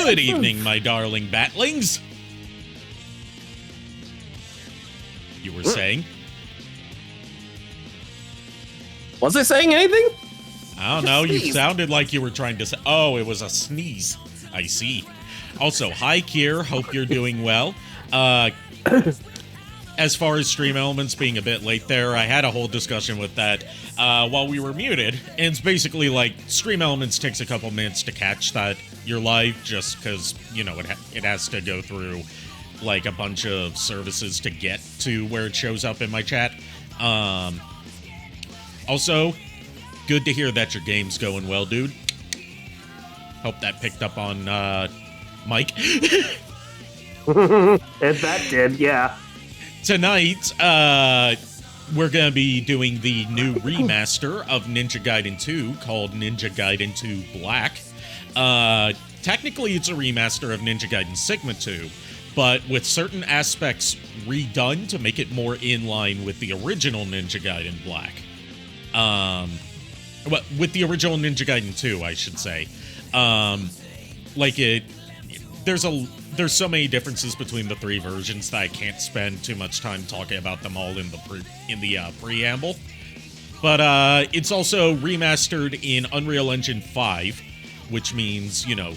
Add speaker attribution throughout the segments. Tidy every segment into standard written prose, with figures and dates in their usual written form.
Speaker 1: Good evening, my darling batlings. You were saying?
Speaker 2: Was I saying anything?
Speaker 1: I don't know. You sounded like you were trying to say. Oh, it was a sneeze. I see. Also, hi, Kier. Hope you're doing well. As far as stream elements being a bit late there, I had a whole discussion with that while we were muted. And it's basically like stream elements takes a couple minutes to catch that you're live just because, you know, it has to go through like a bunch of services to get to where it shows up in my chat. Also, good to hear that your game's going well, dude. Hope that picked up on Mike.
Speaker 2: And that did, yeah.
Speaker 1: Tonight, we're going to be doing the new remaster of Ninja Gaiden 2 called Ninja Gaiden II Black. Technically, it's a remaster of Ninja Gaiden Sigma 2, but with certain aspects redone to make it more in line with the original Ninja Gaiden Black. With the original Ninja Gaiden 2, I should say. There's so many differences between the three versions that I can't spend too much time talking about them all in the preamble. But it's also remastered in Unreal Engine 5, which means, you know,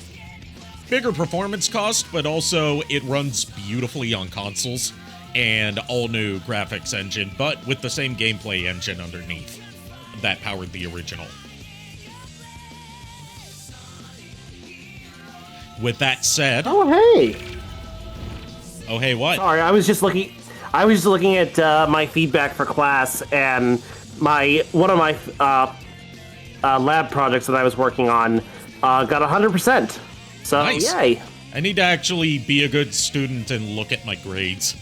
Speaker 1: bigger performance cost, but also it runs beautifully on consoles and all new graphics engine, but with the same gameplay engine underneath that powered the original. With that said...
Speaker 2: Oh, hey!
Speaker 1: Oh, hey, what?
Speaker 2: Sorry, I was just looking at my feedback for class, and one of my lab projects that I was working on got 100%. So,
Speaker 1: nice.
Speaker 2: Yay!
Speaker 1: I need to actually be a good student and look at my grades.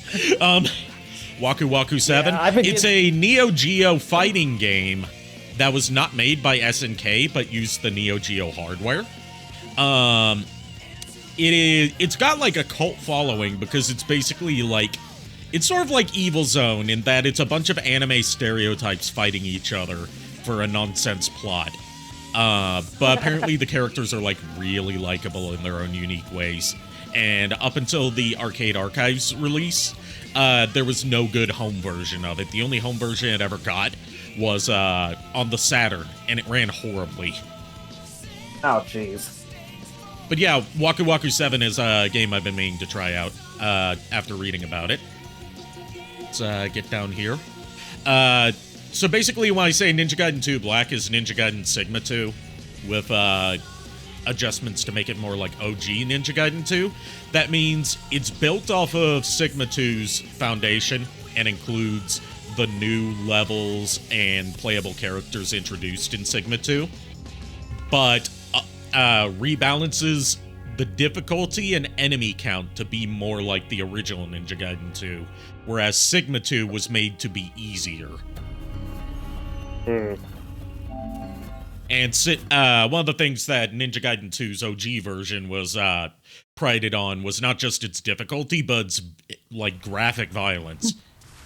Speaker 1: Waku Waku 7. Yeah, it's a Neo Geo fighting game that was not made by SNK, but used the Neo Geo hardware. It's got like a cult following because it's basically like, it's sort of like Evil Zone in that it's a bunch of anime stereotypes fighting each other for a nonsense plot. But apparently the characters are like really likable in their own unique ways. And up until the Arcade Archives release, there was no good home version of it. The only home version it ever got was on the Saturn, and it ran horribly.
Speaker 2: Oh, jeez.
Speaker 1: But yeah, Waku Waku 7 is a game I've been meaning to try out after reading about it. Let's get down here. So basically, when I say Ninja Gaiden 2 Black is Ninja Gaiden Sigma 2 with adjustments to make it more like OG Ninja Gaiden 2, that means it's built off of Sigma 2's foundation and includes the new levels and playable characters introduced in Sigma 2, but rebalances the difficulty and enemy count to be more like the original Ninja Gaiden 2, whereas Sigma 2 was made to be easier. And one of the things that Ninja Gaiden 2's OG version was prided on was not just its difficulty, but its like graphic violence.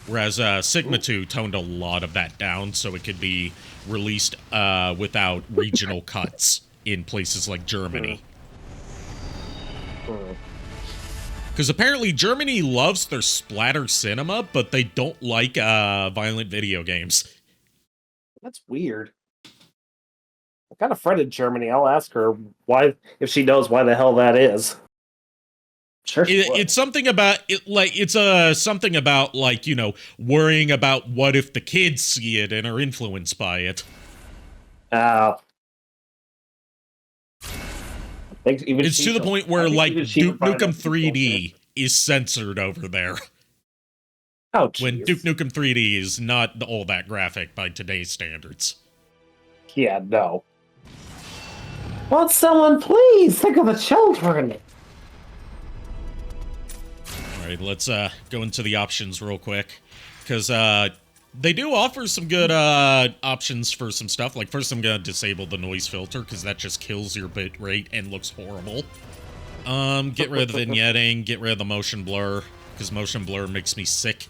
Speaker 1: Whereas Sigma 2 toned a lot of that down so it could be released without regional cuts in places like Germany. Because apparently Germany loves their splatter cinema, but they don't like violent video games.
Speaker 2: That's weird. I kind of fretted Germany. I'll ask her why, if she knows why the hell that is. Sure.
Speaker 1: It's something about it, like it's something about like, you know, worrying about what if the kids see it and are influenced by it. It's to the point where like Duke Nukem 3D is censored over there.
Speaker 2: Oh, geez.
Speaker 1: When Duke Nukem 3D is not all that graphic by today's standards.
Speaker 2: Yeah, no. Won't someone please think of the children?
Speaker 1: Alright, let's go into the options real quick. Because they do offer some good options for some stuff. Like, first I'm going to disable the noise filter, because that just kills your bit rate and looks horrible. Get rid of the vignetting, get rid of the motion blur, because motion blur makes me sick.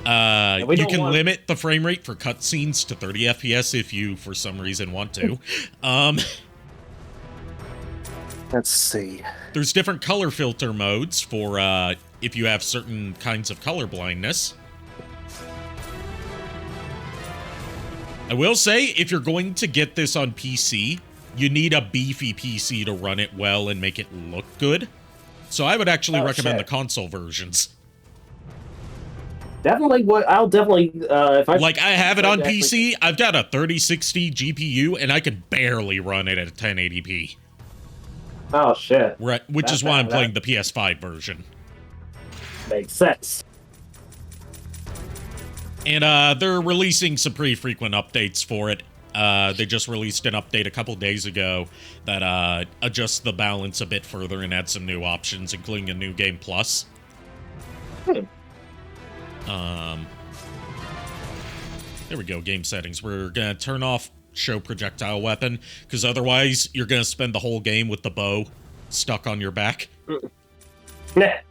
Speaker 1: You can limit the frame rate for cutscenes to 30 FPS if you, for some reason, want to.
Speaker 2: Let's see.
Speaker 1: There's different color filter modes for if you have certain kinds of color blindness. I will say, if you're going to get this on PC, you need a beefy PC to run it well and make it look good. So I would actually recommend the console versions.
Speaker 2: Definitely, I'll definitely, if I...
Speaker 1: Like, I have it on PC, I've got a 3060 GPU, and I can barely run it at 1080p.
Speaker 2: Oh, shit.
Speaker 1: Which is why I'm playing the PS5 version.
Speaker 2: Makes sense.
Speaker 1: And they're releasing some pretty frequent updates for it. They just released an update a couple days ago that adjusts the balance a bit further and adds some new options, including a new game plus. There we go, game settings. We're gonna turn off show projectile weapon, because otherwise you're gonna spend the whole game with the bow stuck on your back.
Speaker 2: That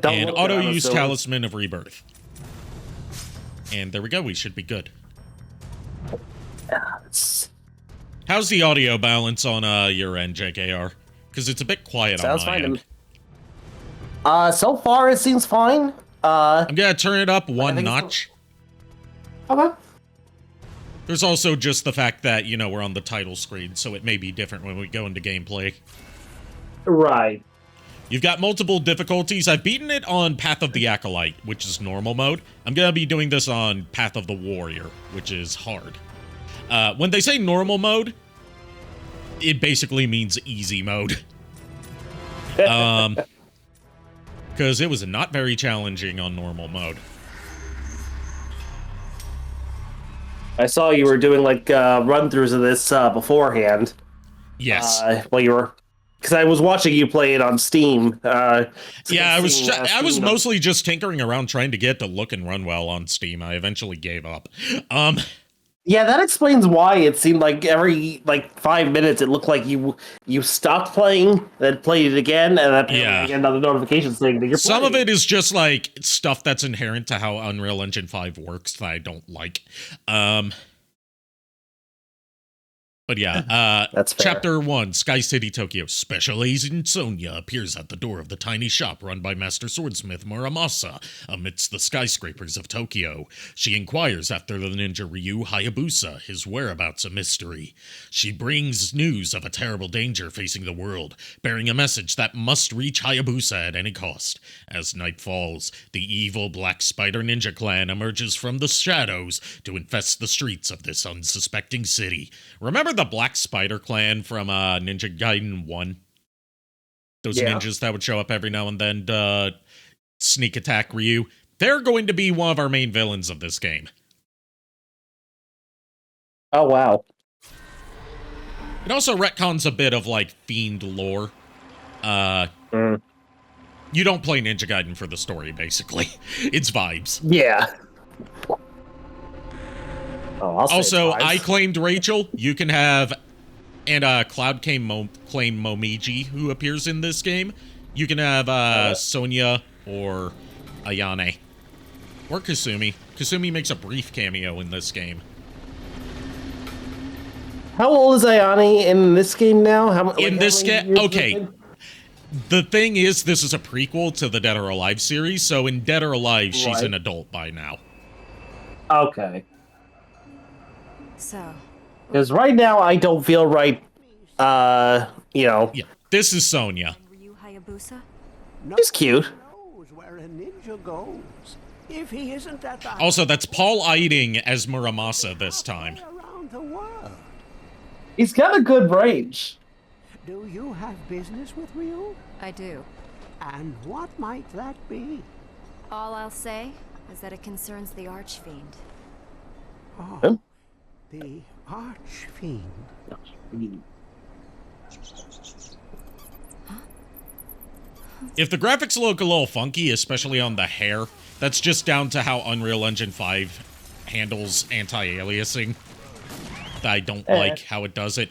Speaker 2: don't
Speaker 1: and auto-use Talisman of Rebirth. And there we go, we should be good. How's the audio balance on your end, JKR? Because it's a bit quiet on my end.
Speaker 2: So far it seems fine.
Speaker 1: I'm gonna turn it up one notch.
Speaker 2: Okay.
Speaker 1: There's also just the fact that, you know, we're on the title screen, so it may be different when we go into gameplay.
Speaker 2: Right.
Speaker 1: You've got multiple difficulties. I've beaten it on Path of the Acolyte, which is normal mode. I'm gonna be doing this on Path of the Warrior, which is hard. When they say normal mode, it basically means easy mode. Because it was not very challenging on normal mode.
Speaker 2: I saw you were doing, like, run-throughs of this beforehand.
Speaker 1: Yes.
Speaker 2: While you were... Because I was watching you play it on Steam.
Speaker 1: Yeah, I was mostly just tinkering around trying to get it to look and run well on Steam. I eventually gave up.
Speaker 2: Yeah, that explains why it seemed like every 5 minutes it looked like you stopped playing, then played it again, and then get another notification saying that you're playing.
Speaker 1: Some of it is just like stuff that's inherent to how Unreal Engine 5 works that I don't like. But yeah,
Speaker 2: that's fair.
Speaker 1: Chapter 1, Sky City, Tokyo. Special Agent Sonya appears at the door of the tiny shop run by Master Swordsmith Muramasa amidst the skyscrapers of Tokyo. She inquires after the ninja Ryu Hayabusa, his whereabouts a mystery. She brings news of a terrible danger facing the world, bearing a message that must reach Hayabusa at any cost. As night falls, the evil Black Spider Ninja Clan emerges from the shadows to infest the streets of this unsuspecting city. Remember the Black Spider Clan from Ninja Gaiden 1? Those ninjas that would show up every now and then sneak attack Ryu. They're going to be one of our main villains of this game.
Speaker 2: Oh, wow.
Speaker 1: It also retcons a bit of, like, Fiend lore. You don't play Ninja Gaiden for the story, basically. It's vibes.
Speaker 2: Yeah. Oh,
Speaker 1: also, I claimed Rachel. You can have, and Cloud claimed Momiji, who appears in this game. You can have Sonya or Ayane. Or Kasumi. Kasumi makes a brief cameo in this game.
Speaker 2: How old is Ayane in this game now?
Speaker 1: In this game? Okay. The thing is, this is a prequel to the Dead or Alive series, so in Dead or Alive, she's an adult by now.
Speaker 2: Okay.
Speaker 3: So,
Speaker 2: because right now I don't feel right. You know.
Speaker 1: Yeah, this is Sonya.
Speaker 3: Ryu Hayabusa?
Speaker 2: She's cute.
Speaker 4: Where a ninja goes. If he isn't at the
Speaker 1: Also, that's Paul Eiding as Muramasa this time.
Speaker 4: Around the world.
Speaker 2: He's got a good range.
Speaker 4: Do you have business with Ryu?
Speaker 3: I do.
Speaker 4: And what might that be?
Speaker 3: All I'll say is that it concerns the Archfiend.
Speaker 4: Oh, the Archfiend.
Speaker 1: If the graphics look a little funky, especially on the hair, that's just down to how Unreal Engine 5 handles anti-aliasing. I don't like how it does it.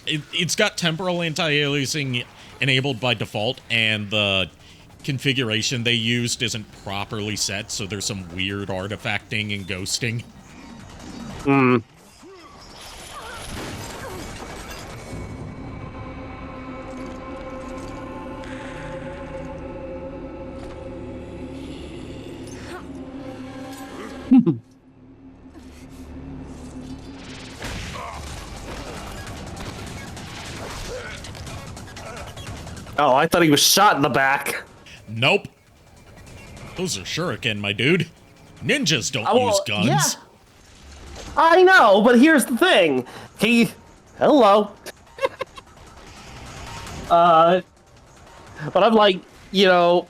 Speaker 1: It's got temporal anti-aliasing enabled by default, and the configuration they used isn't properly set, so there's some weird artifacting and ghosting.
Speaker 2: Oh, I thought he was shot in the back.
Speaker 1: Nope. Those are shuriken, my dude. Ninjas don't
Speaker 2: Oh,
Speaker 1: use guns.
Speaker 2: yeah. I know, but here's the thing. Hello. But I'm like, you know,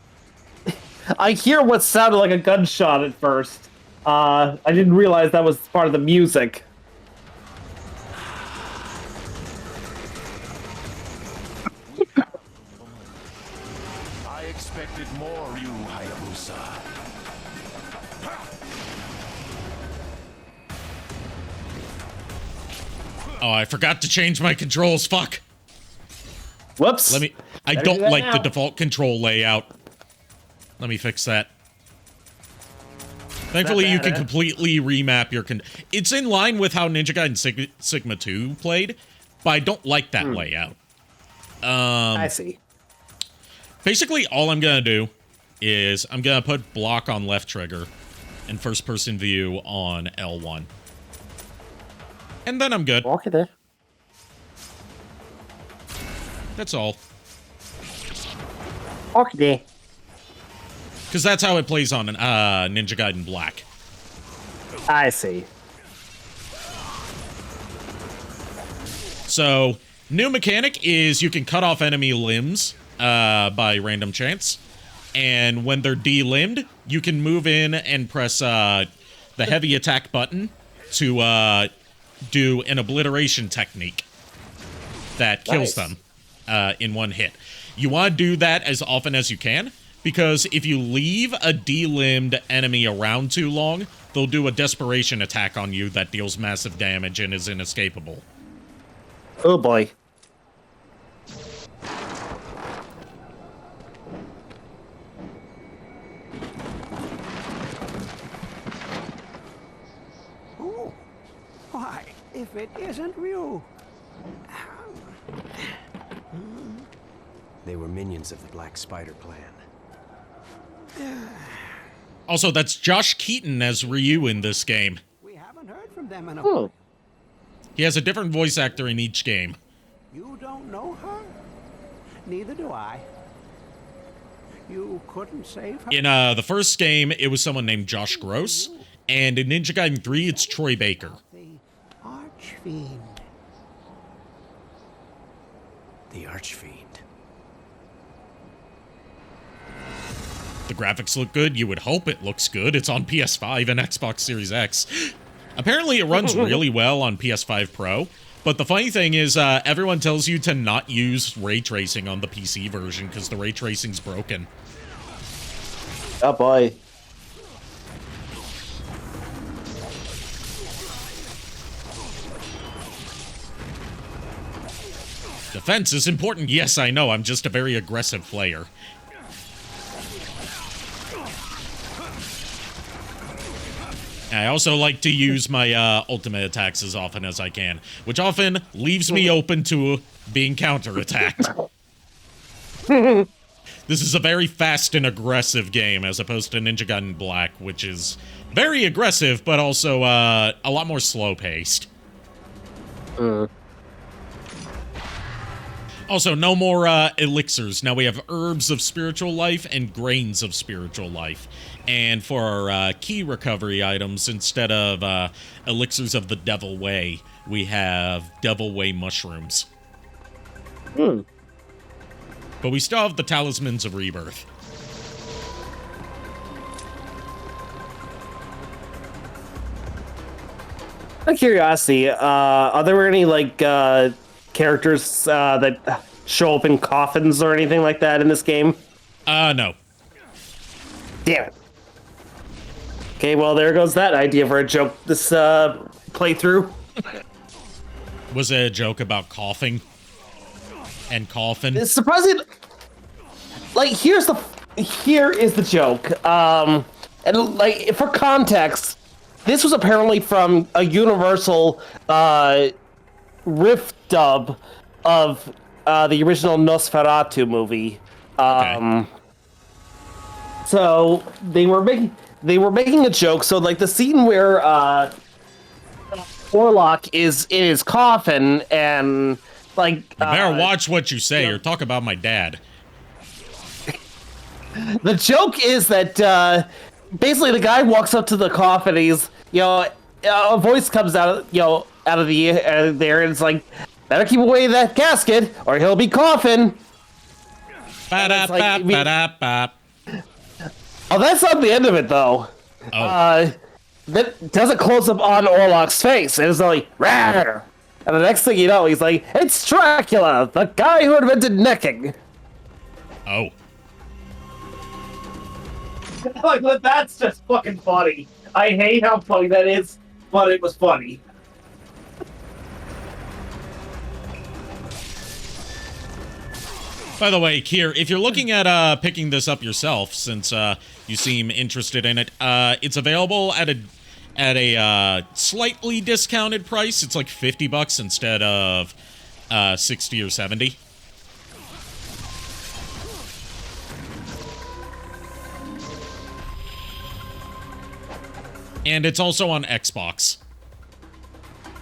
Speaker 2: I hear what sounded like a gunshot at first. I didn't realize that was part of the music.
Speaker 5: I expected more, you Hayabusa.
Speaker 1: Oh, I forgot to change my controls. Fuck.
Speaker 2: Whoops.
Speaker 1: I
Speaker 2: Better
Speaker 1: don't
Speaker 2: do that
Speaker 1: like the
Speaker 2: now.
Speaker 1: default control layout. Let me fix that. Thankfully, you
Speaker 2: bad,
Speaker 1: can
Speaker 2: eh?
Speaker 1: completely remap your It's in line with how Ninja Gaiden Sigma 2 played, but I don't like that layout.
Speaker 2: I see.
Speaker 1: Basically, all I'm gonna do is I'm gonna put block on left trigger and first-person view on L1. And then I'm good.
Speaker 2: Okay there.
Speaker 1: That's all.
Speaker 2: Okay.
Speaker 1: Because that's how it plays on Ninja Gaiden Black.
Speaker 2: I see.
Speaker 1: So, new mechanic is you can cut off enemy limbs by random chance. And when they're de-limbed, you can move in and press the heavy attack button to do an obliteration technique that kills them in one hit. You want to do that as often as you can, because if you leave a de-limbed enemy around too long, they'll do a desperation attack on you that deals massive damage and is inescapable.
Speaker 2: Oh boy.
Speaker 4: Oh, why, if it isn't Ryu.
Speaker 5: They were minions of the Black Spider clan.
Speaker 1: Also, that's Josh Keaton as Ryu in this game.
Speaker 4: We haven't heard from them in a
Speaker 2: Oh.
Speaker 4: while.
Speaker 1: He has a different voice actor in each game.
Speaker 4: You don't know her? Neither do I. You couldn't save her?
Speaker 1: In the first game, it was someone named Josh Gross, and in Ninja Gaiden 3, it's Troy Baker.
Speaker 4: The Archfiend.
Speaker 5: The Archfiend.
Speaker 1: The graphics look good. You would hope it looks good. It's on PS5 and Xbox Series X. Apparently, it runs really well on PS5 Pro. But the funny thing is, everyone tells you to not use ray tracing on the PC version because the ray tracing's broken.
Speaker 2: Oh boy.
Speaker 1: Defense is important. Yes, I know. I'm just a very aggressive player. I also like to use my ultimate attacks as often as I can, which often leaves me open to being counterattacked. This is a very fast and aggressive game, as opposed to Ninja Gaiden Black, which is very aggressive, but also a lot more slow-paced. Also, no more elixirs. Now we have herbs of spiritual life and grains of spiritual life. And for our key recovery items, instead of elixirs of the Devil Way, we have Devil Way mushrooms. But we still have the Talismans of Rebirth.
Speaker 2: Out of curiosity, are there any like characters that show up in coffins or anything like that in this game?
Speaker 1: No.
Speaker 2: Damn it. Okay, well there goes that idea for a joke this playthrough.
Speaker 1: Was it a joke about coughing? And coffin?
Speaker 2: It's surprising. Like here is the joke. And like for context, this was apparently from a Universal riff dub of the original Nosferatu movie.
Speaker 1: Okay.
Speaker 2: So they were making a joke. So like the scene where Warlock is in his coffin and like
Speaker 1: You better watch what you say or talk about my dad.
Speaker 2: The joke is that basically the guy walks up to the coffin. And he's, a voice comes out, out of there, and it's like, better keep away that casket, or he'll be coughing.
Speaker 1: Ba-da-ba-ba-da-ba.
Speaker 2: Oh, that's not the end of it, though.
Speaker 1: Oh.
Speaker 2: That doesn't close up on Orlok's face. It's like, rawr. And the next thing you know, he's like, it's Dracula, the guy who invented necking.
Speaker 1: Oh.
Speaker 2: Like, that's just fucking funny. I hate how funny that is, but it was funny.
Speaker 1: By the way, Kier, if you're looking at picking this up yourself, since you seem interested in it, it's available at a slightly discounted price. It's like $50 instead of 60 or 70. And it's also on Xbox.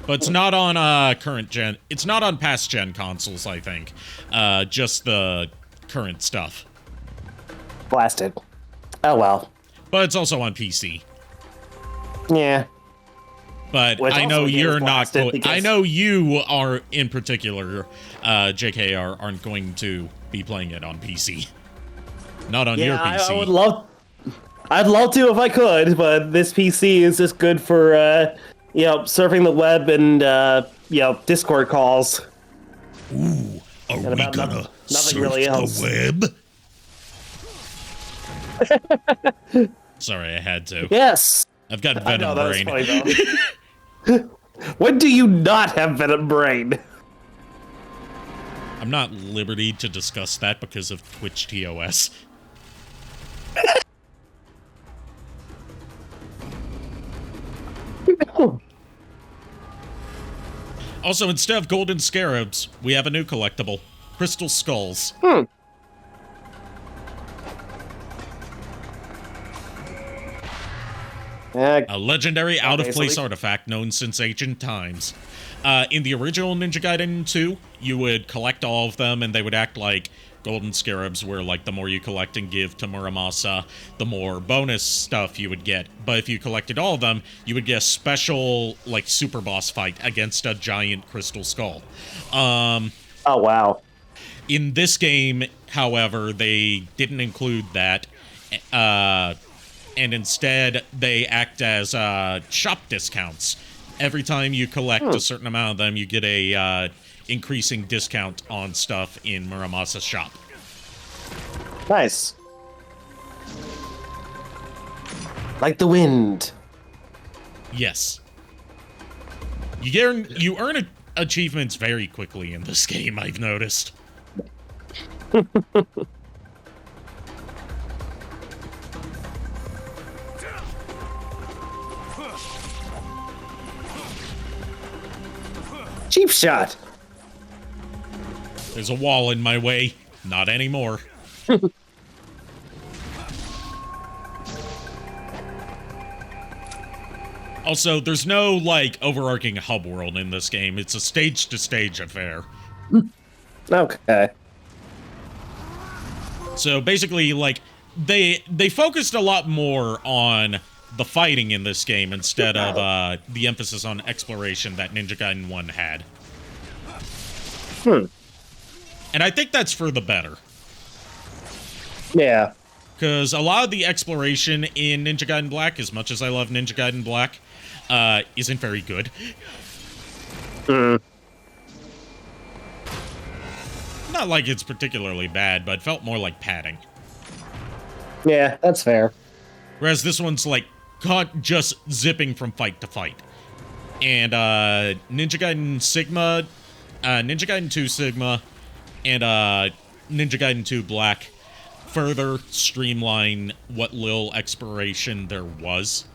Speaker 1: But it's not on current gen. It's not on past gen consoles, I think. Just the current stuff.
Speaker 2: Blasted. Oh well.
Speaker 1: But it's also on PC.
Speaker 2: Yeah.
Speaker 1: But
Speaker 2: Which
Speaker 1: I know
Speaker 2: also
Speaker 1: you're
Speaker 2: gets
Speaker 1: not.
Speaker 2: blasted because-
Speaker 1: I know you are in particular, JKR, aren't going to be playing it on PC. Not on your PC.
Speaker 2: I would love. I'd love to if I could, but this PC is just good for surfing the web and Discord calls.
Speaker 1: Ooh, are we
Speaker 2: about
Speaker 1: gonna
Speaker 2: nothing
Speaker 1: surf
Speaker 2: really else.
Speaker 1: the web? Sorry, I had to.
Speaker 2: Yes.
Speaker 1: I've got
Speaker 2: I know,
Speaker 1: Venom
Speaker 2: that was
Speaker 1: brain.
Speaker 2: funny, though. When do you not have Venom brain?
Speaker 1: I'm not at liberty to discuss that because of Twitch TOS. Also, instead of golden scarabs, we have a new collectible. Crystal skulls. A legendary out-of-place artifact known since ancient times. In the original Ninja Gaiden 2, you would collect all of them, and they would act like golden scarabs, where, like, the more you collect and give to Muramasa, the more bonus stuff you would get. But if you collected all of them, you would get a special, like, super boss fight against a giant crystal skull.
Speaker 2: Oh, wow.
Speaker 1: In this game, however, they didn't include that, and instead they act as shop discounts. Every time you collect a certain amount of them, you get a increasing discount on stuff in Muramasa's shop.
Speaker 2: Nice. Like the wind.
Speaker 1: Yes. You earn achievements very quickly in this game, I've noticed.
Speaker 2: Cheap shot.
Speaker 1: There's a wall in my way. Not anymore. Also, there's no, like, overarching hub world in this game. It's a stage-to-stage affair.
Speaker 2: Okay.
Speaker 1: So basically, like, they focused a lot more on the fighting in this game instead of the emphasis on exploration that Ninja Gaiden 1 had. And I think that's for the better.
Speaker 2: Yeah.
Speaker 1: Because a lot of the exploration in Ninja Gaiden Black, as much as I love Ninja Gaiden Black, isn't very good. Not like it's particularly bad, but it felt more like padding.
Speaker 2: Yeah, that's fair.
Speaker 1: Whereas this one's, like, caught just zipping from fight to fight. And, Ninja Gaiden Sigma, Ninja Gaiden 2 Sigma, and, Ninja Gaiden 2 Black further streamline what little exploration there was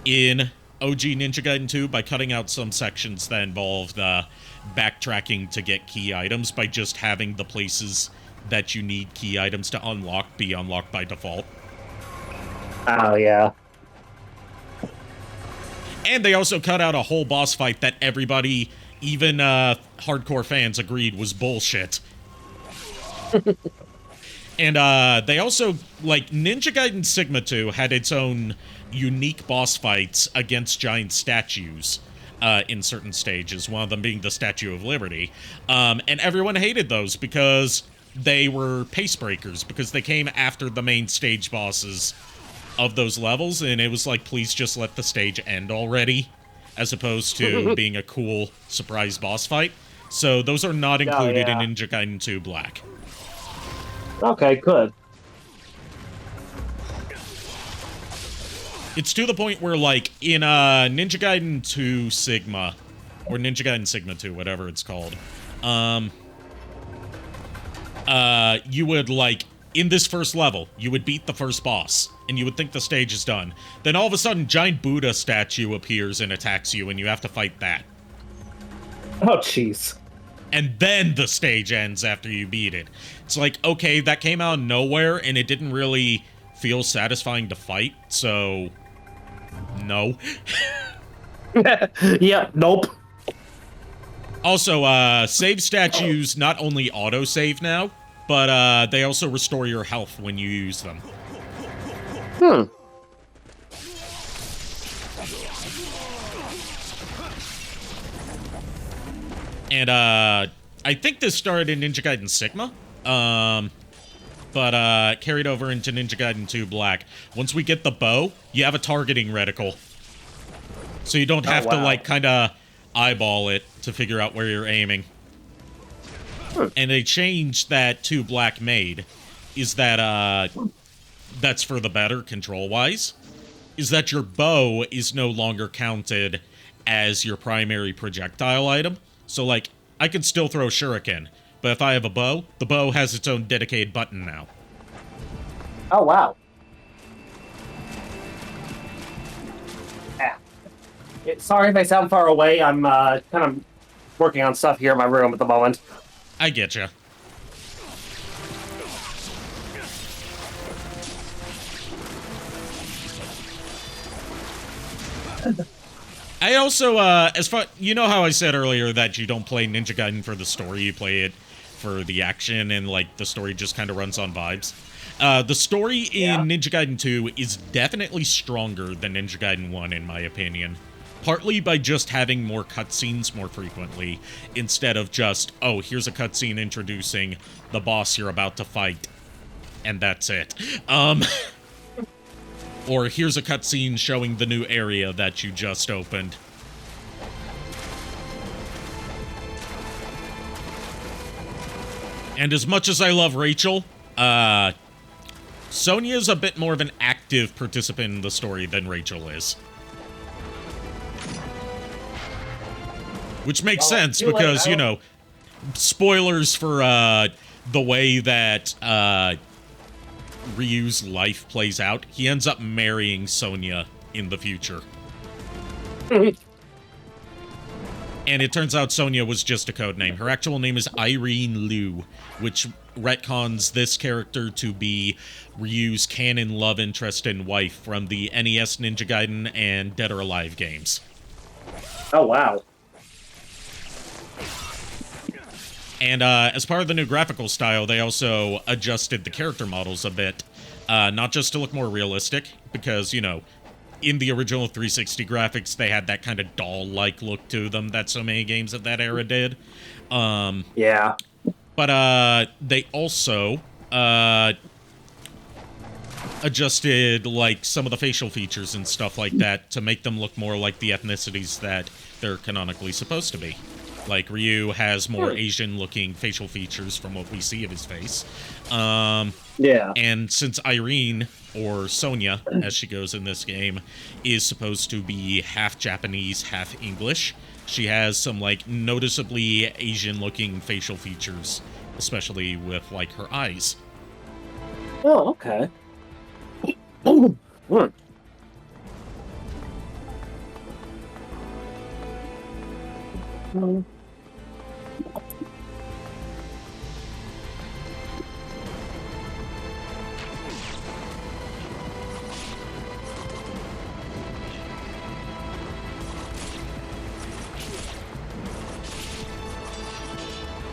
Speaker 1: in OG Ninja Gaiden 2 by cutting out some sections that involved, backtracking to get key items by just having the places that you need key items to unlock be unlocked by default.
Speaker 2: Oh, yeah.
Speaker 1: And they also cut out a whole boss fight that everybody, even hardcore fans, agreed was bullshit. And they also, like, Ninja Gaiden Sigma 2 had its own unique boss fights against giant statues in certain stages, one of them being the Statue of Liberty. And everyone hated those because they were pace breakers, because they came after the main stage bosses of those levels, and it was like, please just let the stage end already, as opposed to being a cool surprise boss fight. So those are not included in Ninja Gaiden 2 Black.
Speaker 2: Okay, good.
Speaker 1: It's to the point where, like, in Ninja Gaiden 2 Sigma, or Ninja Gaiden Sigma 2, whatever it's called, you would, like, in this first level, you would beat the first boss, and you would think the stage is done. Then all of a sudden, giant Buddha statue appears and attacks you, and you have to fight that.
Speaker 2: Oh, jeez.
Speaker 1: And then the stage ends after you beat it. It's like, okay, that came out of nowhere, and it didn't really feel satisfying to fight, so... no.
Speaker 2: Yeah, nope.
Speaker 1: Also, save statues not only auto-save now, but they also restore your health when you use them. And, I think this started in Ninja Gaiden Sigma, but carried over into Ninja Gaiden 2 Black. Once we get the bow, you have a targeting reticle. So you don't have to, like, kind of eyeball it to figure out where you're aiming. And a change that 2 Black made is that, that's for the better, control-wise, is that your bow is no longer counted as your primary projectile item. So, like, I can still throw shuriken, but if I have a bow, the bow has its own dedicated button now.
Speaker 2: Oh, wow. Sorry if I sound far away. I'm kind of working on stuff here in my room at the moment.
Speaker 1: I getcha. I also, as far... you know how I said earlier that you don't play Ninja Gaiden for the story, you play it for the action, and, like, the story just kind of runs on vibes? The story in Ninja Gaiden 2 is definitely stronger than Ninja Gaiden 1, in my opinion. Partly by just having more cutscenes more frequently, instead of just, oh, here's a cutscene introducing the boss you're about to fight, and that's it. Or here's a cutscene showing the new area that you just opened. And as much as I love Rachel, Sonia's a bit more of an active participant in the story than Rachel is. Which makes sense because, you know, spoilers for the way that Ryu's life plays out. He ends up marrying Sonia in the future. And it turns out Sonia was just a codename. Her actual name is Irene Liu, which retcons this character to be Ryu's canon love interest and wife from the NES Ninja Gaiden and Dead or Alive games.
Speaker 2: Oh, wow.
Speaker 1: And as part of the new graphical style, they also adjusted the character models a bit. Not just to look more realistic, because, you know, in the original 360 graphics, they had that kind of doll-like look to them that so many games of that era did.
Speaker 2: Yeah.
Speaker 1: But they also adjusted, like, some of the facial features and stuff like that to make them look more like the ethnicities that they're canonically supposed to be. Like, Ryu has more Asian-looking facial features from what we see of his face.
Speaker 2: Yeah.
Speaker 1: And since Irene, or Sonia, as she goes in this game, is supposed to be half Japanese, half English, she has some, like, noticeably Asian-looking facial features, especially with, like, her eyes.
Speaker 2: Oh, okay.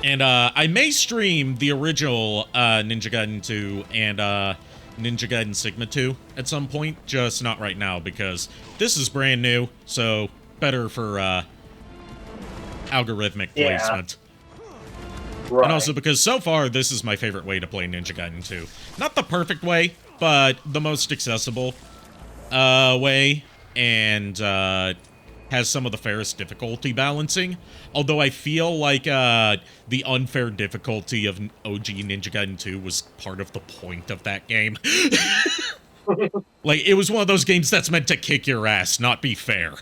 Speaker 1: And I may stream the original Ninja Gaiden 2 and Ninja Gaiden Sigma 2 at some point, just not right now because this is brand new, so better for algorithmic placement.
Speaker 2: Right.
Speaker 1: And also because so far this is my favorite way to play Ninja Gaiden 2. Not the perfect way, but the most accessible way, and has some of the fairest difficulty balancing. Although I feel like the unfair difficulty of OG Ninja Gaiden 2 was part of the point of that game. Like, it was one of those games that's meant to kick your ass, not be fair.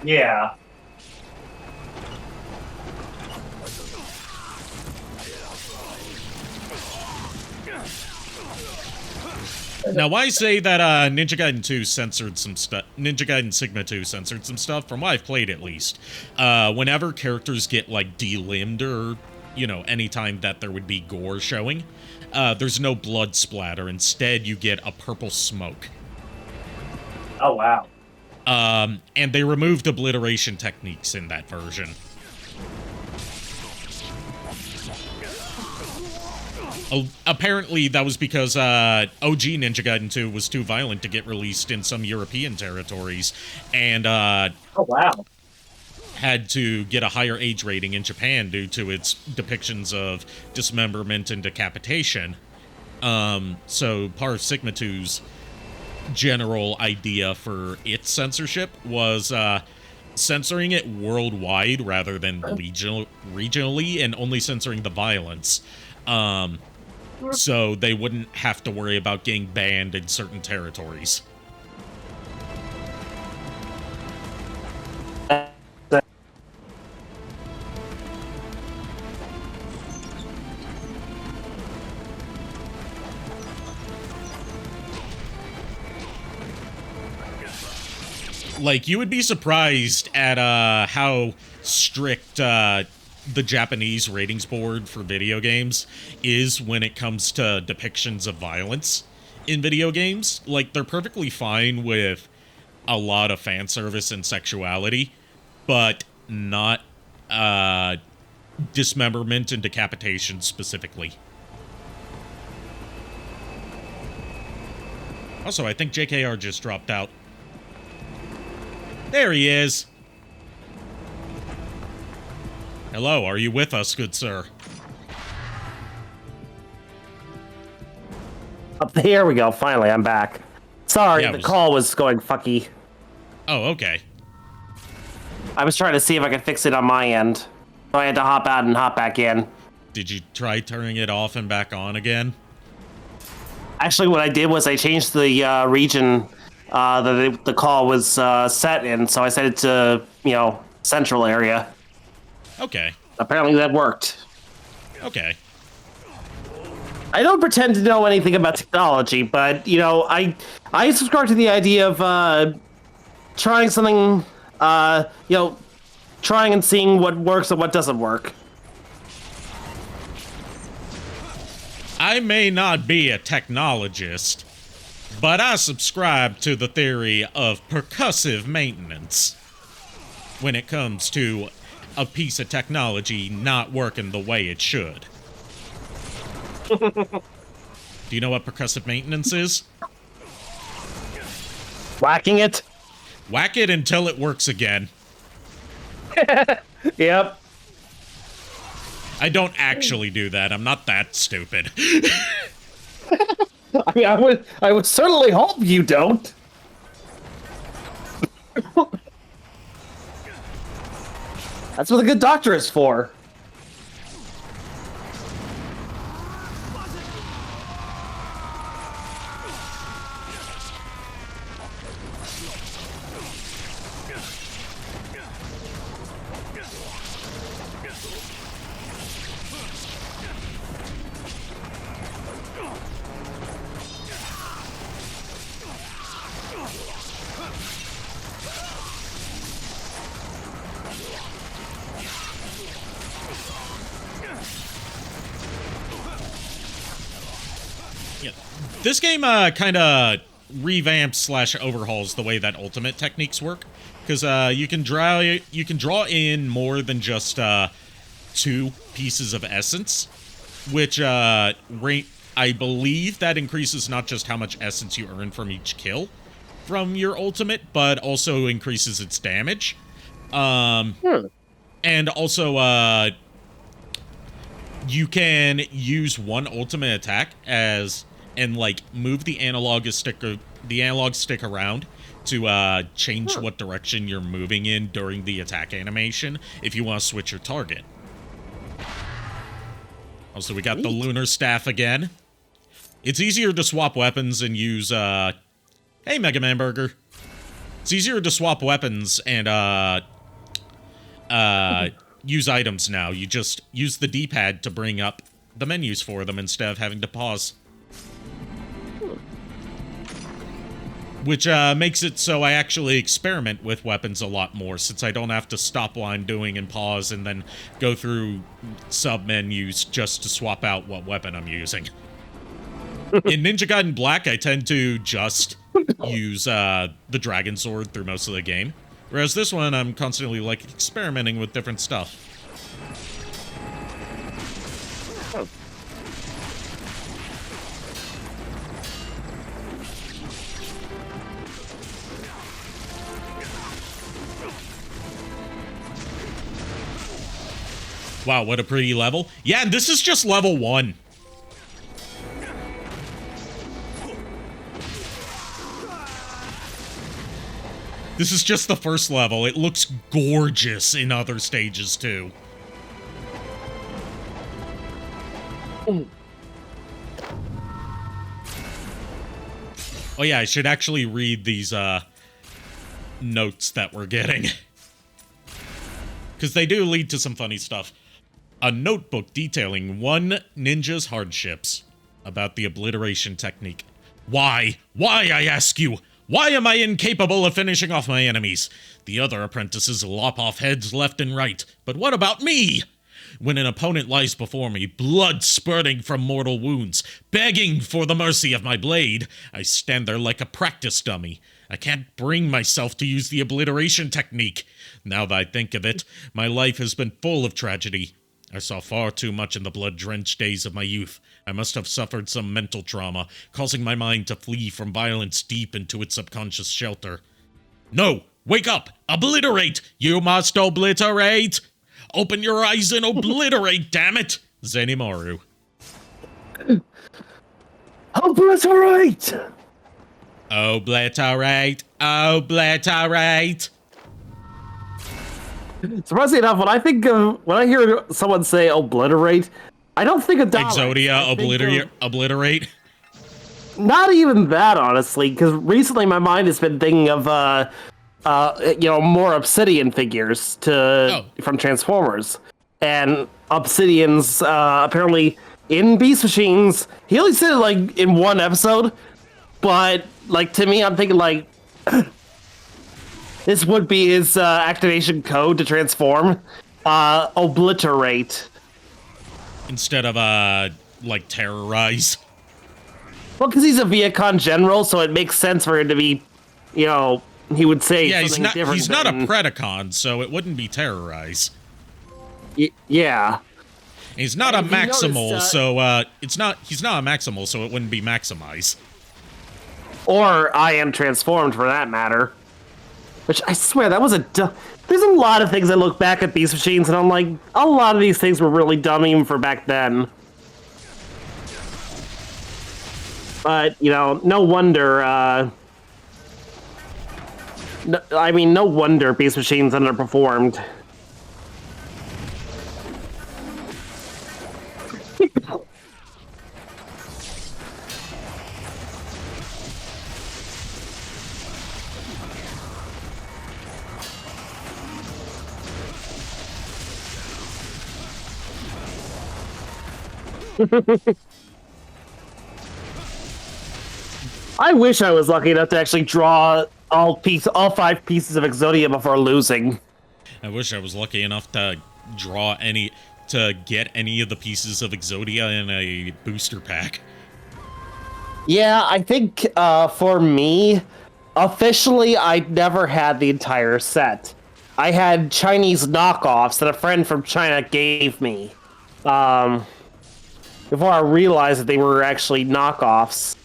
Speaker 2: Yeah.
Speaker 1: Now, why I say that Ninja Gaiden 2 censored some stuff, Ninja Gaiden Sigma 2 censored some stuff, from what I've played at least. Whenever characters get, like, delimbed or, you know, anytime that there would be gore showing, there's no blood splatter. Instead, you get a purple smoke.
Speaker 2: Oh, wow.
Speaker 1: And they removed obliteration techniques in that version. Apparently, that was because OG Ninja Gaiden 2 was too violent to get released in some European territories, and
Speaker 2: Oh, wow.
Speaker 1: had to get a higher age rating in Japan due to its depictions of dismemberment and decapitation. So part of Sigma 2's general idea for its censorship was censoring it worldwide rather than regionally, and only censoring the violence. So they wouldn't have to worry about getting banned in certain territories. Like, you would be surprised at how strict the Japanese ratings board for video games is when it comes to depictions of violence in video games. Like, they're perfectly fine with a lot of fan service and sexuality, but not dismemberment and decapitation specifically. Also, I think JKR just dropped out. There he is. Hello, are you with us, good sir?
Speaker 2: Here we go. Finally, I'm back. Sorry,
Speaker 1: Yeah,
Speaker 2: the call was going fucky.
Speaker 1: Oh, okay.
Speaker 2: I was trying to see if I could fix it on my end. So I had to hop out and hop back in.
Speaker 1: Did you try turning it off and back on again?
Speaker 2: Actually, what I did was I changed the region that the call was set in. So I set it to, central area.
Speaker 1: Okay.
Speaker 2: Apparently that worked.
Speaker 1: Okay.
Speaker 2: I don't pretend to know anything about technology, but, I subscribe to the idea of trying something, trying and seeing what works and what doesn't work.
Speaker 1: I may not be a technologist, but I subscribe to the theory of percussive maintenance when it comes to a piece of technology not working the way it should. Do you know what percussive maintenance is?
Speaker 2: Whacking it?
Speaker 1: Whack it until it works again.
Speaker 2: Yep.
Speaker 1: I don't actually do that. I'm not that stupid.
Speaker 2: I mean, I would certainly hope you don't. That's what a good doctor is for.
Speaker 1: This game kind of revamps / overhauls the way that ultimate techniques work, because you can draw in more than just 2 pieces of essence, which I believe that increases not just how much essence you earn from each kill from your ultimate, but also increases its damage. And also, you can use one ultimate attack and like move the analog stick around to change what direction you're moving in during the attack animation if you want to switch your target. Also, we got the lunar staff again. It's easier to swap weapons and use hey, Mega Man Burger. It's easier to swap weapons and use items now. You just use the D-pad to bring up the menus for them instead of having to pause. Which makes it so I actually experiment with weapons a lot more, since I don't have to stop what I'm doing and pause and then go through sub-menus just to swap out what weapon I'm using. In Ninja Gaiden Black, I tend to just use the Dragon Sword through most of the game. Whereas this one, I'm constantly, like, experimenting with different stuff. Wow, what a pretty level. Yeah, and this is just level 1. This is just the first level. It looks gorgeous in other stages, too. Oh yeah, I should actually read these, notes that we're getting. Because they do lead to some funny stuff. A notebook detailing one ninja's hardships about the obliteration technique. Why? Why, I ask you? Why am I incapable of finishing off my enemies? The other apprentices lop off heads left and right. But what about me? When an opponent lies before me, blood spurting from mortal wounds, begging for the mercy of my blade, I stand there like a practice dummy. I can't bring myself to use the obliteration technique. Now that I think of it, my life has been full of tragedy. I saw far too much in the blood-drenched days of my youth. I must have suffered some mental trauma, causing my mind to flee from violence deep into its subconscious shelter. No! Wake up! Obliterate! You must obliterate! Open your eyes and obliterate, damn it! Zenimaru.
Speaker 2: Obliterate!
Speaker 1: Obliterate! Obliterate!
Speaker 2: Surprisingly enough, when I hear someone say obliterate, I don't think of Daleks.
Speaker 1: Exodia, obliterate.
Speaker 2: Not even that, honestly, because recently my mind has been thinking of more Obsidian figures from Transformers, and Obsidian's apparently in Beast Machines. He only said it like in one episode, but like to me, I'm thinking like. This would be his activation code to transform. Obliterate.
Speaker 1: Instead of, like, terrorize.
Speaker 2: Well, because he's a Viacon general, so it makes sense for him to be, he would say something different.
Speaker 1: He's not a Predacon, so it wouldn't be terrorize.
Speaker 2: Yeah.
Speaker 1: He's not a Maximal, so, he's not a Maximal, so it wouldn't be Maximize.
Speaker 2: Or I Am Transformed, for that matter. Which, I swear, that was there's a lot of things I look back at Beast Machines, and I'm like, a lot of these things were really dumb even for back then. But, no wonder, no wonder Beast Machines underperformed. I wish I was lucky enough to actually draw all 5 pieces of Exodia before losing.
Speaker 1: I wish I was lucky enough to get any of the pieces of Exodia in a booster pack.
Speaker 2: Yeah, I think for me, officially, I never had the entire set. I had Chinese knockoffs that a friend from China gave me. Before I realized that they were actually knockoffs.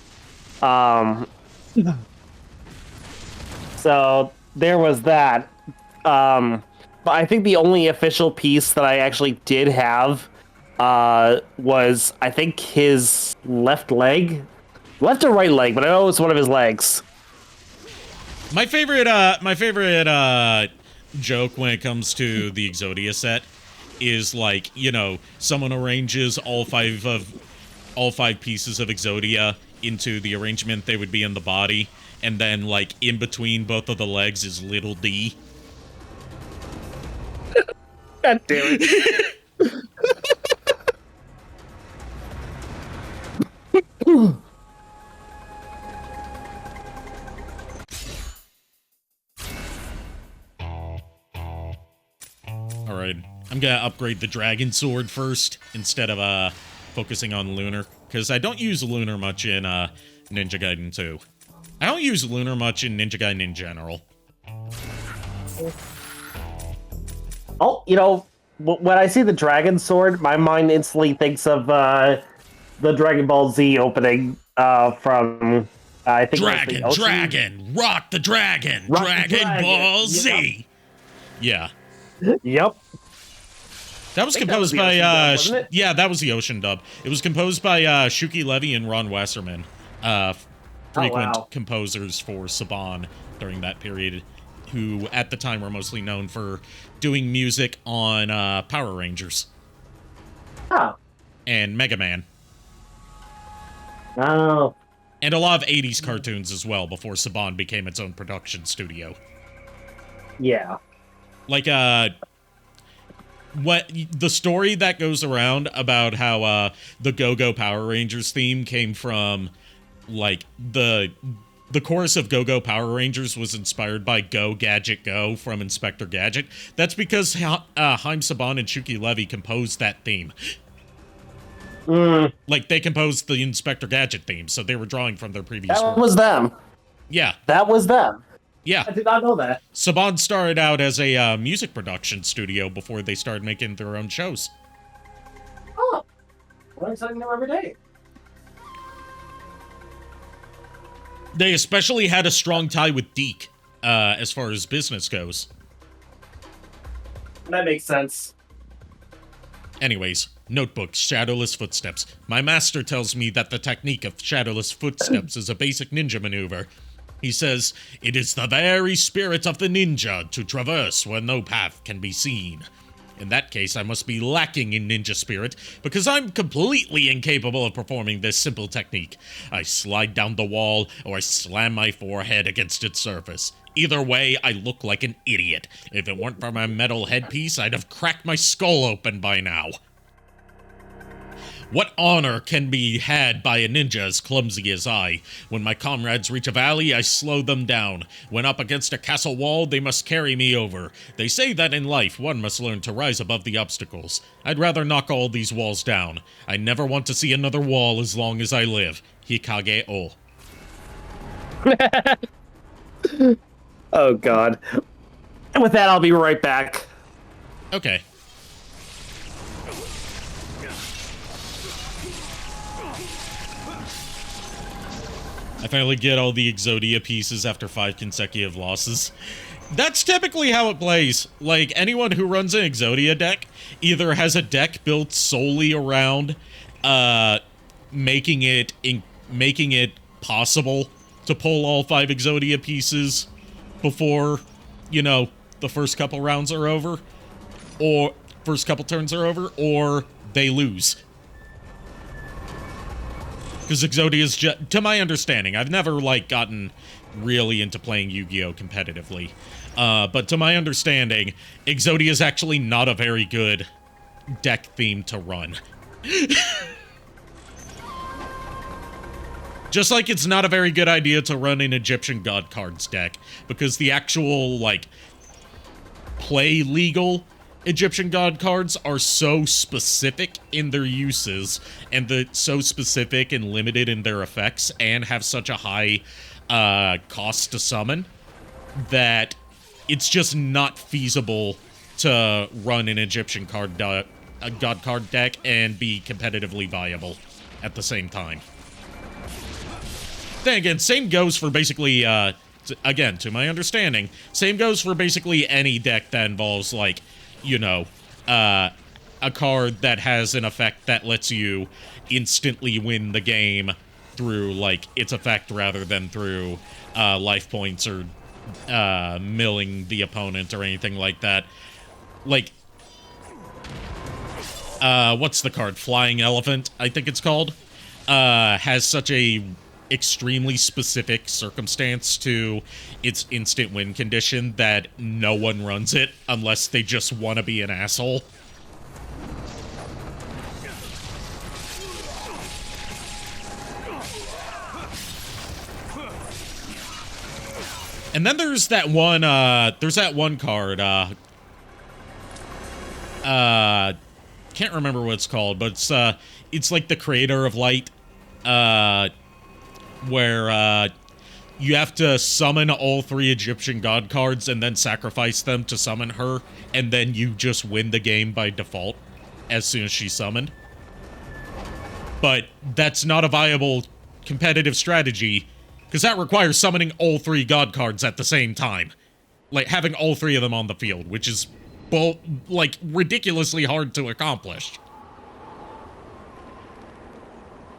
Speaker 2: So there was that. But I think the only official piece that I actually did have was, I think, his left leg. Left or right leg, but I know it was one of his legs.
Speaker 1: My favorite joke when it comes to the Exodia set is, like, you know, someone arranges all five pieces of Exodia into the arrangement they would be in the body, and then, like, in between both of the legs is little D.
Speaker 2: God damn it.
Speaker 1: Alright, I'm gonna upgrade the Dragon Sword first, instead of, focusing on Lunar, because I don't use Lunar much in, Ninja Gaiden 2. I don't use Lunar much in Ninja Gaiden in general.
Speaker 2: Oh, you know, when I see the Dragon Sword, my mind instantly thinks of, the Dragon Ball Z opening, from, I think
Speaker 1: Dragon! Rock the Dragon!
Speaker 2: Rock the
Speaker 1: Dragon
Speaker 2: Dragon.
Speaker 1: Ball Z! Yeah.
Speaker 2: Yep.
Speaker 1: That was composed
Speaker 2: the
Speaker 1: by,
Speaker 2: Ocean dub, wasn't it?
Speaker 1: yeah, that was the Ocean dub. It was composed by, Shuki Levy and Ron Wasserman, frequent
Speaker 2: wow.
Speaker 1: composers for Saban during that period, who, at the time, were mostly known for doing music on, Power Rangers.
Speaker 2: Oh.
Speaker 1: And Mega Man.
Speaker 2: Oh.
Speaker 1: And a lot of 80s cartoons as well, before Saban became its own production studio.
Speaker 2: Yeah.
Speaker 1: Like, what the story that goes around about how the Go-Go Power Rangers theme came from, like, the chorus of Go-Go Power Rangers was inspired by Go Gadget Go from Inspector Gadget. That's because Haim Saban and Shuki Levy composed that theme. Like, they composed the Inspector Gadget theme, so they were drawing from their previous work.
Speaker 2: That was them.
Speaker 1: Yeah.
Speaker 2: That was them.
Speaker 1: Yeah.
Speaker 2: I did not know that.
Speaker 1: Saban started out as a music production studio before they started making their own shows.
Speaker 2: Oh. Learn something new every day.
Speaker 1: They especially had a strong tie with Deke, as far as business goes.
Speaker 2: That makes sense.
Speaker 1: Anyways, notebook, Shadowless Footsteps. My master tells me that the technique of Shadowless Footsteps is a basic ninja maneuver. He says, it is the very spirit of the ninja to traverse where no path can be seen. In that case, I must be lacking in ninja spirit, because I'm completely incapable of performing this simple technique. I slide down the wall, or I slam my forehead against its surface. Either way, I look like an idiot. If it weren't for my metal headpiece, I'd have cracked my skull open by now. What honor can be had by a ninja as clumsy as I? When my comrades reach a valley, I slow them down. When up against a castle wall, they must carry me over. They say that in life, one must learn to rise above the obstacles. I'd rather knock all these walls down. I never want to see another wall as long as I live. Hikage-o.
Speaker 2: Oh, God. And with that, I'll be right back.
Speaker 1: Okay. I finally get all the Exodia pieces after 5 consecutive losses. That's typically how it plays. Like, anyone who runs an Exodia deck either has a deck built solely around making it possible to pull all 5 Exodia pieces before, you know, the first couple rounds are over, or first couple turns are over, or they lose. Because Exodia is just, to my understanding, I've never, like, gotten really into playing Yu-Gi-Oh! Competitively. But to my understanding, Exodia is actually not a very good deck theme to run. Just like it's not a very good idea to run an Egyptian God Cards deck, because the actual, like, play legal Egyptian God Cards are so specific in their uses, and so specific and limited in their effects, and have such a high cost to summon, that it's just not feasible to run an Egyptian god card deck and be competitively viable at the same time. Then again, same goes for basically, again, to my understanding, same goes for basically any deck that involves, like, you know, a card that has an effect that lets you instantly win the game through, like, its effect rather than through life points or milling the opponent or anything like that. Like, what's the card? Flying Elephant, I think it's called. Has such a extremely specific circumstance to its instant win condition that no one runs it unless they just want to be an asshole. And then there's that one card, can't remember what it's called, but it's like the Creator of Light, where you have to summon all 3 Egyptian god cards and then sacrifice them to summon her, and then you just win the game by default as soon as she's summoned. But that's not a viable competitive strategy, because that requires summoning all 3 god cards at the same time. Like, having all 3 of them on the field, which is, like, ridiculously hard to accomplish.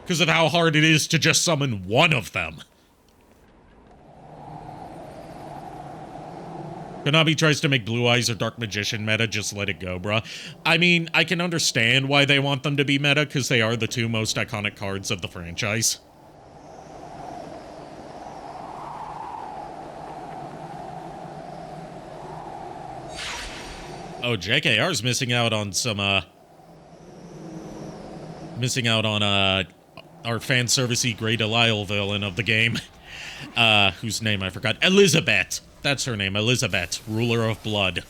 Speaker 1: Because of how hard it is to just summon one of them. Konami tries to make Blue Eyes or Dark Magician meta, just let it go, bruh. I mean, I can understand why they want them to be meta, because they are the 2 most iconic cards of the franchise. Oh, JKR's missing out on some, our fan servicey Grey Delisle villain of the game, whose name I forgot. Elizabeth. That's her name, Elizabeth, Ruler of Blood.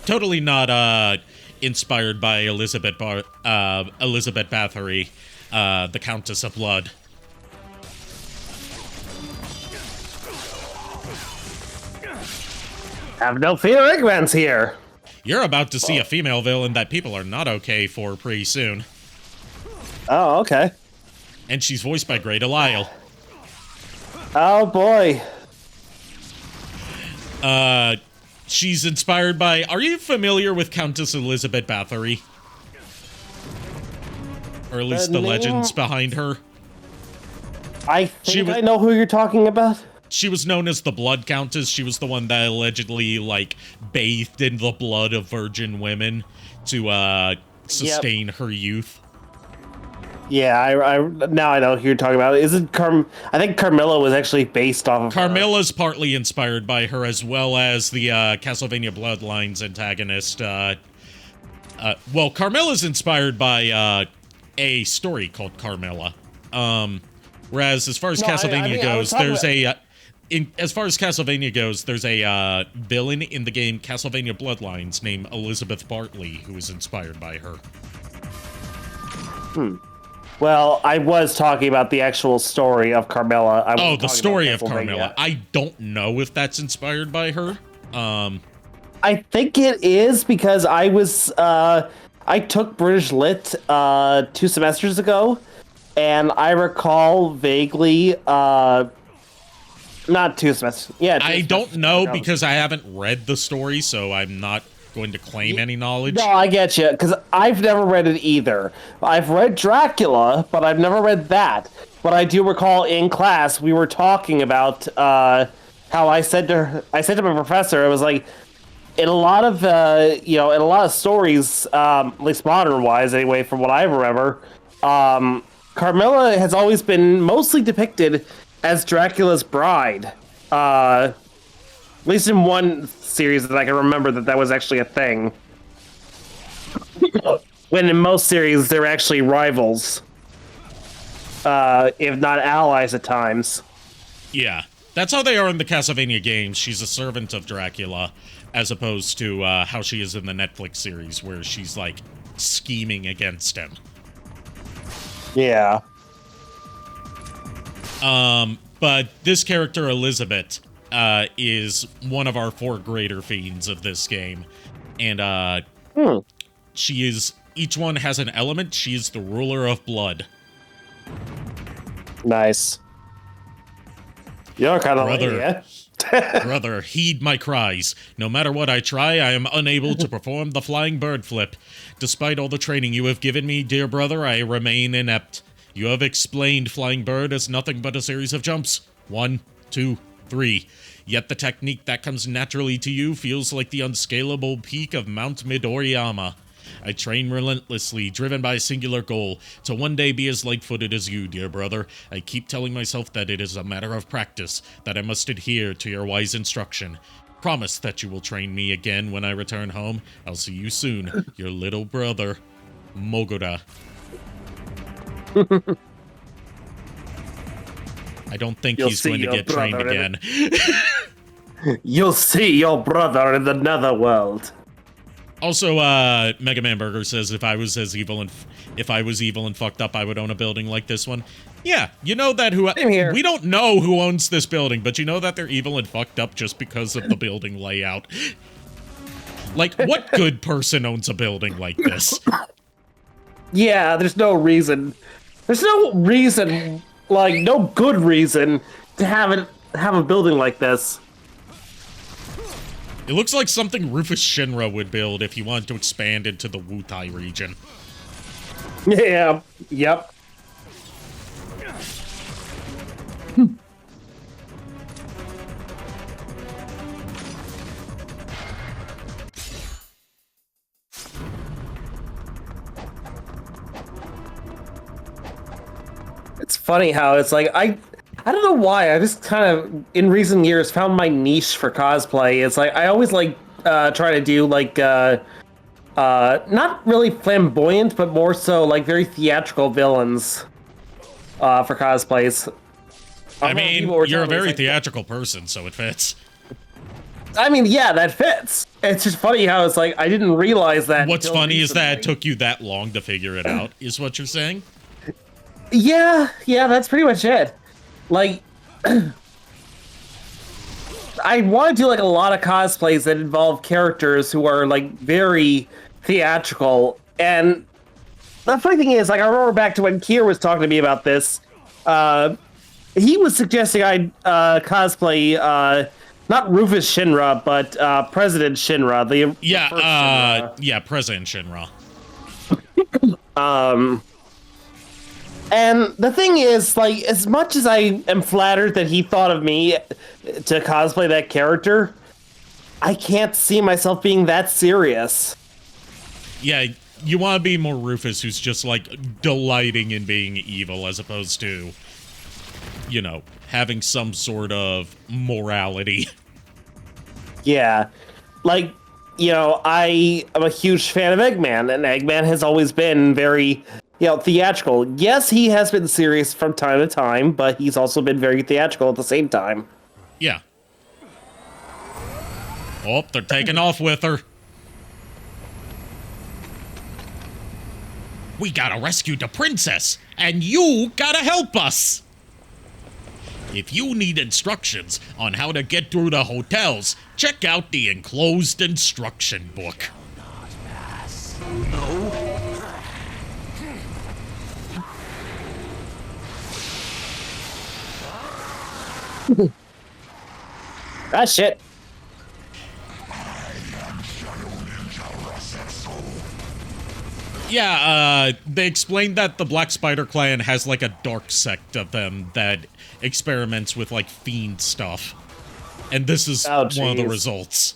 Speaker 1: Totally not, inspired by Elizabeth Bathory, the Countess of Blood.
Speaker 2: Have no fear, Eggman's here.
Speaker 1: You're about to see a female villain that people are not okay for pretty soon.
Speaker 6: Oh, okay.
Speaker 1: And she's voiced by Grey Delisle.
Speaker 6: Oh, boy.
Speaker 1: She's inspired by... Are you familiar with Countess Elizabeth Bathory? Or at least the legends behind her?
Speaker 6: I think I know who you're talking about.
Speaker 1: She was known as the Blood Countess. She was the one that allegedly, like, bathed in the blood of virgin women to, sustain her youth.
Speaker 6: Yeah, now I know who you're talking about. Isn't I think Carmilla was actually based off of
Speaker 1: Carmilla's partly inspired by her, as well as the, Castlevania Bloodlines antagonist, well, Carmilla's inspired by, a story called Carmilla. Whereas, as far as Castlevania goes, there's as far as Castlevania goes, there's a villain in the game Castlevania Bloodlines named Elizabeth Bartley, who is inspired by her.
Speaker 6: Well, I was talking about the actual story of Carmilla.
Speaker 1: Oh, the story of Carmilla. I don't know if that's inspired by her.
Speaker 6: I think it is, because I was I took British Lit 2 semesters ago, and I recall vaguely not 2 semesters. Yeah,
Speaker 1: I don't know because I haven't read the story, so I'm not going to claim any knowledge.
Speaker 6: No, I get you, because I've never read it either. I've read Dracula, but I've never read that. But I do recall in class we were talking about how I said to my professor, it was like, in a lot of in a lot of stories, at least modern wise anyway, from what I remember, Carmilla has always been mostly depicted as Dracula's bride. At least in one series that I can remember that was actually a thing. When in most series they're actually rivals, if not allies at times.
Speaker 1: Yeah, that's how they are in the Castlevania games. She's a servant of Dracula, as opposed to how she is in the Netflix series, where she's, like, scheming against him.
Speaker 6: Yeah.
Speaker 1: But this character, Elizabeth, is one of our 4 greater fiends of this game. And she is, each one has an element. She is the ruler of blood.
Speaker 6: Nice. You're kind of
Speaker 1: Brother, brother, heed my cries. No matter what I try, I am unable to perform the flying bird flip. Despite all the training you have given me, dear brother, I remain inept. You have explained flying bird as nothing but a series of jumps. 1, 2, 3. Yet the technique that comes naturally to you feels like the unscalable peak of Mount Midoriyama. I train relentlessly, driven by a singular goal, to one day be as light-footed as you, dear brother. I keep telling myself that it is a matter of practice, that I must adhere to your wise instruction. Promise that you will train me again when I return home. I'll see you soon, your little brother, Mogura. I don't think he's going to get trained again.
Speaker 6: You'll see your brother in the netherworld.
Speaker 1: Also, Mega Man Burger says if I was evil and fucked up, I would own a building like this one. Yeah, you know that we don't know who owns this building, but you know that they're evil and fucked up just because of the building layout. Like, what good person owns a building like this?
Speaker 6: Yeah, there's no reason. There's no reason, like, no good reason to have a building like this.
Speaker 1: It looks like something Rufus Shinra would build if he wanted to expand into the Wutai region.
Speaker 6: Yeah, yep. It's funny how it's like, I don't know why, I just kind of, in recent years, found my niche for cosplay. It's like, I always like, try to do, like, not really flamboyant, but more so, like, very theatrical villains, for cosplays.
Speaker 1: I mean, you're a very theatrical person, so it fits.
Speaker 6: I mean, yeah, that fits. It's just funny how it's like, I didn't realize that.
Speaker 1: What's funny is that it took you that long to figure it out, is what you're saying?
Speaker 6: Yeah, that's pretty much it. Like, I want to do, like, a lot of cosplays that involve characters who are, like, very theatrical. And the funny thing is, like, I remember back to when Kier was talking to me about this, he was suggesting I cosplay, not Rufus Shinra, but President Shinra. The first Shinra.
Speaker 1: Yeah, President Shinra.
Speaker 6: And the thing is, like, as much as I am flattered that he thought of me to cosplay that character, I can't see myself being that serious.
Speaker 1: Yeah, you want to be more Rufus, who's just, like, delighting in being evil, as opposed to, you know, having some sort of morality.
Speaker 6: Yeah. Like, you know, I am a huge fan of Eggman, and Eggman has always been very, you know, theatrical. Yes, he has been serious from time to time, but he's also been very theatrical at the same time.
Speaker 1: Yeah. Oh, they're taking off with her. We gotta rescue the princess, and you gotta help us. If you need instructions on how to get through the hotels, check out the enclosed instruction book.
Speaker 6: Ah, shit.
Speaker 1: Yeah, they explained that the Black Spider Clan has, like, a dark sect of them that experiments with, like, fiend stuff. And this is one of the results.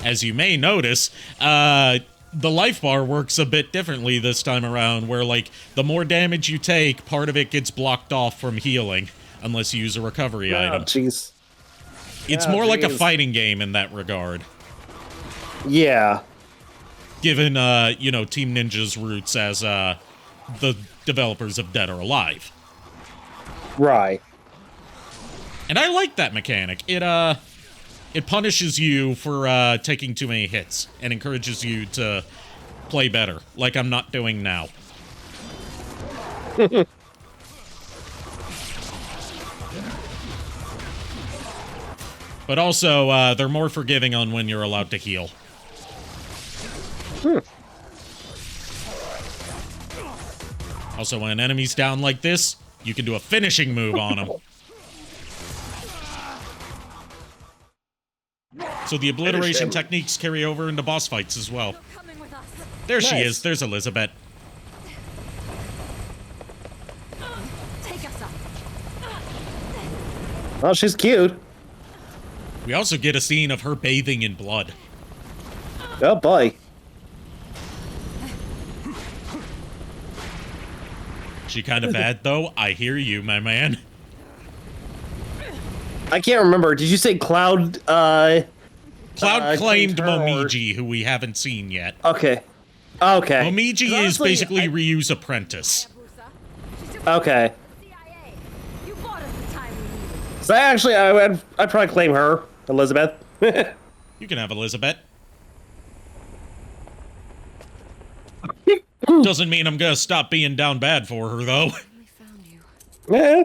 Speaker 1: As you may notice, the life bar works a bit differently this time around, where, like, the more damage you take, part of it gets blocked off from healing, unless you use a recovery item.
Speaker 6: Jeez.
Speaker 1: It's more like a fighting game in that regard.
Speaker 6: Yeah.
Speaker 1: Given, you know, Team Ninja's roots as, the developers of Dead or Alive.
Speaker 6: Right.
Speaker 1: And I like that mechanic. It punishes you for, taking too many hits and encourages you to play better, like I'm not doing now. But also, they're more forgiving on when you're allowed to heal. Also, when an enemy's down like this, you can do a finishing move on them. So the obliteration techniques carry over into boss fights as well. There she is. There's Elizabeth.
Speaker 6: Oh, she's cute.
Speaker 1: We also get a scene of her bathing in blood.
Speaker 6: Oh, boy.
Speaker 1: She kind of bad, though. I hear you, my man.
Speaker 6: I can't remember. Did you say Cloud,
Speaker 1: Cloud claimed
Speaker 6: claimed her,
Speaker 1: Momiji, who we haven't seen yet.
Speaker 6: Okay. Okay.
Speaker 1: Momiji is basically Ryu's apprentice.
Speaker 6: Okay. So actually, I'd probably claim her, Elizabeth.
Speaker 1: You can have Elizabeth. Doesn't mean I'm gonna stop being down bad for her, though.
Speaker 6: Yeah.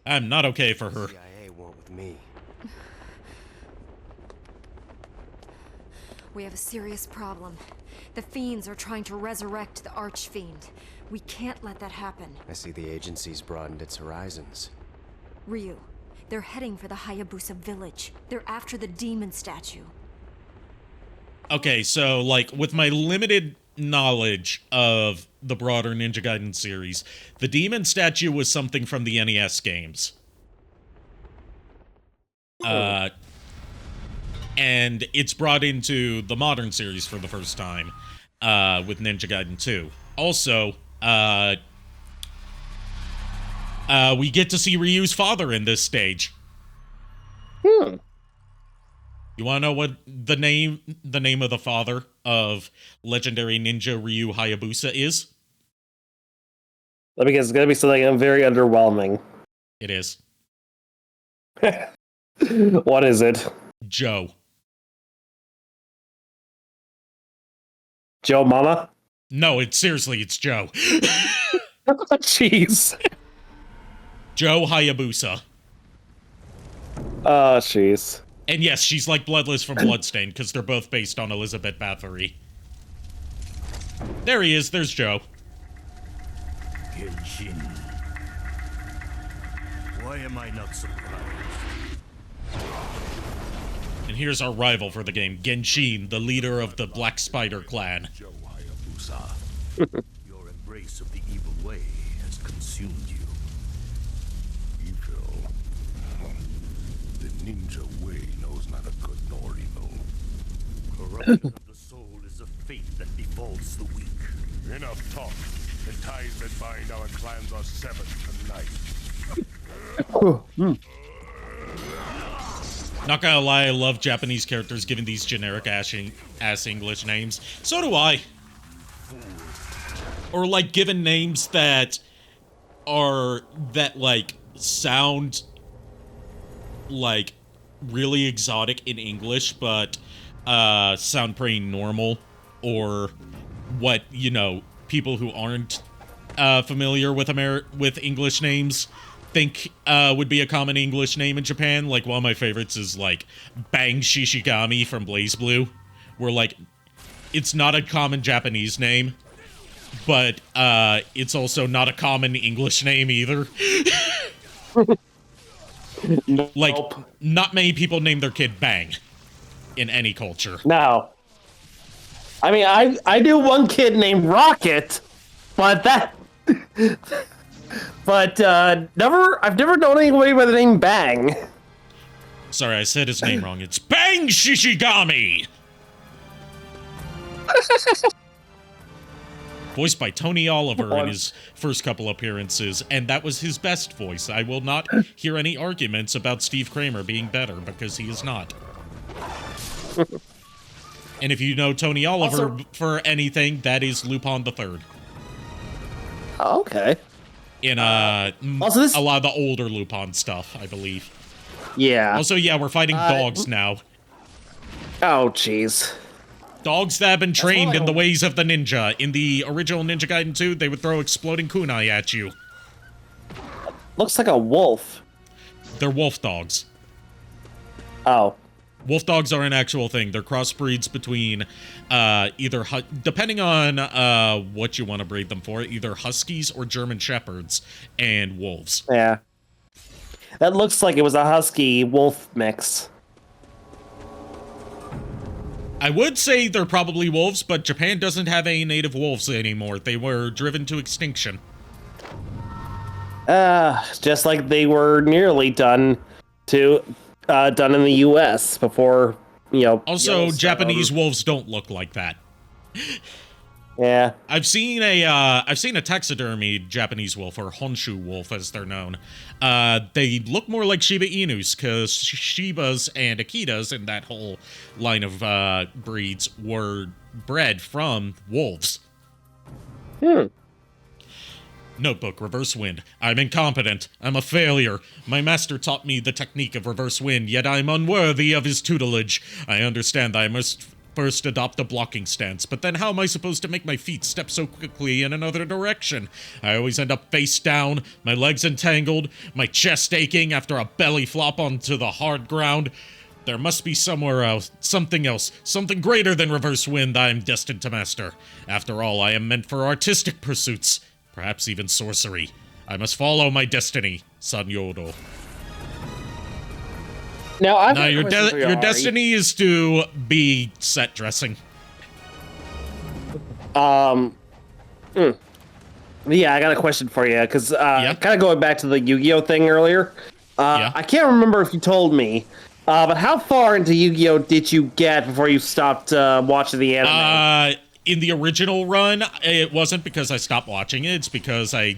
Speaker 1: I'm not okay for her.
Speaker 5: CIA won't with me.
Speaker 3: We have a serious problem. The fiends are trying to resurrect the Archfiend. We can't let that happen.
Speaker 5: I see the agency's broadened its horizons.
Speaker 3: Ryu, they're heading for the Hayabusa village. They're after the demon statue.
Speaker 1: Okay, so, like, with my limited knowledge of the broader Ninja Gaiden series, the demon statue was something from the NES games. And it's brought into the modern series for the first time, with Ninja Gaiden 2. Also, we get to see Ryu's father in this stage. You want to know what the name of the father of legendary ninja Ryu Hayabusa is?
Speaker 6: Let me guess, it's gonna be something very underwhelming.
Speaker 1: It is.
Speaker 6: What is it?
Speaker 1: Joe.
Speaker 6: Joe Mama?
Speaker 1: No, it's Joe.
Speaker 6: Jeez.
Speaker 1: Joe Hayabusa.
Speaker 6: Oh, jeez.
Speaker 1: And yes, she's like Bloodless from Bloodstained, because they're both based on Elizabeth Bathory. There he is, there's Joe.
Speaker 7: Genshin. Why am I not surprised?
Speaker 1: And here's our rival for the game, Genshin, the leader of the Black Spider clan.
Speaker 7: Joe Hayabusa. Your embrace of the evil way has consumed you.
Speaker 8: Evil. The ninja way knows neither good nor evil.
Speaker 7: Corruption of the soul is a fate that befalls the weak.
Speaker 8: Enough talk. The ties that bind our clans are severed tonight.
Speaker 1: Not gonna lie, I love Japanese characters giving these generic ass English names. So do I. Or, like, given names that like, sound, like, really exotic in English, but, sound pretty normal. Or what, you know, people who aren't, familiar with English names think would be a common English name in Japan. Like, one of my favorites is, like, Bang Shishigami from BlazBlue, where, like, it's not a common Japanese name, but it's also not a common English name either. Like, not many people name their kid Bang in any culture.
Speaker 6: No. I mean, I knew one kid named Rocket, but that... But, I've never known anybody by the name Bang.
Speaker 1: Sorry, I said his name wrong. It's Bang Shishigami! Voiced by Tony Oliver in his first couple appearances, and that was his best voice. I will not hear any arguments about Steve Kramer being better, because he is not. And if you know Tony Oliver
Speaker 6: Also-
Speaker 1: for anything, that is Lupin the Third.
Speaker 6: Oh, okay.
Speaker 1: In
Speaker 6: also this-
Speaker 1: a lot of the older Lupin stuff, I believe.
Speaker 6: Yeah.
Speaker 1: Also, yeah, we're fighting dogs now.
Speaker 6: Oh, jeez.
Speaker 1: Dogs that have been trained
Speaker 6: like
Speaker 1: in the
Speaker 6: a-
Speaker 1: ways of the ninja. In the original Ninja Gaiden 2, they would throw exploding kunai at you.
Speaker 6: Looks like a wolf.
Speaker 1: They're wolf dogs.
Speaker 6: Oh.
Speaker 1: Wolf dogs are an actual thing. They're crossbreeds between depending on what you want to breed them for, either huskies or German shepherds and wolves.
Speaker 6: Yeah. That looks like it was a husky wolf mix.
Speaker 1: I would say they're probably wolves, but Japan doesn't have any native wolves anymore. They were driven to extinction.
Speaker 6: Just like they were nearly done in the U.S. before,
Speaker 1: Also,
Speaker 6: Yellowstone.
Speaker 1: Japanese wolves don't look like that.
Speaker 6: Yeah.
Speaker 1: I've seen a taxidermied Japanese wolf, or Honshu wolf as they're known. They look more like Shiba Inus, because Shibas and Akitas in that whole line of breeds were bred from wolves. Notebook, reverse wind. I'm incompetent. I'm a failure. My master taught me the technique of reverse wind, yet I'm unworthy of his tutelage. I understand that I must first adopt a blocking stance, but then how am I supposed to make my feet step so quickly in another direction? I always end up face down, my legs entangled, my chest aching after a belly flop onto the hard ground. There must be somewhere else, something greater than reverse wind I am destined to master. After all, I am meant for artistic pursuits. Perhaps even sorcery. I must follow my destiny, San Yodo.
Speaker 6: Now,
Speaker 1: Your destiny is to be set dressing.
Speaker 6: Yeah, I got a question for you, because kind of going back to the Yu-Gi-Oh thing earlier. I can't remember if you told me, but how far into Yu-Gi-Oh did you get before you stopped watching the anime?
Speaker 1: In the original run, it wasn't because I stopped watching it. It's because I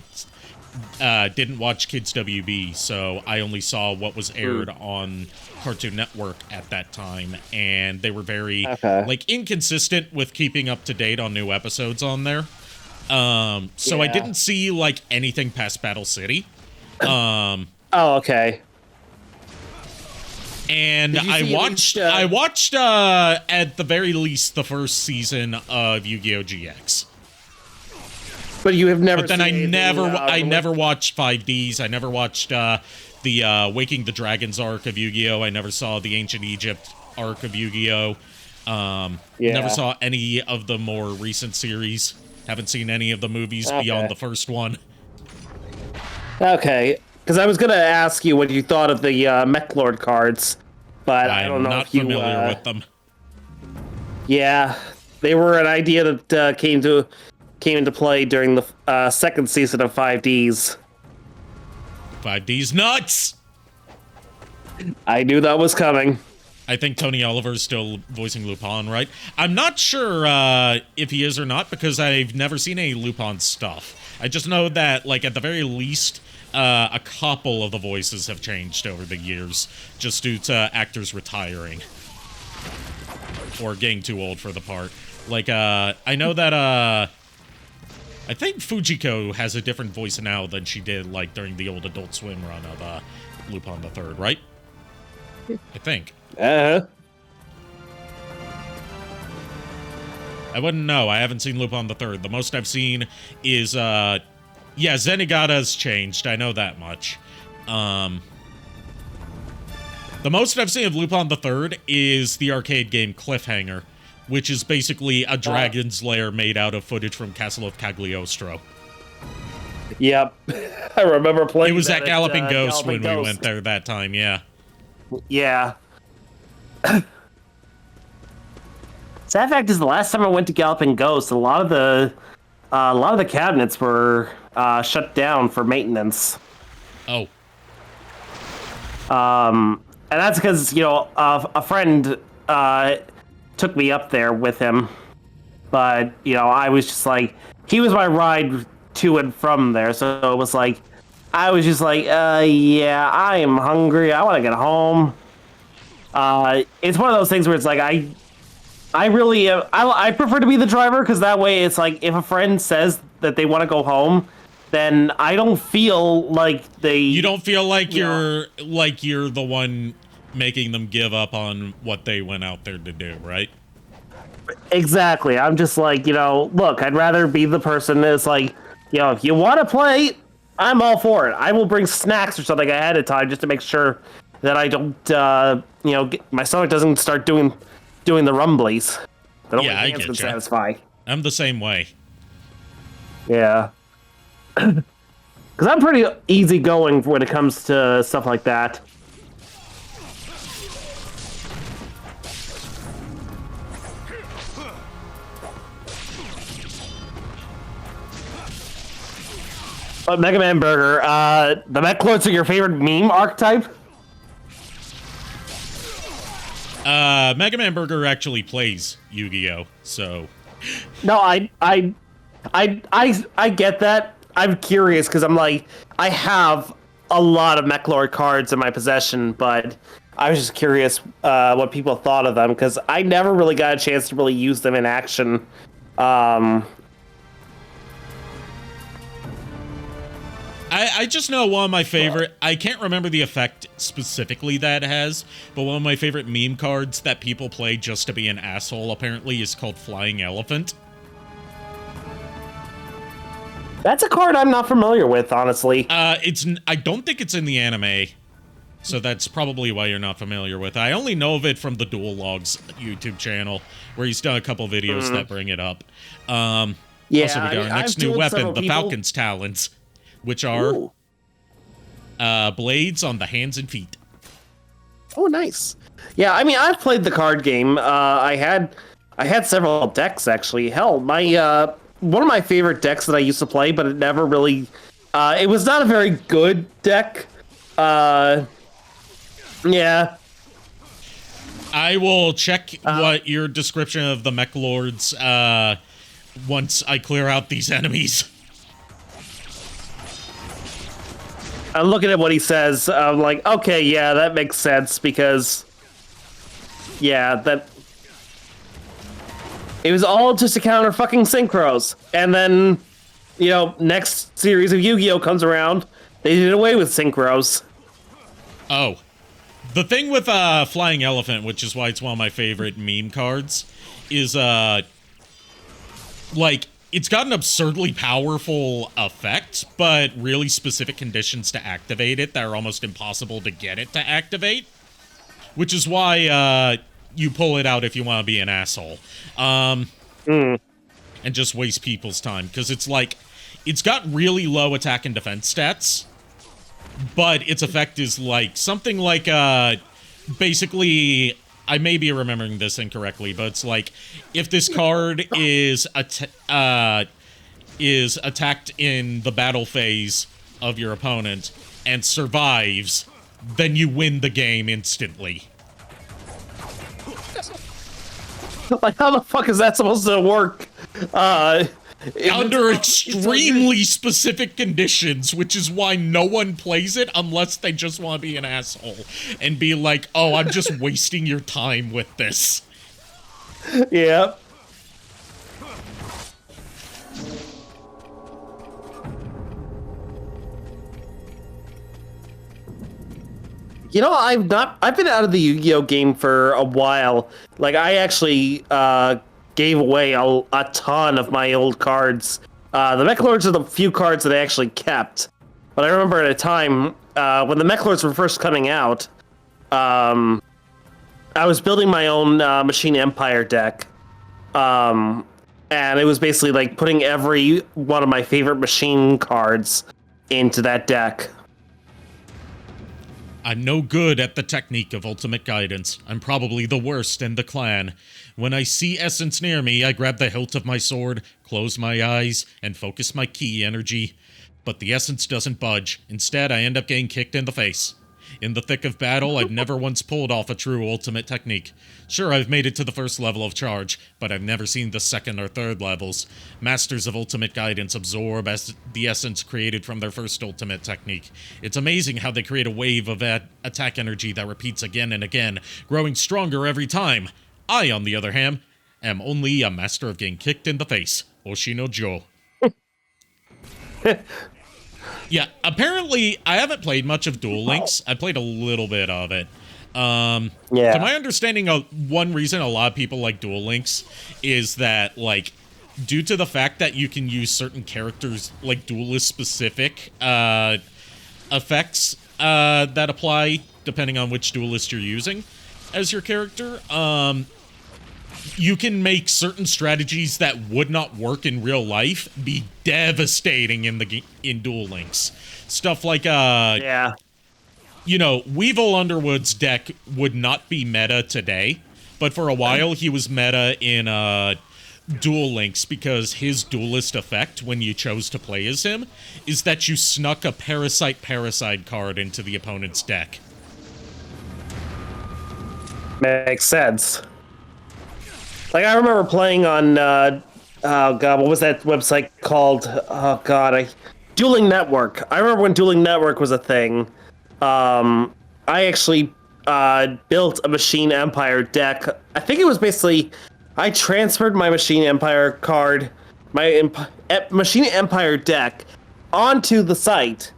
Speaker 1: didn't watch Kids WB, so I only saw what was aired on Cartoon Network at that time, and they were very inconsistent with keeping up to date on new episodes on there. So I didn't see anything past Battle City.
Speaker 6: Oh, okay.
Speaker 1: And I watched at the very least the first season of Yu-Gi-Oh! GX.
Speaker 6: But you have never.
Speaker 1: But then I never watched 5Ds. I never watched the Waking the Dragons arc of Yu-Gi-Oh! I never saw the Ancient Egypt arc of Yu-Gi-Oh! Never saw any of the more recent series. Haven't seen any of the movies beyond the first one.
Speaker 6: Okay. Because I was going to ask you what you thought of the Mech Lord cards, but I don't know if you...
Speaker 1: I'm not familiar with them.
Speaker 6: Yeah, they were an idea that came into play during the second season of 5Ds.
Speaker 1: 5D's nuts!
Speaker 6: I knew that was coming.
Speaker 1: I think Tony Oliver is still voicing Lupin, right? I'm not sure if he is or not, because I've never seen any Lupin stuff. I just know that, at the very least... a couple of the voices have changed over the years, just due to actors retiring. Or getting too old for the part. I know that, I think Fujiko has a different voice now than she did, during the old Adult Swim run of, Lupin the Third, right? I think. I wouldn't know. I haven't seen Lupin the Third. The most I've seen is, yeah, Zenigata's changed. I know that much. The most I've seen of Lupin the Third is the arcade game Cliffhanger, which is basically a dragon's lair made out of footage from Castle of Cagliostro.
Speaker 6: Yep. I remember playing
Speaker 1: It was
Speaker 6: that
Speaker 1: at Galloping Ghost
Speaker 6: Galloping
Speaker 1: when we
Speaker 6: Ghost.
Speaker 1: went there that time, yeah.
Speaker 6: Yeah. Sad fact is, the last time I went to Galloping Ghost, a lot of the cabinets were shut down for maintenance.
Speaker 1: Oh.
Speaker 6: And that's because a friend took me up there with him, but I was just he was my ride to and from there, so it was I was just yeah, I am hungry. I want to get home. It's one of those things where it's I really I prefer to be the driver because that way it's like if a friend says that they want to go home, then I don't feel like
Speaker 1: You don't feel like you're the one making them give up on what they went out there to do, right?
Speaker 6: Exactly. I'm just like, look, I'd rather be the person that's like, if you want to play, I'm all for it. I will bring snacks or something ahead of time just to make sure that I don't, my stomach doesn't start doing the rumblies. That only hands can satisfy.
Speaker 1: I'm the same way.
Speaker 6: Yeah. Because I'm pretty easygoing when it comes to stuff like that. But Mega Man Burger, the Mech Lords are your favorite meme archetype?
Speaker 1: Mega Man Burger actually plays Yu-Gi-Oh, so...
Speaker 6: No, I get that. I'm curious, because I'm like, I have a lot of Mech Lord cards in my possession, but I was just curious what people thought of them, because I never really got a chance to really use them in action.
Speaker 1: I just know one of my favorite... I can't remember the effect specifically that it has, but one of my favorite meme cards that people play just to be an asshole, apparently, is called Flying Elephant.
Speaker 6: That's a card I'm not familiar with, honestly.
Speaker 1: I don't think it's in the anime, so that's probably why you're not familiar with it. I only know of it from the Dual Logs YouTube channel, where he's done a couple videos that bring it up. Also, we got our next new weapon, the Falcon's Talons, which are blades on the hands and feet.
Speaker 6: Oh, nice. Yeah, I mean, I've played the card game. I had several decks, actually. Hell, my one of my favorite decks that I used to play, but it never really... it was not a very good deck. Yeah.
Speaker 1: I will check what your description of the Mech Lords once I clear out these enemies.
Speaker 6: I'm looking at what he says. I'm like, okay, yeah, that makes sense because, yeah, that it was all just to counter fucking synchros. And then, next series of Yu-Gi-Oh comes around, they did away with synchros.
Speaker 1: Oh, the thing with Flying Elephant, which is why it's one of my favorite meme cards, is it's got an absurdly powerful effect, but really specific conditions to activate it that are almost impossible to get it to activate. Which is why you pull it out if you want to be an asshole. And just waste people's time. Because it's got really low attack and defense stats, but its effect is something like, basically... I may be remembering this incorrectly, but it's like, if this card is attacked in the battle phase of your opponent and survives, then you win the game instantly.
Speaker 6: Like, how the fuck is that supposed to work?
Speaker 1: Under extremely specific conditions, which is why no one plays it unless they just want to be an asshole and be like, oh, I'm just wasting your time with this.
Speaker 6: Yep. I've been out of the Yu-Gi-Oh game for a while. Like, I actually, gave away a ton of my old cards. The Mech Lords are the few cards that I actually kept. But I remember at a time, when the Mech Lords were first coming out, I was building my own Machine Empire deck. And it was basically like putting every one of my favorite machine cards into that deck.
Speaker 1: I'm no good at the technique of ultimate guidance. I'm probably the worst in the clan. When I see essence near me, I grab the hilt of my sword, close my eyes, and focus my ki energy. But the essence doesn't budge. Instead, I end up getting kicked in the face. In the thick of battle, I've never once pulled off a true ultimate technique. Sure, I've made it to the first level of charge, but I've never seen the second or third levels. Masters of ultimate guidance absorb the essence created from their first ultimate technique. It's amazing how they create a wave of attack energy that repeats again and again, growing stronger every time. I, on the other hand, am only a master of getting kicked in the face. Oshino Joe. Yeah, apparently, I haven't played much of Duel Links. I played a little bit of it.
Speaker 6: Yeah.
Speaker 1: To my understanding, one reason a lot of people like Duel Links is that, like, due to the fact that you can use certain characters, like, duelist-specific effects that apply depending on which duelist you're using as your character, you can make certain strategies that would not work in real life be devastating in Duel Links. Stuff like,
Speaker 6: Yeah.
Speaker 1: you know, Weevil Underwood's deck would not be meta today, but for a while he was meta in Duel Links because his duelist effect, when you chose to play as him, is that you snuck a Parasite card into the opponent's deck.
Speaker 6: Makes sense. Like, I remember playing on, oh god, what was that website called? Oh god, Dueling Network. I remember when Dueling Network was a thing. I actually built a Machine Empire deck. I think it was basically, I transferred my Machine Empire card, my Machine Empire deck onto the site.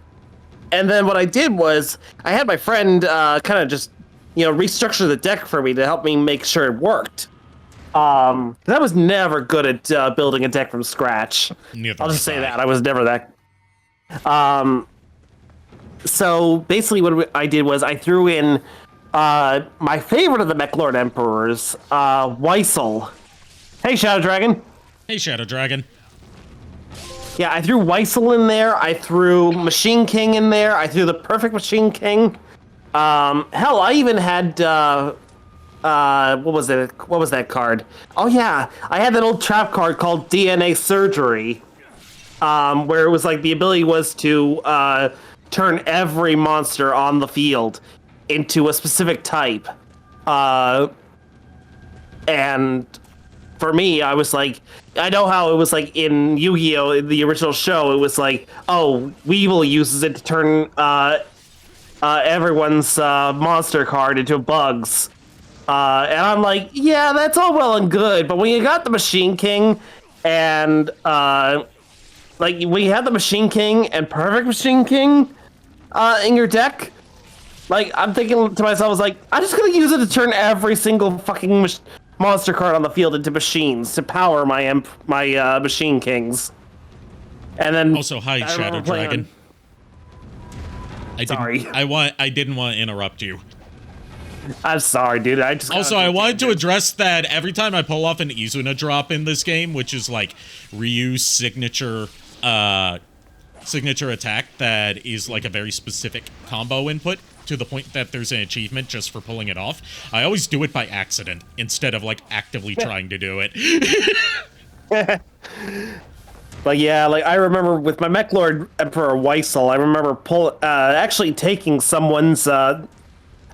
Speaker 6: And then what I did was, I had my friend kind of just, you know, restructure the deck for me to help me make sure it worked. I was never good at building a deck from scratch. I'll just say that. I was never that. So basically what I did was I threw in my favorite of the Mechlord Emperors, Weissel. Hey, Shadow Dragon.
Speaker 1: Hey, Shadow Dragon.
Speaker 6: Yeah, I threw Weissel in there. I threw Machine King in there. I threw the perfect Machine King. Hell, I even had... what was it? What was that card? Oh yeah, I had that old trap card called DNA Surgery, where it was like the ability was to turn every monster on the field into a specific type. And for me, I was like, I know how it was like in Yu-Gi-Oh! In the original show, it was like, oh, Weevil uses it to turn everyone's monster card into bugs. And I'm like, yeah, that's all well and good, but when you got the Machine King and, like, when you have the Machine King and Perfect Machine King, in your deck, like, I'm thinking to myself, I was like, I'm just gonna use it to turn every single fucking monster card on the field into machines to power my Machine Kings. And then...
Speaker 1: Also, hi, Shadow Dragon. I didn't want to interrupt you.
Speaker 6: I'm sorry, dude. I
Speaker 1: wanted to address that every time I pull off an Izuna drop in this game, which is like Ryu's signature attack that is like a very specific combo input to the point that there's an achievement just for pulling it off. I always do it by accident instead of like actively trying to do it.
Speaker 6: But yeah, like I remember with my Mechlord Emperor Weissel, I remember actually taking someone's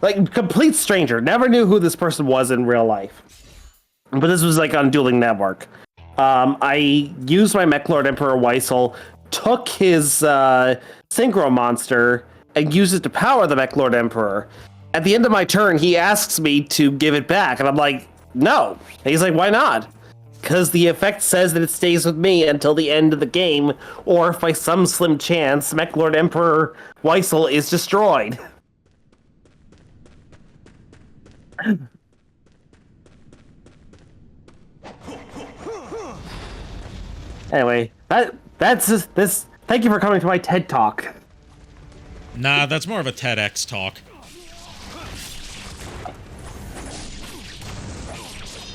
Speaker 6: like, complete stranger. Never knew who this person was in real life. But this was, like, on Dueling Network. I used my Mechlord Emperor Weissel, took his Synchro Monster, and used it to power the Mechlord Emperor. At the end of my turn, he asks me to give it back, and I'm like, no. And he's like, why not? Because the effect says that it stays with me until the end of the game, or if by some slim chance, Mechlord Emperor Weissel is destroyed. Anyway, that's this. Thank you for coming to my TED Talk.
Speaker 1: Nah, that's more of a TEDx talk.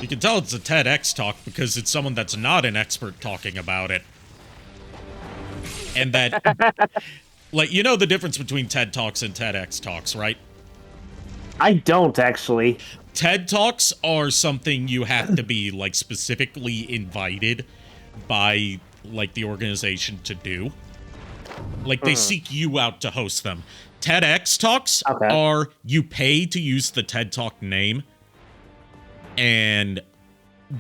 Speaker 1: You can tell it's a TEDx talk because it's someone that's not an expert talking about it. And that... like, you know the difference between TED Talks and TEDx Talks, right?
Speaker 6: I don't, actually.
Speaker 1: TED Talks are something you have to be, like, specifically invited by, like, the organization to do. Like, they seek you out to host them. TEDx Talks are you pay to use the TED Talk name. And,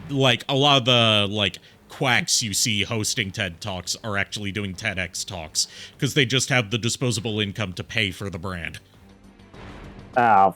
Speaker 1: like, a lot of the, like, quacks you see hosting TED Talks are actually doing TEDx Talks. Because they just have the disposable income to pay for the brand.
Speaker 6: Oh.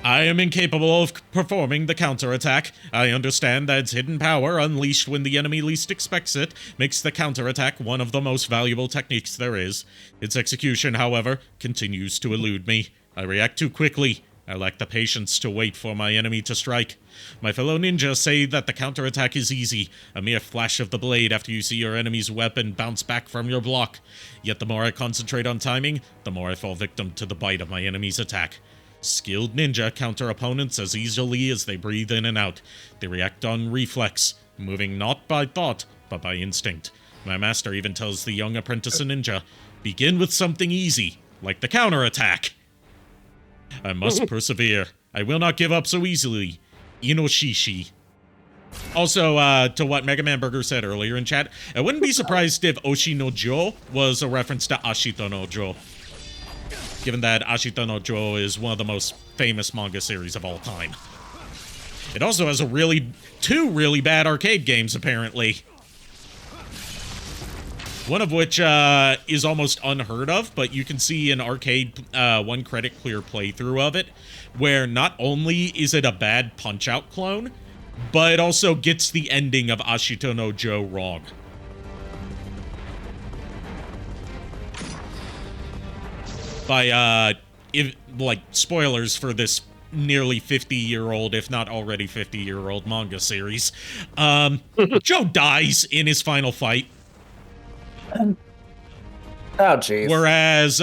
Speaker 1: I am incapable of performing the counterattack. I understand that its hidden power, unleashed when the enemy least expects it, makes the counterattack one of the most valuable techniques there is. Its execution, however, continues to elude me. I react too quickly. I lack the patience to wait for my enemy to strike. My fellow ninjas say that the counterattack is easy, a mere flash of the blade after you see your enemy's weapon bounce back from your block. Yet the more I concentrate on timing, the more I fall victim to the bite of my enemy's attack. Skilled ninja counter opponents as easily as they breathe in and out. They react on reflex, moving not by thought, but by instinct. My master even tells the young apprentice ninja, begin with something easy, like the counterattack. I must persevere. I will not give up so easily. Inoshishi. Also, to what Mega Man Burger said earlier in chat, I wouldn't be surprised if Oshi no Jo was a reference to Ashita no Jo. Given that Ashita no Jo is one of the most famous manga series of all time. It also has two really bad arcade games, apparently. One of which is almost unheard of, but you can see an arcade one credit clear playthrough of it, where not only is it a bad Punch-Out clone, but it also gets the ending of Ashita no Jo wrong. By, spoilers for this nearly 50-year-old, if not already 50-year-old manga series. Joe dies in his final fight.
Speaker 6: Oh, jeez.
Speaker 1: Whereas,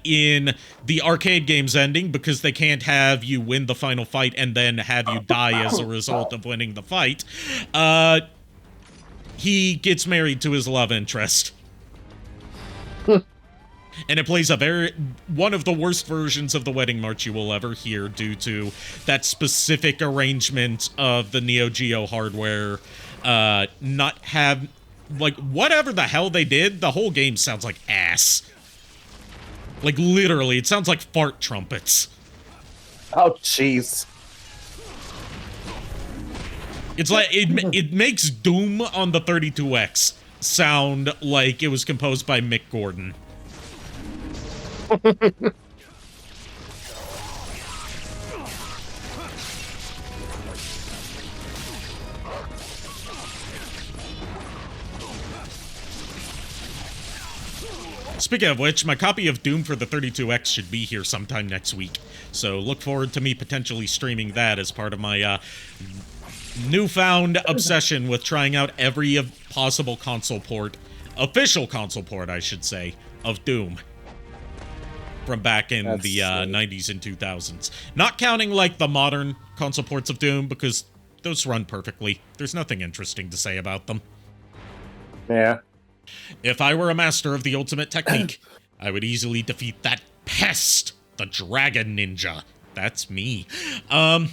Speaker 1: in the arcade game's ending, because they can't have you win the final fight and then have you die as a result of winning the fight, he gets married to his love interest. And it plays one of the worst versions of the wedding march you will ever hear due to that specific arrangement of the Neo Geo hardware, whatever the hell they did, the whole game sounds like ass. Like, literally, it sounds like fart trumpets.
Speaker 6: Oh, jeez.
Speaker 1: It's like, it makes Doom on the 32X sound like it was composed by Mick Gordon. Speaking of which, my copy of Doom for the 32X should be here sometime next week, so look forward to me potentially streaming that as part of my newfound obsession with trying out every possible console port, official console port, I should say, of Doom. From back in the 90s and 2000s. Not counting, like, the modern console ports of Doom, because those run perfectly. There's nothing interesting to say about them.
Speaker 6: Yeah.
Speaker 1: If I were a master of the ultimate technique, I would easily defeat that pest, the Dragon Ninja. That's me. Sorry,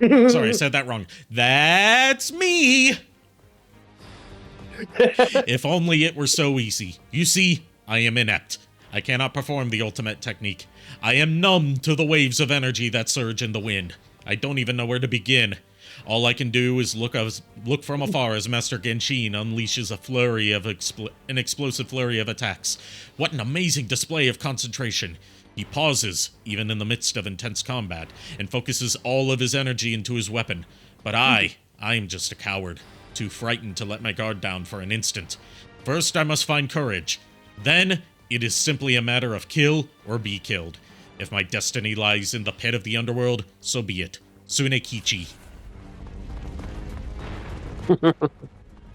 Speaker 1: I said that wrong. That's me! If only it were so easy. You see, I am inept. I cannot perform the ultimate technique. I am numb to the waves of energy that surge in the wind. I don't even know where to begin. All I can do is look from afar as Master Genshin unleashes an explosive flurry of attacks. What an amazing display of concentration. He pauses, even in the midst of intense combat, and focuses all of his energy into his weapon. But I am just a coward, too frightened to let my guard down for an instant. First, I must find courage. Then, it is simply a matter of kill or be killed. If my destiny lies in the pit of the underworld, so be it. Tsunekichi.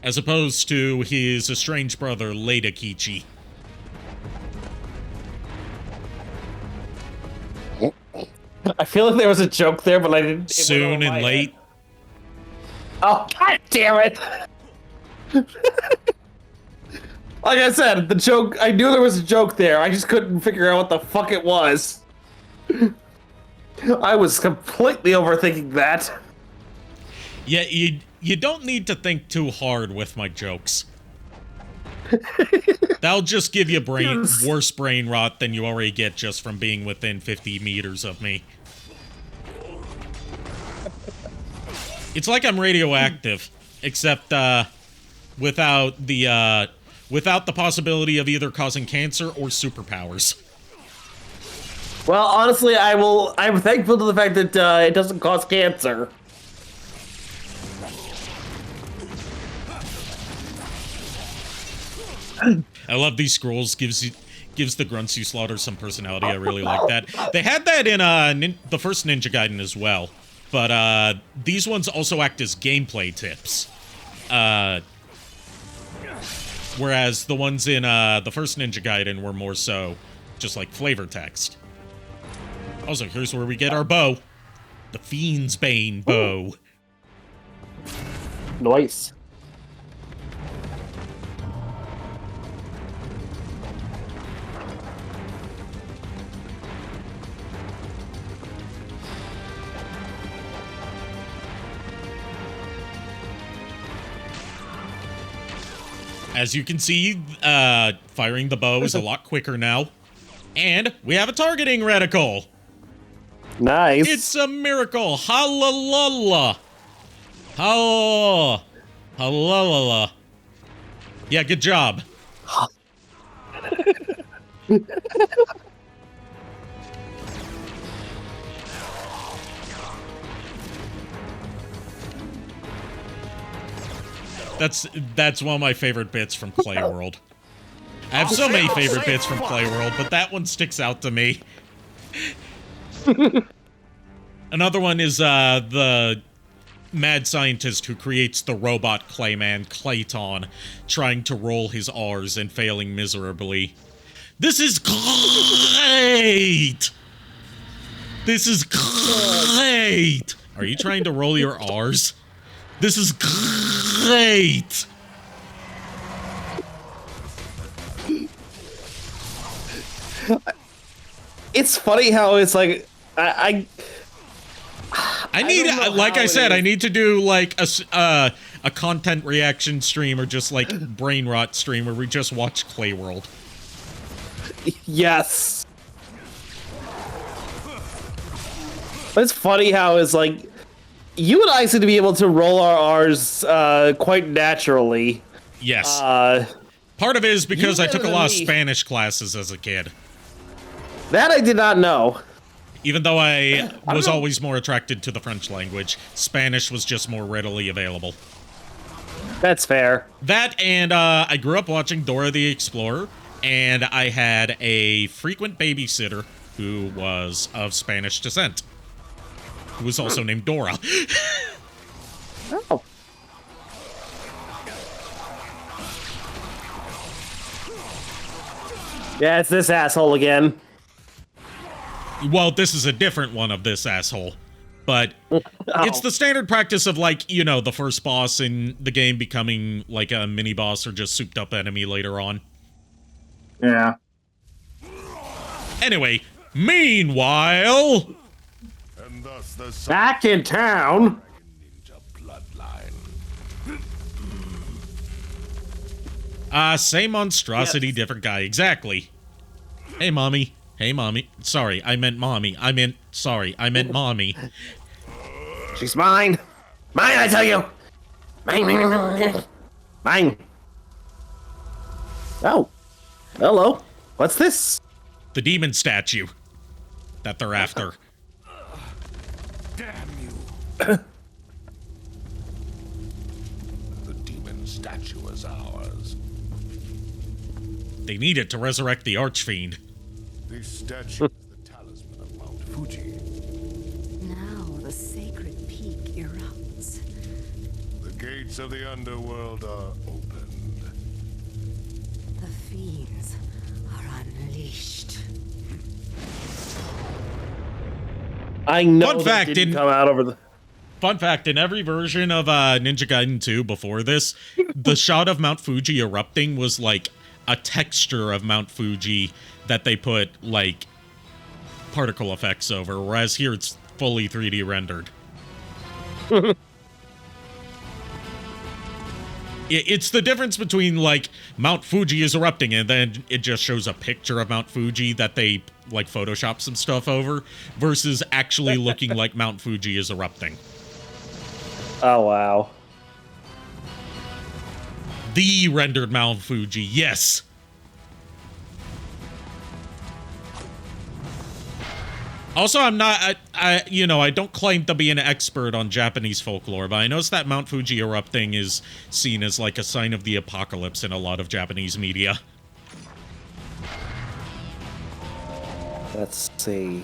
Speaker 1: As opposed to his estranged brother, Leda Kichi.
Speaker 6: I feel like there was a joke there, but I didn't...
Speaker 1: Soon and late.
Speaker 6: Oh, god damn it! Like I said, the joke, I knew there was a joke there, I just couldn't figure out what the fuck it was. I was completely overthinking that.
Speaker 1: Yeah, you don't need to think too hard with my jokes. That'll just give you worse brain rot than you already get just from being within 50 meters of me. It's like I'm radioactive, except without the possibility of either causing cancer or superpowers.
Speaker 6: Well, honestly, I'm thankful to the fact that it doesn't cause cancer.
Speaker 1: I love these scrolls. Gives the grunts you slaughter some personality. I really like that. They had that in the first Ninja Gaiden as well, but these ones also act as gameplay tips. Whereas the ones in the first Ninja Gaiden were more so just like flavor text. Also, here's where we get our bow. The Fiend's Bane bow.
Speaker 6: Nice.
Speaker 1: As you can see, firing the bow is a lot quicker now. And we have a targeting reticle.
Speaker 6: Nice.
Speaker 1: It's a miracle. Halalala. Halalala. Yeah, good job. That's one of my favorite bits from Clay World. I have so many favorite bits from Clay World, but that one sticks out to me. Another one is the mad scientist who creates the robot Clayman, Clayton, trying to roll his R's and failing miserably. This is great! This is great! Are you trying to roll your R's? This is great!
Speaker 6: It's funny how it's like
Speaker 1: I need, like I said, I need to do like a content reaction stream or just like brain rot stream where we just watch Clay World.
Speaker 6: Yes. But it's funny how it's like you and I seem to be able to roll our R's quite naturally.
Speaker 1: Yes. Part of it is because I took a lot of Spanish classes as a kid.
Speaker 6: That I did not know.
Speaker 1: Even though I was always more attracted to the French language, Spanish was just more readily available.
Speaker 6: That's fair.
Speaker 1: That and I grew up watching Dora the Explorer, and I had a frequent babysitter who was of Spanish descent, who was also named Dora.
Speaker 6: Oh. Yeah, it's this asshole again.
Speaker 1: Well, this is a different one of this asshole. But it's the standard practice of, like, you know, the first boss in the game becoming, like, a mini-boss or just souped-up enemy later on.
Speaker 6: Yeah.
Speaker 1: Anyway, meanwhile...
Speaker 8: And thus the
Speaker 6: Back in town.
Speaker 8: Ninja bloodline.
Speaker 1: Same monstrosity, yes. Different guy. Exactly. Hey, Mommy. Hey, Mommy. Sorry, I meant Mommy. Sorry, I meant Mommy.
Speaker 6: She's mine. Mine, I tell you. Mine. Mine. Oh. Hello. What's this?
Speaker 1: The demon statue that they're after.
Speaker 8: Damn you. The demon statue is ours.
Speaker 1: They need it to resurrect the Archfiend.
Speaker 8: This statue is the talisman of Mount Fuji.
Speaker 3: Now the sacred peak erupts.
Speaker 8: The gates of the underworld are opened.
Speaker 3: The fiends are unleashed.
Speaker 6: I know
Speaker 1: Fun
Speaker 6: that
Speaker 1: fact,
Speaker 6: didn't come out over the...
Speaker 1: Fun fact, in every version of Ninja Gaiden 2 before this, the shot of Mount Fuji erupting was like a texture of Mount Fuji that they put, like, particle effects over, whereas here it's fully 3D rendered. It's the difference between, like, Mount Fuji is erupting and then it just shows a picture of Mount Fuji that they, like, Photoshop some stuff over, versus actually looking like Mount Fuji is erupting.
Speaker 6: Oh, wow.
Speaker 1: The rendered Mount Fuji, yes! Also, I'm not, I don't claim to be an expert on Japanese folklore, but I noticed that Mount Fuji erupting is seen as like a sign of the apocalypse in a lot of Japanese media.
Speaker 6: Let's see.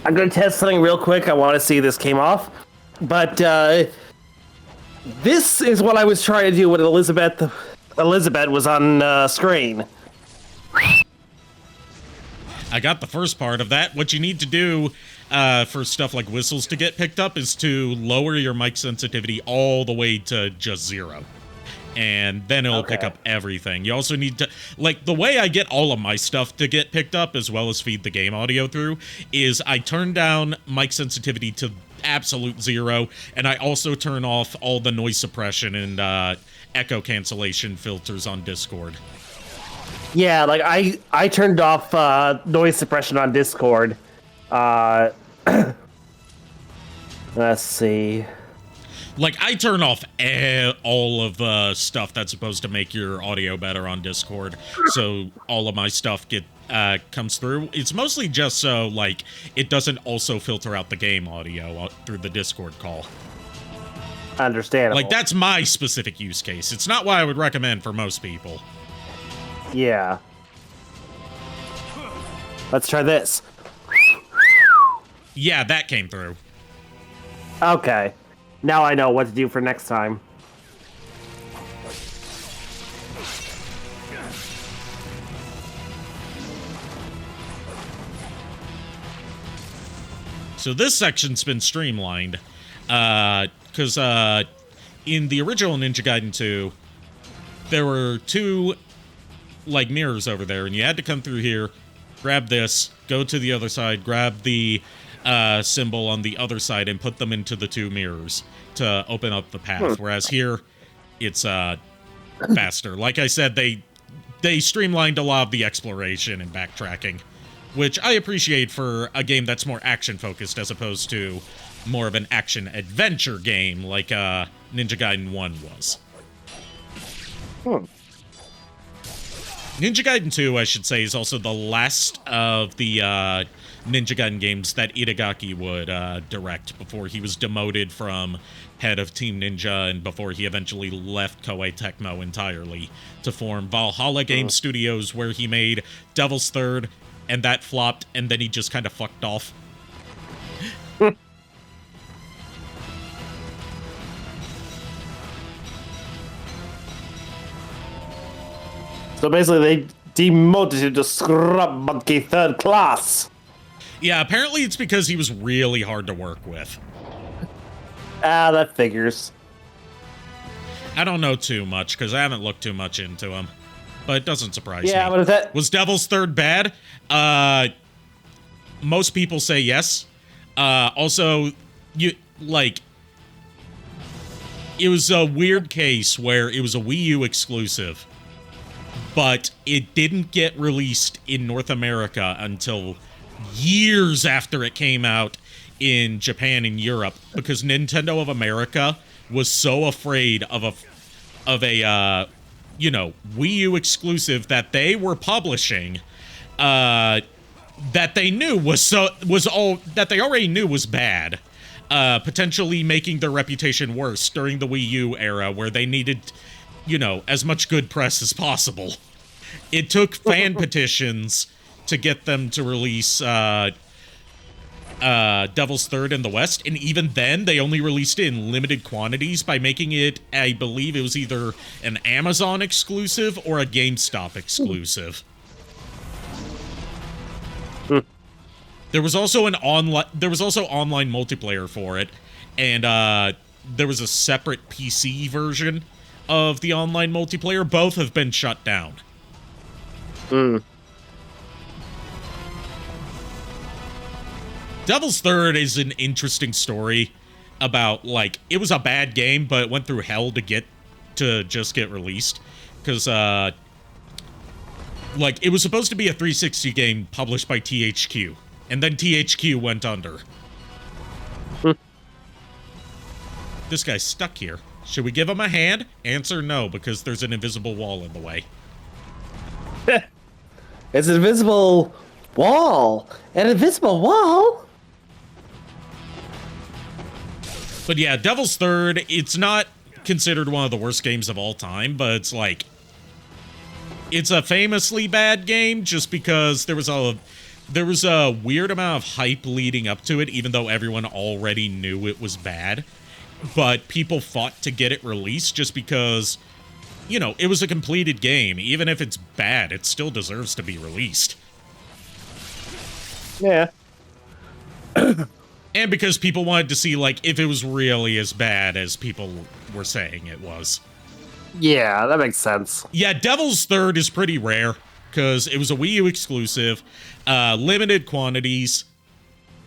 Speaker 2: I'm gonna test something real quick. I want to see if this came off, but this is what I was trying to do when Elizabeth was on screen.
Speaker 1: I got the first part of that. What you need to do for stuff like whistles to get picked up is to lower your mic sensitivity all the way to just 0. And then it'll pick up everything. You also need to, like, the way I get all of my stuff to get picked up, as well as feed the game audio through, is I turn down mic sensitivity to absolute 0, and I also turn off all the noise suppression and echo cancellation filters on Discord.
Speaker 2: Yeah, like I turned off noise suppression on Discord. Let's see.
Speaker 1: Like, I turn off all of the stuff that's supposed to make your audio better on Discord, so all of my stuff comes through. It's mostly just so, like, it doesn't also filter out the game audio through the Discord call.
Speaker 2: Understandable.
Speaker 1: Like, that's my specific use case. It's not what I would recommend for most people.
Speaker 2: Yeah. Let's try this.
Speaker 1: Yeah, that came through.
Speaker 2: Okay. Now I know what to do for next time.
Speaker 1: So this section's been streamlined, because in the original Ninja Gaiden 2, there were 2, like, mirrors over there, and you had to come through here, grab this, go to the other side, grab the symbol on the other side, and put them into the 2 mirrors to open up the path. Whereas here, it's faster. Like I said, they streamlined a lot of the exploration and backtracking, which I appreciate for a game that's more action-focused as opposed to more of an action-adventure game like Ninja Gaiden 1 was. Ninja Gaiden 2, I should say, is also the last of the Ninja Gaiden games that Itagaki would direct before he was demoted from head of Team Ninja and before he eventually left Koei Tecmo entirely to form Valhalla Game Studios, where he made Devil's Third, and that flopped, and then he just kind of fucked off.
Speaker 2: So basically, they demoted him to scrub monkey 3rd class.
Speaker 1: Yeah, apparently it's because he was really hard to work with.
Speaker 2: That figures.
Speaker 1: I don't know too much, because I haven't looked too much into him. But it doesn't surprise me.
Speaker 2: Yeah, but if that...
Speaker 1: Was Devil's Third bad? Most people say yes. Also, it was a weird case where it was a Wii U exclusive, but it didn't get released in North America until years after it came out in Japan and Europe, because Nintendo of America was so afraid of a Wii U exclusive that they were publishing that they knew that they already knew was bad, potentially making their reputation worse during the Wii U era, where they needed, as much good press as possible. It took fan petitions to get them to release Devil's Third in the West, and even then, they only released it in limited quantities by making it, I believe it was either an Amazon exclusive or a GameStop exclusive. There was also online multiplayer for it, and there was a separate PC version of the online multiplayer. Both have been shut down. Devil's Third is an interesting story about, like, it was a bad game, but it went through hell to just get released. Because, it was supposed to be a 360 game published by THQ, and then THQ went under. This guy's stuck here. Should we give him a hand? Answer no, because there's an invisible wall in the way.
Speaker 6: It's invisible wall. An invisible wall?
Speaker 1: But yeah, Devil's Third, it's not considered one of the worst games of all time, but it's like, it's a famously bad game just because there was a weird amount of hype leading up to it, even though everyone already knew it was bad. But people fought to get it released just because, you know, it was a completed game. Even if it's bad, it still deserves to be released.
Speaker 6: Yeah.
Speaker 1: And because people wanted to see, like, if it was really as bad as people were saying it was.
Speaker 2: Yeah, that makes sense.
Speaker 1: Yeah, Devil's Third is pretty rare, because it was a Wii U exclusive, limited quantities,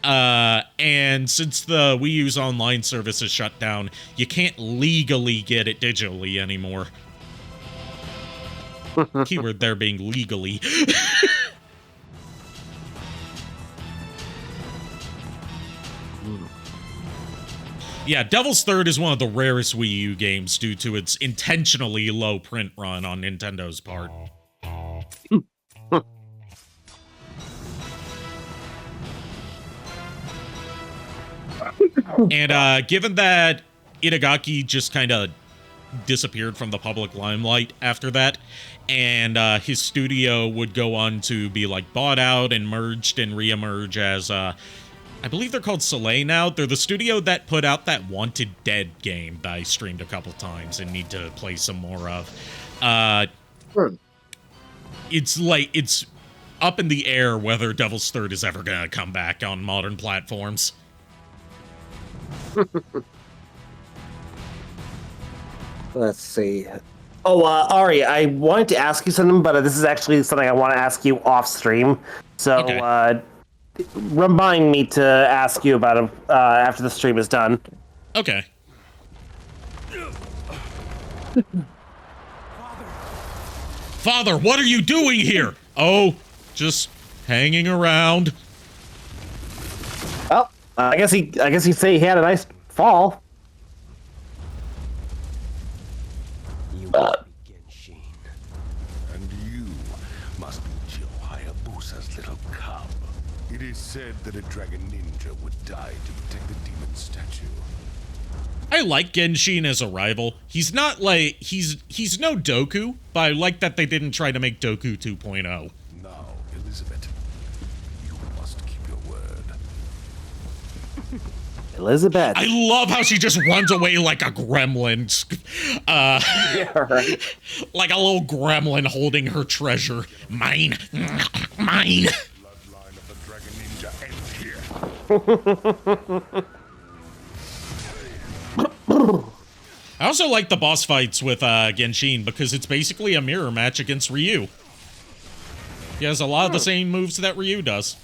Speaker 1: and since the Wii U's online service is shut down, you can't legally get it digitally anymore. Keyword there being legally. Yeah, Devil's Third is one of the rarest Wii U games due to its intentionally low print run on Nintendo's part. And given that Itagaki just kind of disappeared from the public limelight after that, and his studio would go on to be like bought out and merged and reemerge as I believe they're called Soleil now. They're the studio that put out that Wanted Dead game that I streamed a couple times and need to play some more of. It's like, it's up in the air whether Devil's Third is ever gonna come back on modern platforms.
Speaker 6: Let's see. Oh, Ari, I wanted to ask you something, but this is actually something I want to ask you off stream. So,
Speaker 1: Okay.
Speaker 6: Remind me to ask you about it after the stream is done.
Speaker 1: Okay. Father, what are you doing here? Oh, just hanging around.
Speaker 6: Well, I guess he'd say he had a nice fall.
Speaker 5: You must be Genshin.
Speaker 8: And you must be Jill Hayabusa's little cub. It is said that a dragon ninja would die to protect the demon statue.
Speaker 1: I like Genshin as a rival. He's not like, he's no Doku, but I like that they didn't try to make Doku 2.0.
Speaker 8: Now, Elizabeth, you must keep your word.
Speaker 6: Elizabeth.
Speaker 1: I love how she just runs away like a gremlin.
Speaker 6: Yeah, right.
Speaker 1: Like a little gremlin holding her treasure. Mine. Mine.
Speaker 8: Bloodline of the dragon ninja ends here.
Speaker 1: I also like the boss fights with Genshin because it's basically a mirror match against Ryu. He has a lot of the same moves that Ryu does.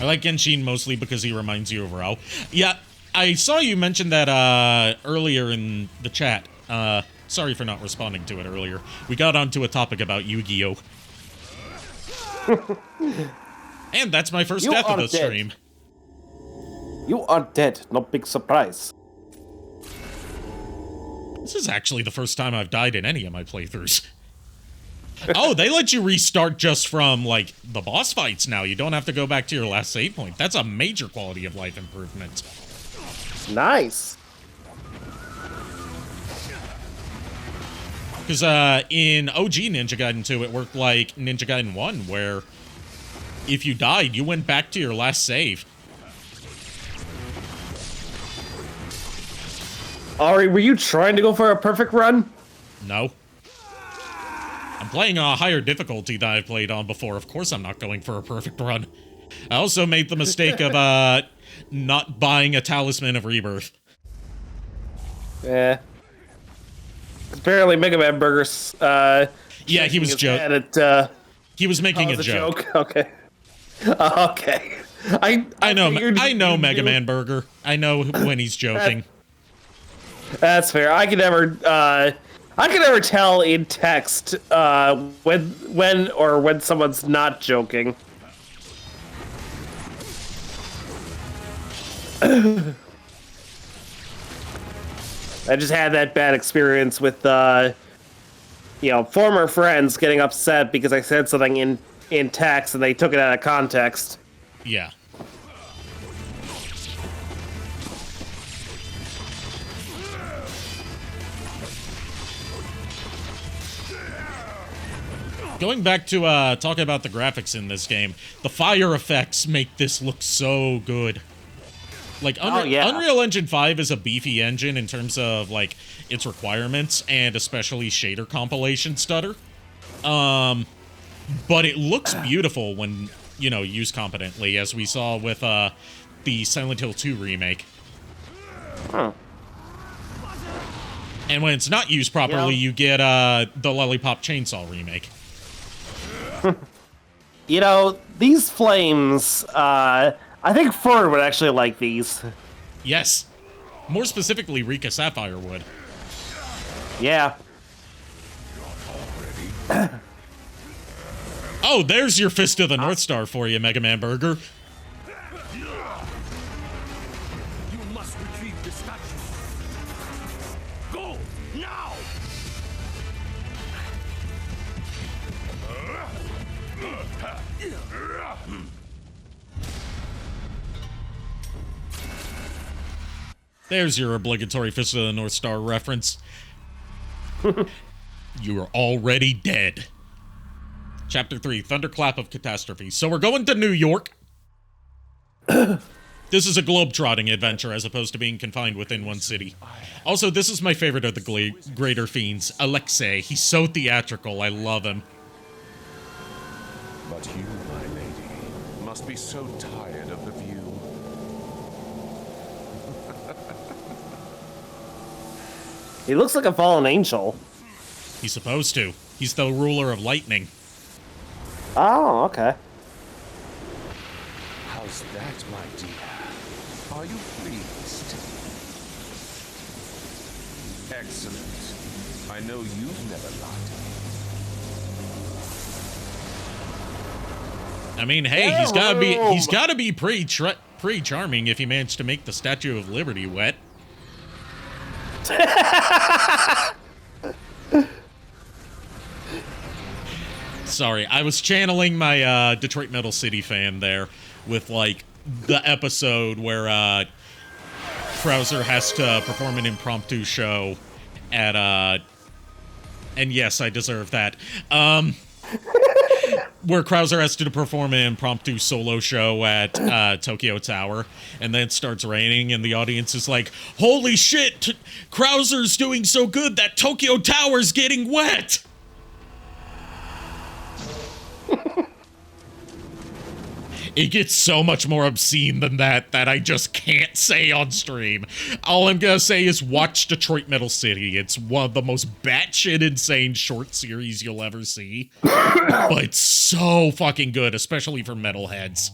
Speaker 1: I like Genshin mostly because he reminds you of Rao. Yeah, I saw you mention that earlier in the chat. Sorry for not responding to it earlier. We got onto a topic about Yu-Gi-Oh! And that's my first death of the stream.
Speaker 6: You are dead. No big surprise.
Speaker 1: This is actually the first time I've died in any of my playthroughs. Oh, they let you restart just from, like, the boss fights now. You don't have to go back to your last save point. That's a major quality of life improvement.
Speaker 6: Nice.
Speaker 1: Because in OG Ninja Gaiden 2, it worked like Ninja Gaiden 1, where if you died, you went back to your last save.
Speaker 6: Ari, were you trying to go for a perfect run?
Speaker 1: No. I'm playing on a higher difficulty than I've played on before. Of course I'm not going for a perfect run. I also made the mistake of not buying a Talisman of Rebirth.
Speaker 6: Yeah. Apparently Mega Man Burger's
Speaker 1: Yeah, he was joking. He was making a joke.
Speaker 6: Okay. Okay.
Speaker 1: I know Mega Man Burger. I know when he's joking.
Speaker 6: That's fair. I I can never tell in text when someone's not joking. I just had that bad experience with former friends getting upset because I said something in text and they took it out of context.
Speaker 1: Yeah. Going back to talking about the graphics in this game, the fire effects make this look so good. Like, Unreal Engine 5 is a beefy engine in terms of, like, its requirements, and especially shader compilation stutter. But it looks beautiful when, used competently, as we saw with the Silent Hill 2 remake.
Speaker 6: Huh.
Speaker 1: And when it's not used properly, you get the Lollipop Chainsaw remake.
Speaker 6: These flames, I think Fern would actually like these.
Speaker 1: Yes. More specifically, Rika Sapphire would.
Speaker 6: Yeah.
Speaker 1: Oh, there's your Fist of the North Star for you, Mega Man Burger.
Speaker 7: You must retrieve the statue. Go now.
Speaker 1: There's your obligatory Fist of the North Star reference. You are already dead. Chapter 3, Thunderclap of Catastrophe. So we're going to New York. This is a globe-trotting adventure as opposed to being confined within one city. Also, this is my favorite of the Greater Fiends, Alexei. He's so theatrical, I love him.
Speaker 8: But you, my lady, must be so tired of the view.
Speaker 6: He looks like a fallen angel.
Speaker 1: He's supposed to. He's the ruler of lightning.
Speaker 6: Oh, okay.
Speaker 8: How's that, my dear? Are you pleased? Excellent. I know you've never lied to me.
Speaker 1: I mean, hey, he's gotta be pretty charming if he managed to make the Statue of Liberty wet. Sorry, I was channeling my Detroit Metal City fan there with, like, the episode where Krauser has to perform an impromptu show at, and yes, I deserve that, where Krauser has to perform an impromptu solo show at Tokyo Tower, and then it starts raining, and the audience is like, holy shit, Krauser's doing so good that Tokyo Tower's getting wet! It gets so much more obscene than that I just can't say on stream. All I'm gonna say is watch Detroit Metal City. It's one of the most batshit insane short series you'll ever see. But it's so fucking good, especially for metalheads.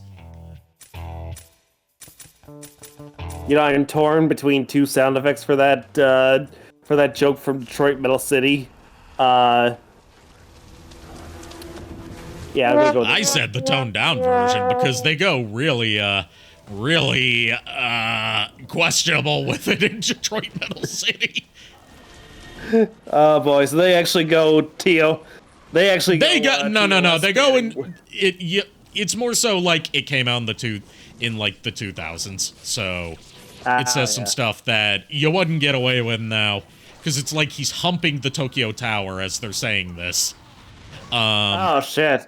Speaker 6: I'm torn between two sound effects for that joke from Detroit Metal City. Yeah, I'm gonna go with
Speaker 1: I said the toned down version because they go really questionable with it in Detroit Metal City.
Speaker 6: Oh boy, so they actually go Tio. They actually go,
Speaker 1: no. They go in it. It's more so like it came out in the 2000s, so it says some stuff that you wouldn't get away with now because it's like he's humping the Tokyo Tower as they're saying this.
Speaker 6: Oh shit.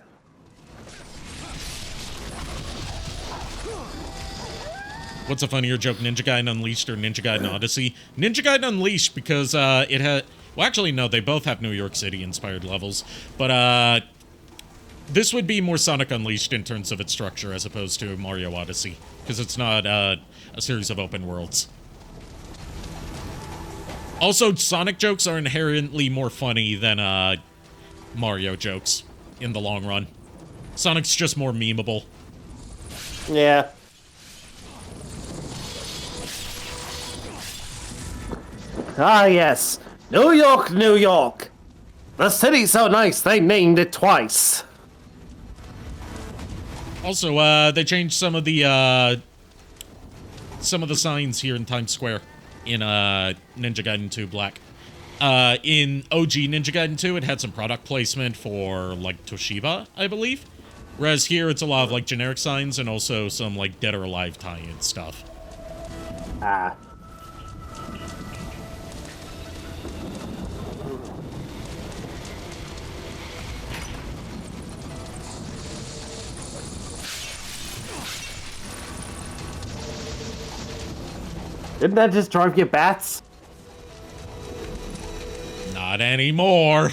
Speaker 1: What's a funnier joke, Ninja Gaiden Unleashed or Ninja Gaiden Odyssey? Ninja Gaiden Unleashed because it had... Well, actually, no, they both have New York City-inspired levels. But this would be more Sonic Unleashed in terms of its structure as opposed to Mario Odyssey. Because it's not a series of open worlds. Also, Sonic jokes are inherently more funny than Mario jokes in the long run. Sonic's just more memeable.
Speaker 6: Yeah. Ah, yes. New York, New York. The city's so nice they named it twice.
Speaker 1: Also, they changed some of the signs here in Times Square in Ninja Gaiden II Black. In OG Ninja Gaiden 2, it had some product placement for, like, Toshiba, I believe. Whereas here, it's a lot of, like, generic signs and also some, like, Dead or Alive tie-in stuff.
Speaker 6: Ah. Didn't that just drive you bats?
Speaker 1: Not anymore.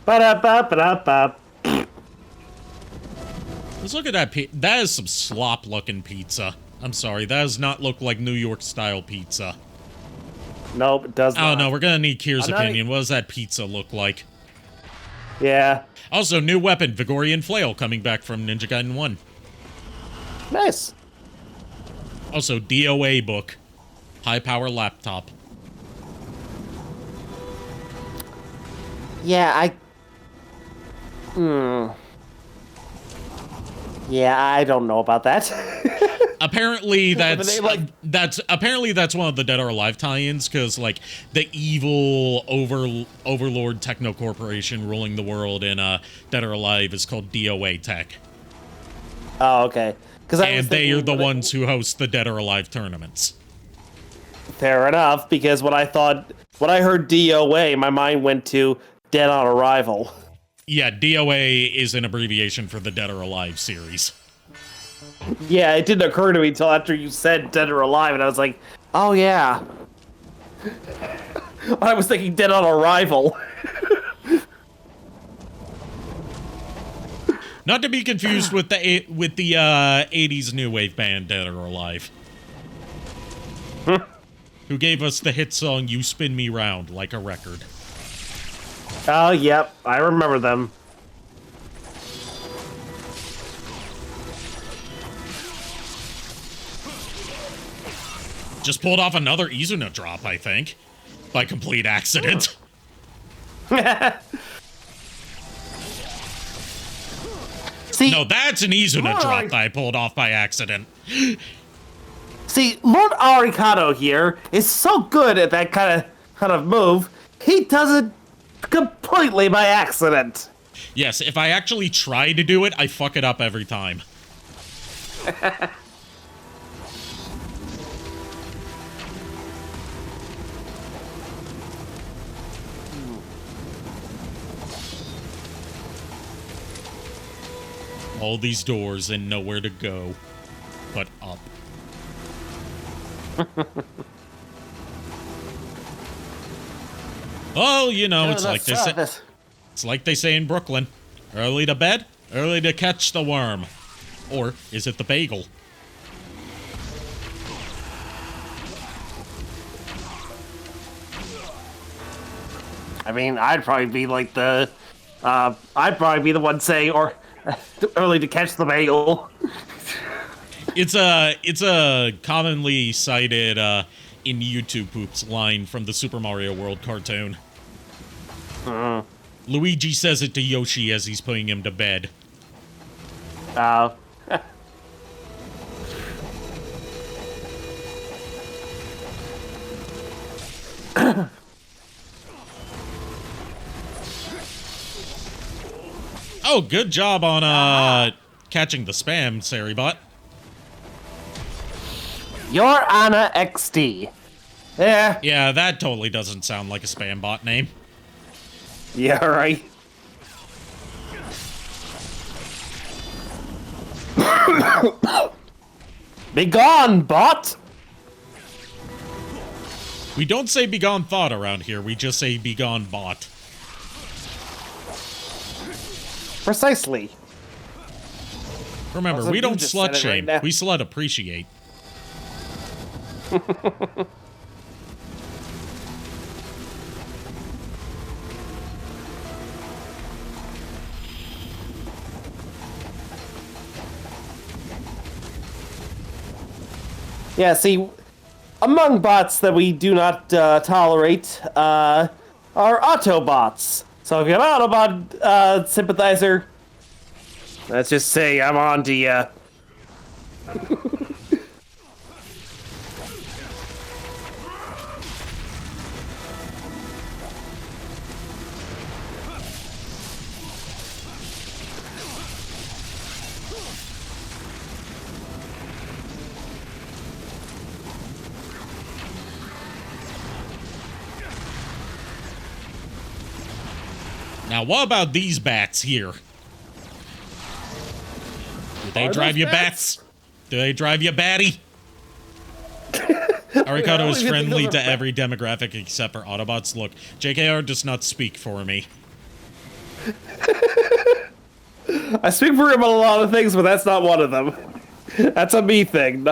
Speaker 6: Ba-da-ba-ba-da-ba.
Speaker 1: Let's look at that. That is some slop-looking pizza. I'm sorry, that does not look like New York-style pizza.
Speaker 6: Nope, it does not.
Speaker 1: Oh no, we're gonna need Kier's opinion. What does that pizza look like?
Speaker 6: Yeah.
Speaker 1: Also, new weapon, Vigorian Flail, coming back from Ninja Gaiden 1.
Speaker 6: Nice.
Speaker 1: Also, DOA book. High-power laptop.
Speaker 6: Yeah, Yeah, I don't know about that.
Speaker 1: Apparently that's one of the Dead or Alive tie-ins, because like the evil overlord techno corporation ruling the world in Dead or Alive is called DOA Tech.
Speaker 6: Oh, okay.
Speaker 1: And they are the ones who host the Dead or Alive tournaments.
Speaker 6: Fair enough, because when I heard DOA, my mind went to Dead on Arrival.
Speaker 1: Yeah, DOA is an abbreviation for the Dead or Alive series.
Speaker 6: Yeah, it didn't occur to me until after you said Dead or Alive, and I was like, oh yeah. I was thinking Dead on Arrival.
Speaker 1: Not to be confused with the 80s new wave band Dead or Alive. Who gave us the hit song You Spin Me Round Like a Record.
Speaker 6: Oh, yep, I remember them.
Speaker 1: Just pulled off another Izuna drop, I think. By complete accident.
Speaker 6: See,
Speaker 1: no, that's an Izuna drop that I pulled off by accident.
Speaker 6: See, Lord Arikado here is so good at that kind of move, he does it completely by accident.
Speaker 1: Yes, if I actually try to do it, I fuck it up every time. All these doors and nowhere to go but up. Oh, you know, it's like they say in Brooklyn. Early to bed, early to catch the worm. Or is it the bagel?
Speaker 6: I mean, I'd probably be like I'd probably be the one saying, or early to catch the bagel.
Speaker 1: It's a commonly cited in YouTube poops line from the Super Mario World cartoon. Luigi says it to Yoshi as he's putting him to bed.
Speaker 6: Oh.
Speaker 1: Oh, good job on catching the spam, Saribot.
Speaker 6: Your Anna XD. Yeah.
Speaker 1: Yeah, that totally doesn't sound like a spam bot name.
Speaker 6: Yeah, right. Be gone, bot!
Speaker 1: We don't say begone thought around here, we just say begone bot.
Speaker 6: Precisely.
Speaker 1: Remember, we don't slut shame, we slut appreciate.
Speaker 6: Yeah, see, among bots that we do not tolerate are Autobots. So if you're an Autobot sympathizer, let's just say I'm on to ya.
Speaker 1: Now, what about these bats here? Do they drive you bats? Do they drive you batty? Arikado is friendly to every demographic except for Autobots. Look, JKR does not speak for me.
Speaker 6: I speak for him on a lot of things, but that's not one of them. That's a me thing.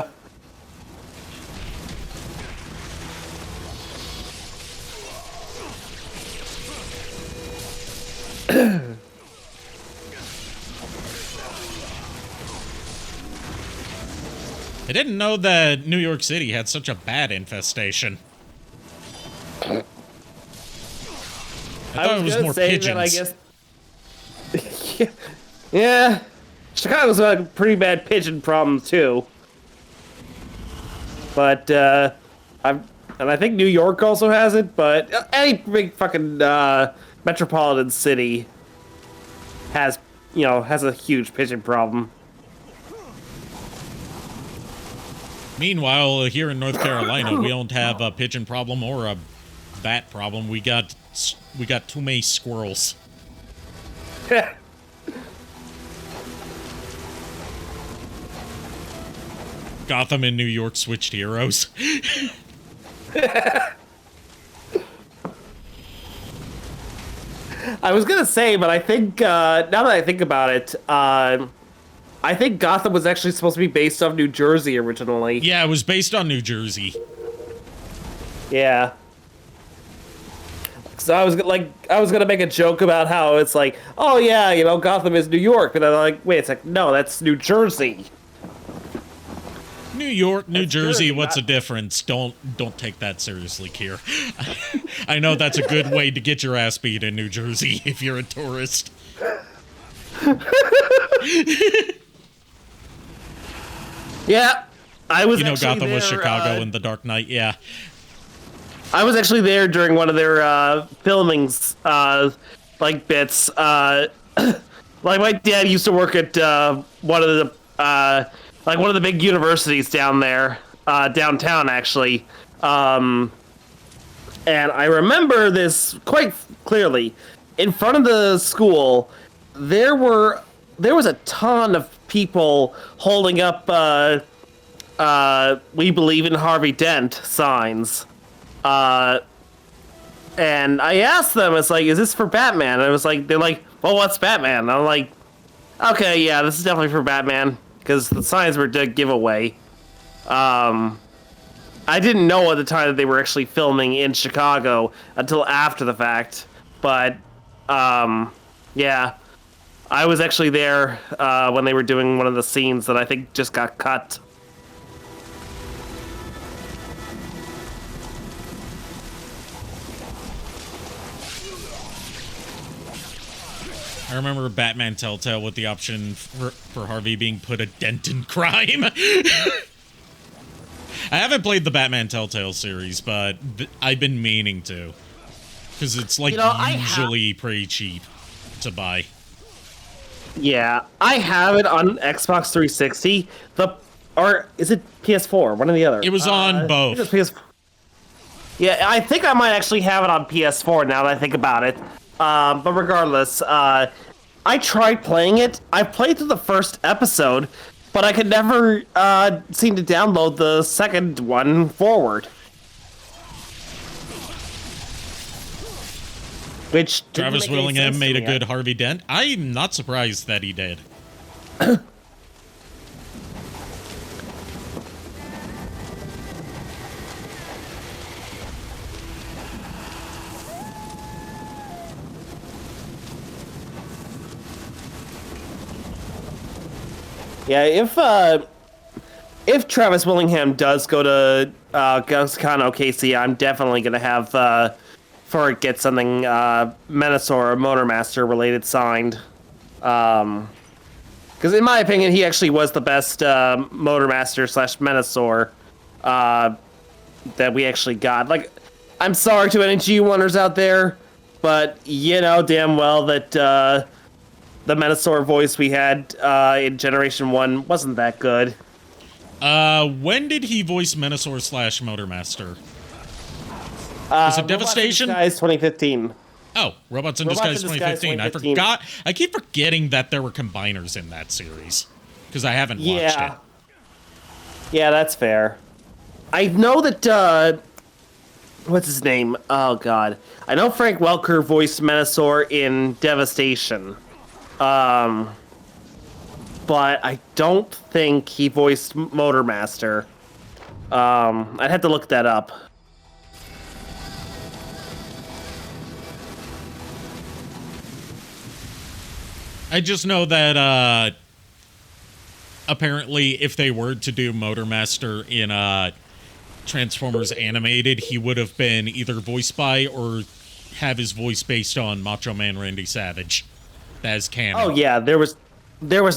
Speaker 1: I didn't know that New York City had such a bat infestation. I thought it was more pigeons.
Speaker 6: I guess. Yeah, Chicago's got a pretty bad pigeon problem too. But I think New York also has it. But any big fucking metropolitan city has a huge pigeon problem.
Speaker 1: Meanwhile, here in North Carolina, we don't have a pigeon problem or a bat problem. We got too many squirrels. Gotham and New York switched heroes.
Speaker 6: I was gonna say, but I think now that I think about it, I think Gotham was actually supposed to be based off New Jersey originally.
Speaker 1: Yeah, it was based on New Jersey.
Speaker 6: Yeah. So I was gonna make a joke about how it's like, oh yeah, Gotham is New York, but I'm like, wait, it's like, no, that's New Jersey.
Speaker 1: New York, New Jersey, what's the
Speaker 6: not...
Speaker 1: difference? Don't take that seriously, Kier. I know that's a good way to get your ass beat in New Jersey if you're a tourist.
Speaker 6: Yeah, I was.
Speaker 1: Gotham was
Speaker 6: there,
Speaker 1: Chicago in The Dark Knight. Yeah,
Speaker 6: I was actually there during one of their filmings, bits. Like my dad used to work at one of the big universities down there, downtown actually. And I remember this quite clearly. In front of the school, there was a ton of people holding up "We believe in Harvey Dent" signs. And I asked them, it's like, is this for Batman? And I was like, they're like, well, what's Batman? And I'm like, okay, yeah, this is definitely for Batman, because the signs were a giveaway. I didn't know at the time that they were actually filming in Chicago until after the fact, but yeah, I was actually there when they were doing one of the scenes that I think just got cut.
Speaker 1: I remember Batman Telltale with the option for Harvey being put a dent in crime. I haven't played the Batman Telltale series, but I've been meaning to. Because it's usually pretty cheap to buy.
Speaker 6: Yeah, I have it on Xbox 360. Or is it PS4? One or the other.
Speaker 1: It was on both.
Speaker 6: It was PS4. Yeah, I think I might actually have it on PS4 now that I think about it. But regardless, I tried playing it. I played through the first episode, but I could never seem to download the second one forward. Which
Speaker 1: Travis Willingham made a good Harvey Dent. I'm not surprised that he did.
Speaker 6: Yeah, if if Travis Willingham does go to GhostCon OKC, I'm definitely gonna have Furret get something Menasor or Motormaster related signed. Because in my opinion, he actually was the best Motormaster / Menasor that we actually got. Like, I'm sorry to any G1ers out there, but you know damn well that the Menasor voice we had in Generation 1 wasn't that good.
Speaker 1: When did he voice Menasor / Motormaster? Was it Devastation?
Speaker 6: Robots in Disguise 2015.
Speaker 1: Oh, Robots in Disguise 2015. I forgot. I keep forgetting that there were combiners in that series because I haven't watched it.
Speaker 6: Yeah, that's fair. I know that, what's his name? Oh, God. I know Frank Welker voiced Menasor in Devastation. But I don't think he voiced Motormaster. I'd have to look that up.
Speaker 1: I just know that, apparently, if they were to do Motormaster in, Transformers Animated, he would have been either voiced by or have his voice based on Macho Man Randy Savage. That is canon.
Speaker 6: Oh, yeah, there was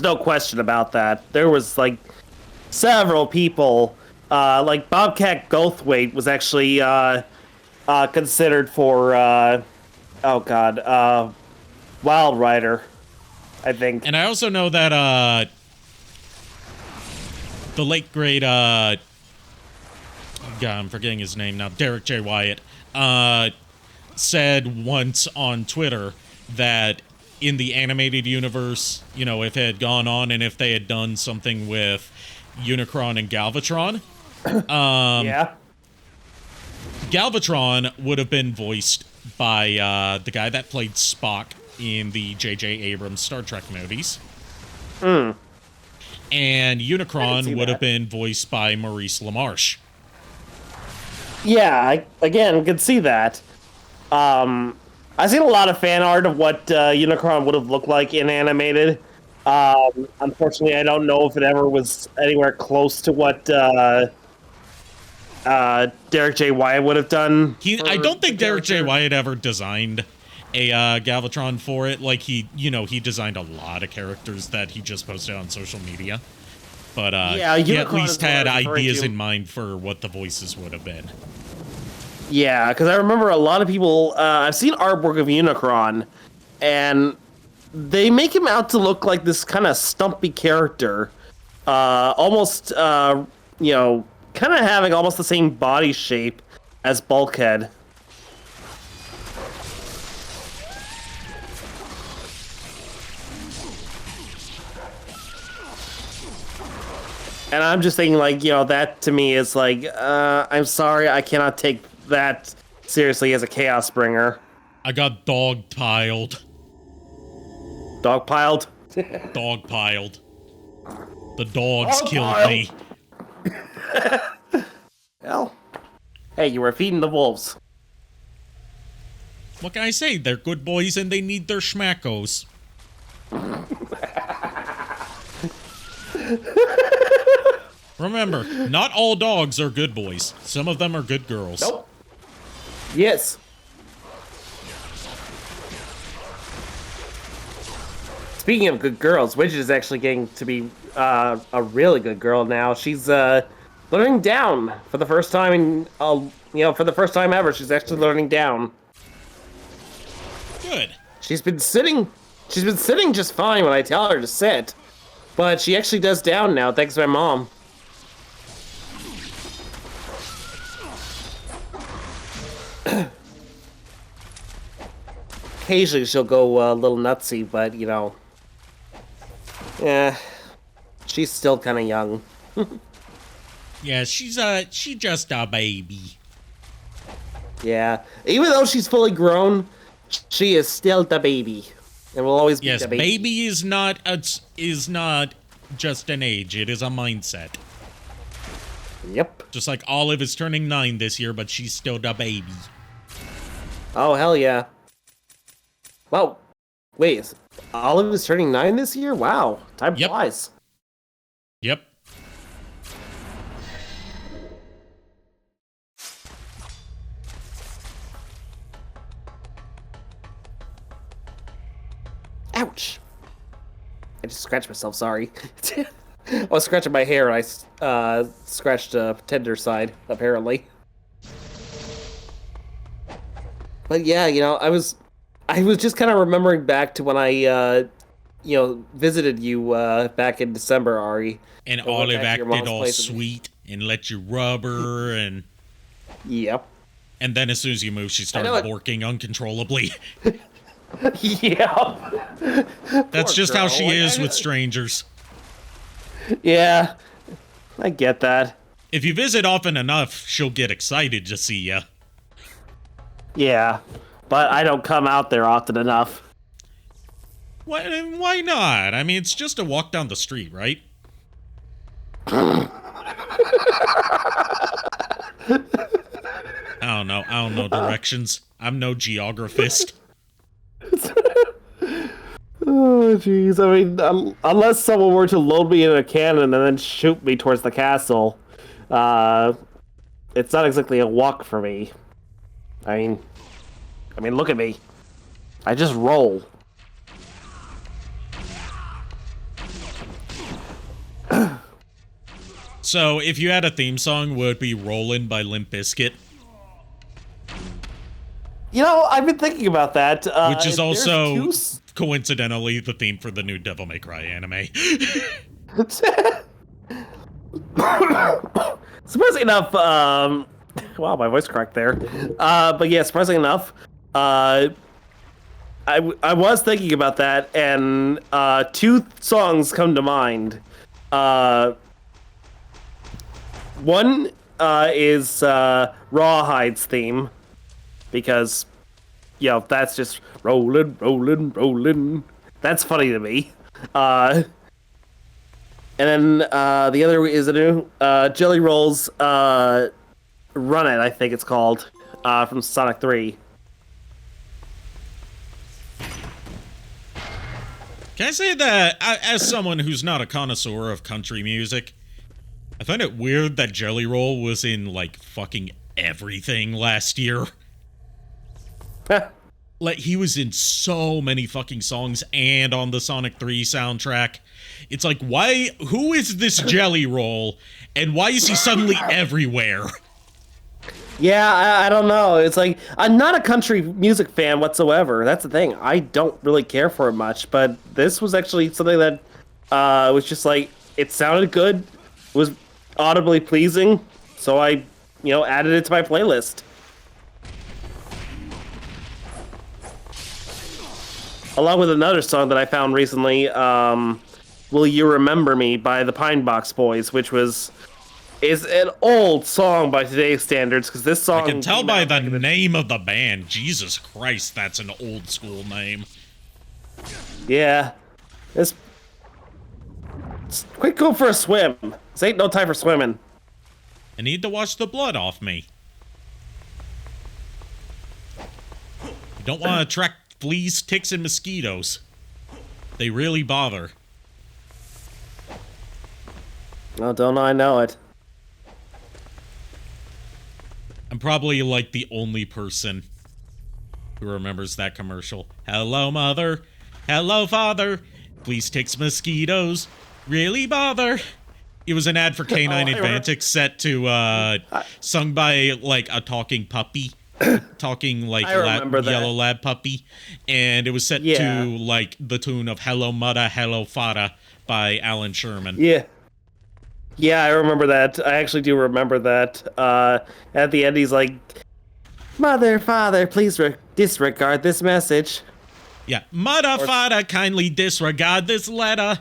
Speaker 6: no question about that. There was, like, several people, like Bobcat Goldthwait was actually, considered for, Wild Rider, I think.
Speaker 1: And I also know that, the late great, God, I'm forgetting his name now, Derek J. Wyatt, said once on Twitter that in the animated universe, you know, if it had gone on and if they had done something with Unicron and Galvatron,
Speaker 6: yeah.
Speaker 1: Galvatron would have been voiced by the guy that played Spock in the J.J. Abrams Star Trek movies. And Unicron would have been voiced by Maurice LaMarche.
Speaker 6: Yeah, I could see that. I've seen a lot of fan art of what Unicron would have looked like in animated. Unfortunately, I don't know if it ever was anywhere close to what Derek J. Wyatt would have done.
Speaker 1: I don't think Derek J. Wyatt ever designed a Galvatron for it. Like, he designed a lot of characters that he just posted on social media. But he at least had ideas in mind for what the voices would have been.
Speaker 6: Yeah, because I remember a lot of people... I've seen artwork of Unicron, and they make him out to look like this kind of stumpy character. Almost, kind of having almost the same body shape as Bulkhead. And I'm just thinking, like, that to me is like, I'm sorry, I cannot take that seriously as a Chaos Bringer.
Speaker 1: I got dogpiled.
Speaker 6: Dogpiled?
Speaker 1: Dogpiled. The dogs killed me.
Speaker 6: Well, hey, you were feeding the wolves.
Speaker 1: What can I say? They're good boys and they need their schmackos. Remember, not all dogs are good boys. Some of them are good girls.
Speaker 6: Nope. Yes. Speaking of good girls, Widget is actually getting to be a really good girl now. She's learning down for the first time in, for the first time ever. She's actually learning down.
Speaker 1: Good.
Speaker 6: She's been sitting just fine when I tell her to sit, but she actually does down now, thanks to my mom. Occasionally she'll go a little nutsy, but yeah, she's still kind of young.
Speaker 1: Yeah, she just a baby.
Speaker 6: Yeah, even though she's fully grown, she is still the baby, and will always be the baby.
Speaker 1: Yes, baby is not just an age; it is a mindset.
Speaker 6: Yep.
Speaker 1: Just like Olive is turning 9 this year, but she's still the baby.
Speaker 6: Oh hell yeah! Well, wait, Olive is turning 9 this year? Wow, time flies.
Speaker 1: Yep.
Speaker 6: scratched myself, sorry. I was scratching my hair and I scratched a tender side, apparently. But yeah, I was just kind of remembering back to when I visited you back in December, Ari.
Speaker 1: And Olive acted all sweet and let you rub her and...
Speaker 6: Yep.
Speaker 1: And then as soon as you moved, she started borking uncontrollably.
Speaker 6: Yep.
Speaker 1: That's just how she is with strangers.
Speaker 6: Yeah, I get that.
Speaker 1: If you visit often enough, she'll get excited to see ya.
Speaker 6: Yeah, but I don't come out there often enough.
Speaker 1: Why not? I mean, it's just a walk down the street, right? I don't know directions. I'm no geographist.
Speaker 6: Oh, jeez. I mean, unless someone were to load me in a cannon and then shoot me towards the castle, it's not exactly a walk for me. I mean, look at me. I just roll.
Speaker 1: So, if you had a theme song, would it be Rollin' by Limp Bizkit?
Speaker 6: I've been thinking about that.
Speaker 1: Which is also, coincidentally, the theme for the new Devil May Cry anime.
Speaker 6: Surprisingly enough, wow, my voice cracked there. But yeah, surprisingly enough, I was thinking about that, and two songs come to mind. One is Rawhide's theme, because, that's just rolling, rolling, rolling. That's funny to me. And then the other is a new Jelly Roll's Run It, I think it's called, from Sonic 3.
Speaker 1: Can I say that, as someone who's not a connoisseur of country music, I find it weird that Jelly Roll was in, like, fucking everything last year. Like, he was in so many fucking songs and on the Sonic 3 soundtrack. It's like, who is this Jelly Roll, and why is he suddenly everywhere?
Speaker 6: Yeah, I don't know. It's like, I'm not a country music fan whatsoever. That's the thing. I don't really care for it much, but this was actually something that was just like, it sounded good, was audibly pleasing, so I, added it to my playlist. Along with another song that I found recently, Will You Remember Me by the Pine Box Boys, which is an old song by today's standards, because this song...
Speaker 1: I can tell by the name of the band. Jesus Christ, that's an old school name.
Speaker 6: Yeah. It's quick, go for a swim. This ain't no time for swimming.
Speaker 1: I need to wash the blood off me. You don't want to attract fleas, ticks, and mosquitoes. They really bother.
Speaker 6: Oh, don't I know it.
Speaker 1: I'm probably, like, the only person who remembers that commercial. Hello, mother. Hello, father. Fleas, ticks, mosquitoes really bother. It was an ad for Canine Advantix set to, sung by, like, a talking puppy. Talking, like, yellow lab puppy. And it was set to, like, the tune of Hello, Mudda, Hello, Fada by Alan Sherman.
Speaker 6: Yeah. Yeah, I remember that. I actually do remember that. At the end, he's like, Mother, Father, please disregard this message.
Speaker 1: Yeah. Mudda, Fada, kindly disregard this letter.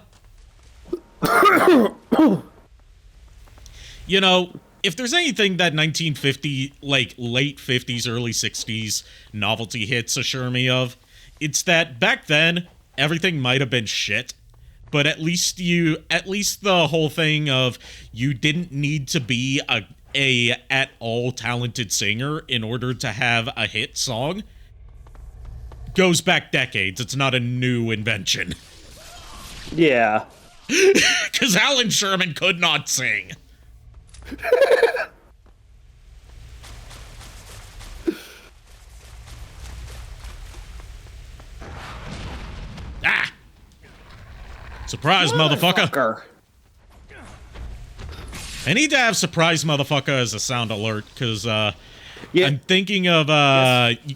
Speaker 1: If there's anything that 1950, like, late 50s, early 60s novelty hits assure me of, it's that back then, everything might have been shit, but at least the whole thing of you didn't need to be a at all talented singer in order to have a hit song goes back decades. It's not a new invention.
Speaker 6: Yeah.
Speaker 1: Because Alan Sherman could not sing. Ah! Surprise, motherfucker. I need to have surprise, motherfucker as a sound alert, because I'm thinking of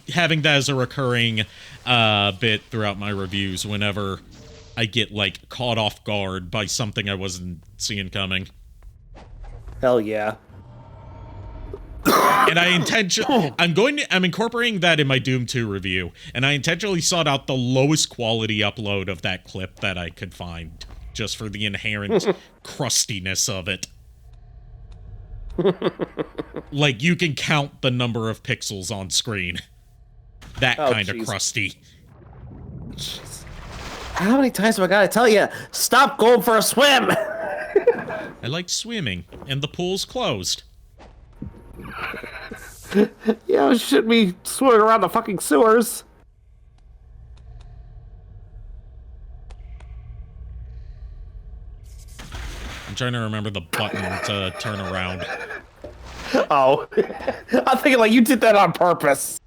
Speaker 1: having that as a recurring bit throughout my reviews whenever I get, like, caught off guard by something I wasn't seeing coming.
Speaker 6: Hell yeah.
Speaker 1: And I'm incorporating that in my Doom 2 review, and I intentionally sought out the lowest quality upload of that clip that I could find, just for the inherent crustiness of it. Like, you can count the number of pixels on screen. That kind of crusty.
Speaker 6: Jeez. How many times have I gotta tell you, stop going for a swim?
Speaker 1: I like swimming, and the pool's closed.
Speaker 6: Yeah, shouldn't be swimming around the fucking sewers.
Speaker 1: I'm trying to remember the button to turn around.
Speaker 6: Oh. I'm thinking like you did that on purpose.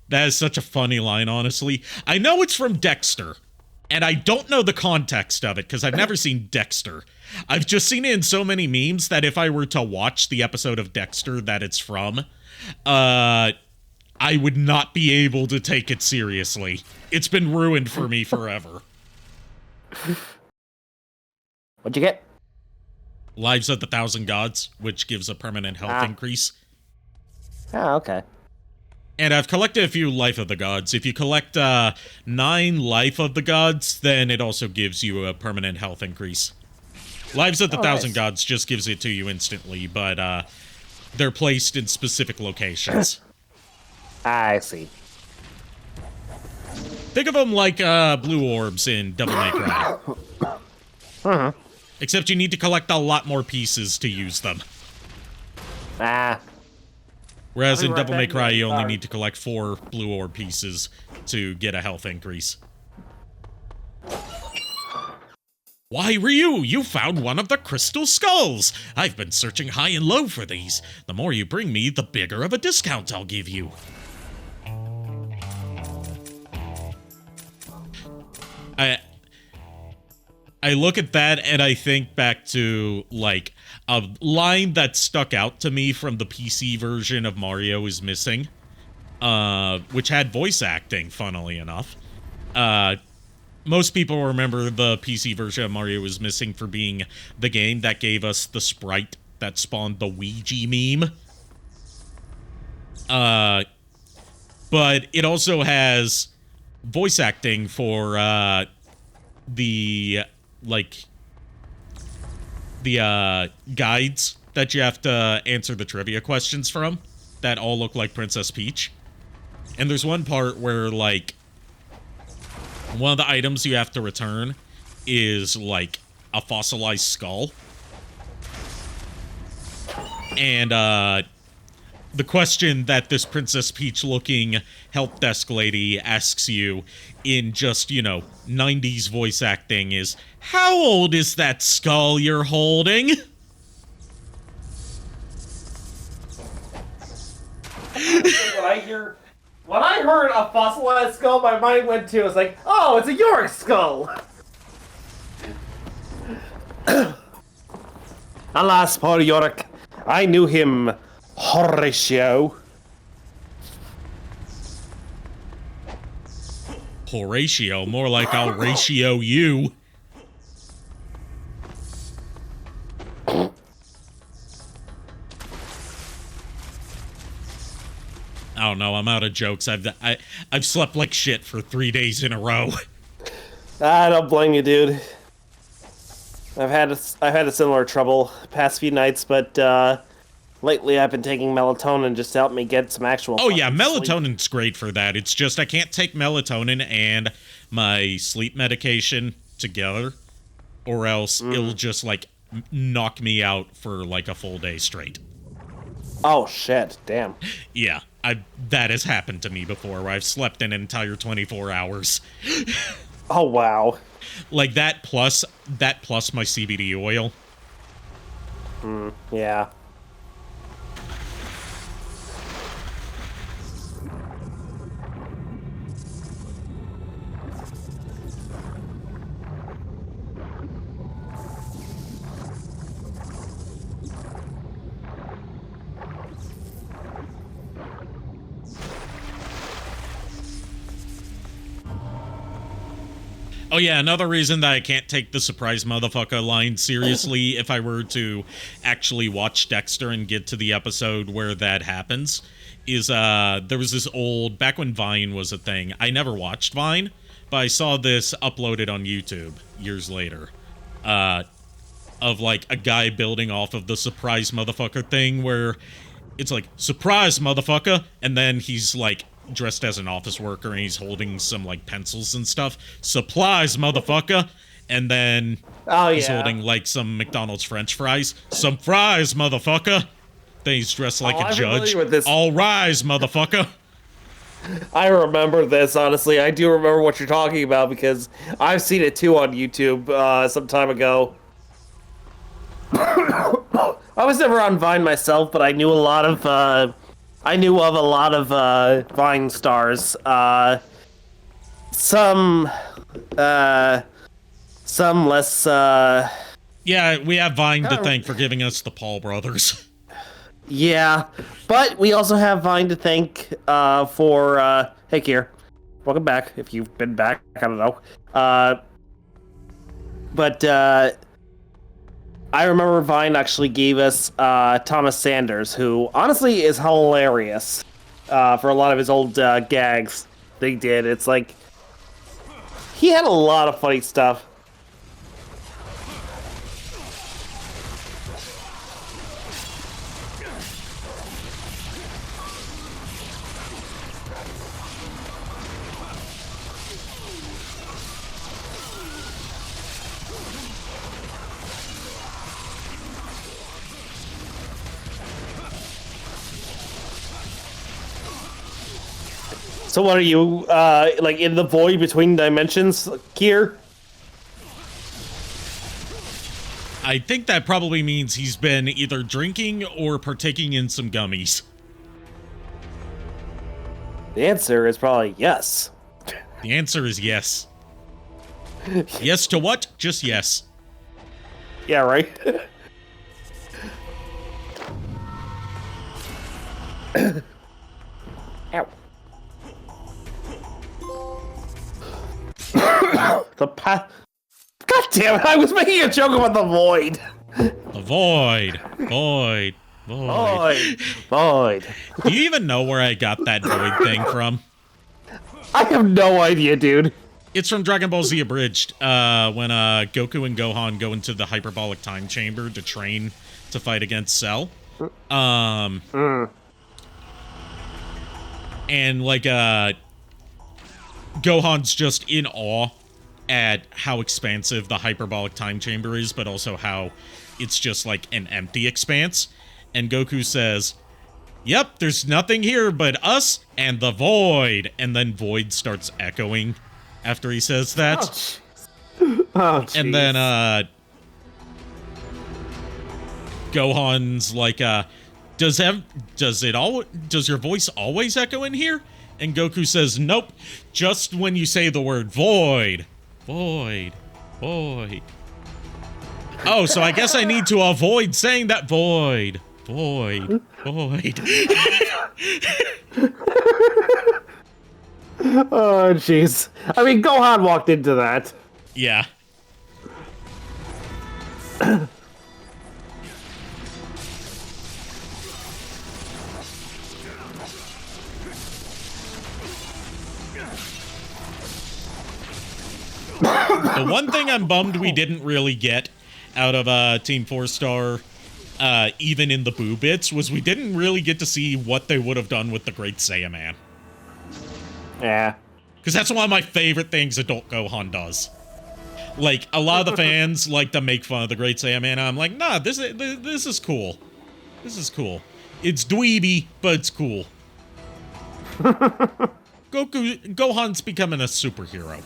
Speaker 1: That is such a funny line, honestly. I know it's from Dexter, and I don't know the context of it, because I've never seen Dexter. I've just seen it in so many memes that if I were to watch the episode of Dexter that it's from, I would not be able to take it seriously. It's been ruined for me forever.
Speaker 6: What'd you get?
Speaker 1: Lives of the Thousand Gods, which gives a permanent health increase.
Speaker 6: Oh, okay.
Speaker 1: And I've collected a few Life of the Gods. If you collect 9 Life of the Gods, then it also gives you a permanent health increase. Lives of the Thousand Gods just gives it to you instantly, but they're placed in specific locations.
Speaker 6: I see.
Speaker 1: Think of them like blue orbs in Devil May Cry. Except you need to collect a lot more pieces to use them. Whereas in Devil May Cry, you only need to collect 4 blue orb pieces to get a health increase. Why, Ryu, you found one of the crystal skulls! I've been searching high and low for these. The more you bring me, the bigger of a discount I'll give you. I look at that and I think back to, like, a line that stuck out to me from the PC version of Mario is Missing, which had voice acting, funnily enough. Most people remember the PC version of Mario is Missing for being the game that gave us the sprite that spawned the Ouija meme. But it also has voice acting for, the guides that you have to answer the trivia questions from that all look like Princess Peach. And there's one part where, like, one of the items you have to return is, like, a fossilized skull. And, the question that this Princess Peach-looking help desk lady asks you in just, 90s voice acting is, how old is that skull you're holding?
Speaker 6: When I heard a fossilized skull, my mind went to, it's like, oh, it's a Yorick skull! Alas, poor Yorick. I knew him, Horatio.
Speaker 1: Horatio, more like I'll ratio you. I don't know, I'm out of jokes. I've slept like shit for 3 days in a row.
Speaker 6: I don't blame you, dude. I've had a similar trouble past few nights, but lately I've been taking melatonin just to help me get some actual.
Speaker 1: Oh yeah, melatonin's great for that. It's just I can't take melatonin and my sleep medication together, or else it'll just like knock me out for like a full day straight.
Speaker 6: Oh shit! Damn.
Speaker 1: Yeah, that has happened to me before, where I've slept an entire 24 hours.
Speaker 6: Oh wow.
Speaker 1: Like that plus my CBD oil.
Speaker 6: Yeah.
Speaker 1: Oh yeah, another reason that I can't take the surprise motherfucker line seriously if I were to actually watch Dexter and get to the episode where that happens is there was this old, back when Vine was a thing, I never watched Vine, but I saw this uploaded on YouTube years later, of like a guy building off of the surprise motherfucker thing where it's like, surprise motherfucker, and then he's like dressed as an office worker and he's holding some like pencils and stuff. Supplies, motherfucker. And then he's holding like some McDonald's French fries. Some fries, motherfucker. Then he's dressed like a judge. All rise, motherfucker.
Speaker 6: I remember this, honestly. I do remember what you're talking about because I've seen it too on YouTube some time ago. I was never on Vine myself, but I knew a lot of I knew of a lot of Vine stars. Some less.
Speaker 1: Yeah, we have Vine to thank for giving us the Paul brothers.
Speaker 6: Yeah, but we also have Vine to thank for. Hey, Kier, welcome back. If you've been back, I don't know. But I remember Vine actually gave us Thomas Sanders, who honestly is hilarious for a lot of his old gags they did. It's like, he had a lot of funny stuff. So what are you, like, in the void between dimensions, Kier?
Speaker 1: I think that probably means he's been either drinking or partaking in some gummies.
Speaker 6: The answer is probably yes.
Speaker 1: The answer is yes. Yes to what? Just yes.
Speaker 6: Yeah, right? Ow. God damn it, I was making a joke about the void.
Speaker 1: The void. Void. Void.
Speaker 6: Void.
Speaker 1: Do you even know where I got that void thing from?
Speaker 6: I have no idea, dude.
Speaker 1: It's from Dragon Ball Z Abridged, when Goku and Gohan go into the hyperbolic time chamber to train to fight against Cell. And like Gohan's just in awe at how expansive the hyperbolic time chamber is, but also how it's just like an empty expanse. And Goku says, "Yep, there's nothing here but us and the void." And then void starts echoing after he says that.
Speaker 6: Oh,
Speaker 1: and then Gohan's like, does your voice always echo in here? And Goku says, "Nope, just when you say the word void. Void. Void." Oh, so I guess I need to avoid saying that void. Void. Void.
Speaker 6: Oh, jeez. I mean, Gohan walked into that.
Speaker 1: Yeah. The one thing I'm bummed we didn't really get out of Team 4-Star, even in the Boo bits, was we didn't really get to see what they would have done with the Great Saiyaman.
Speaker 6: Yeah.
Speaker 1: Because that's one of my favorite things Adult Gohan does. Like, a lot of the fans like to make fun of the Great Saiyaman. I'm like, nah, this is cool. This is cool. It's dweeby, but it's cool. Gohan's becoming a superhero.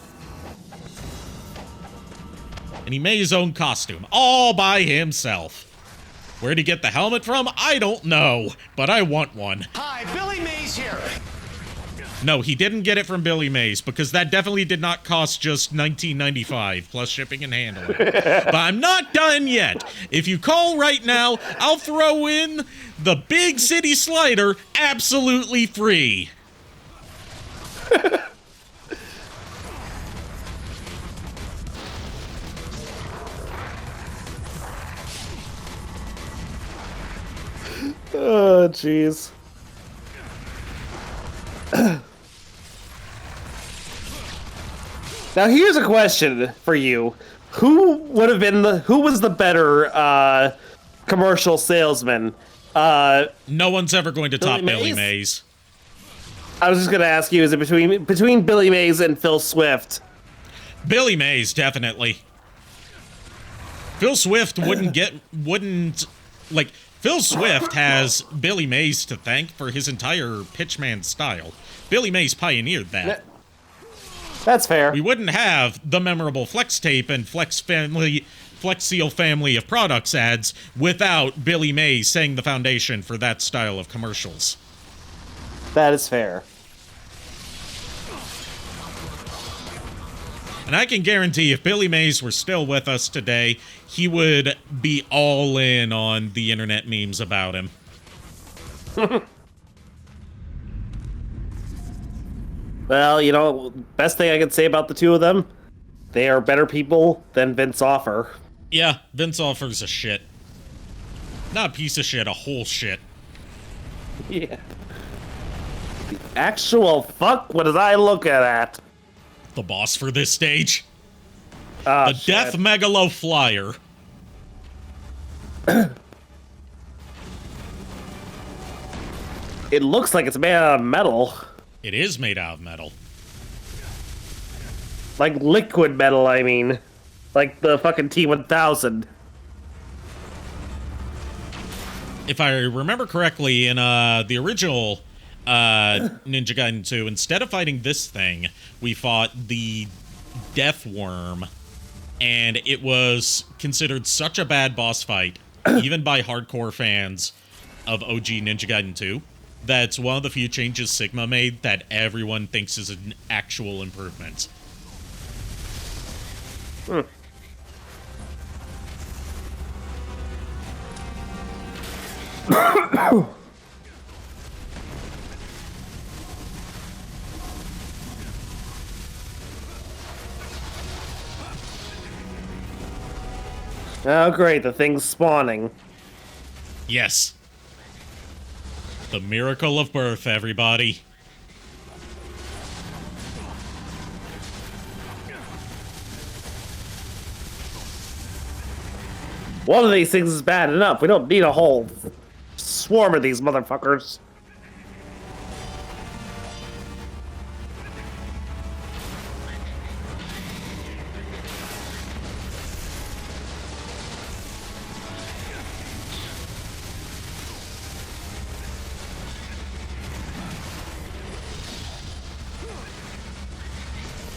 Speaker 1: And he made his own costume, all by himself. Where'd he get the helmet from? I don't know, but I want one.
Speaker 5: Hi, Billy Mays here.
Speaker 1: No, he didn't get it from Billy Mays, because that definitely did not cost just $19.95, plus shipping and handling. But I'm not done yet. If you call right now, I'll throw in the Big City Slider absolutely free.
Speaker 6: Oh, jeez. Now here's a question for you: who was the better commercial salesman?
Speaker 1: No one's ever going to top Billy Mays.
Speaker 6: I was just gonna ask you: is it between Billy Mays and Phil Swift?
Speaker 1: Billy Mays, definitely. Phil Swift Phil Swift has Billy Mays to thank for his entire Pitchman style. Billy Mays pioneered that.
Speaker 6: That's fair.
Speaker 1: We wouldn't have the memorable Flex Tape and Flex Seal family of products ads without Billy Mays setting the foundation for that style of commercials.
Speaker 6: That is fair.
Speaker 1: And I can guarantee if Billy Mays were still with us today, he would be all in on the internet memes about him.
Speaker 6: Well, you know, best thing I can say about the two of them, they are better people than Vince Offer.
Speaker 1: Yeah, Vince Offer's a shit. Not a piece of shit, a whole shit.
Speaker 6: Yeah. The actual fuck? What did I look at?
Speaker 1: The boss for this stage.
Speaker 6: The
Speaker 1: Death Megalo Flyer.
Speaker 6: It looks like it's made out of metal.
Speaker 1: It is made out of metal.
Speaker 6: Like liquid metal, I mean. Like the fucking T-1000.
Speaker 1: If I remember correctly, in the original Ninja Gaiden 2, instead of fighting this thing, we fought the Death Worm, and it was considered such a bad boss fight, even by hardcore fans of OG Ninja Gaiden 2, that's one of the few changes Sigma made that everyone thinks is an actual improvement.
Speaker 6: Oh, great, the thing's spawning.
Speaker 1: Yes. The miracle of birth, everybody.
Speaker 6: One of these things is bad enough. We don't need a whole swarm of these motherfuckers.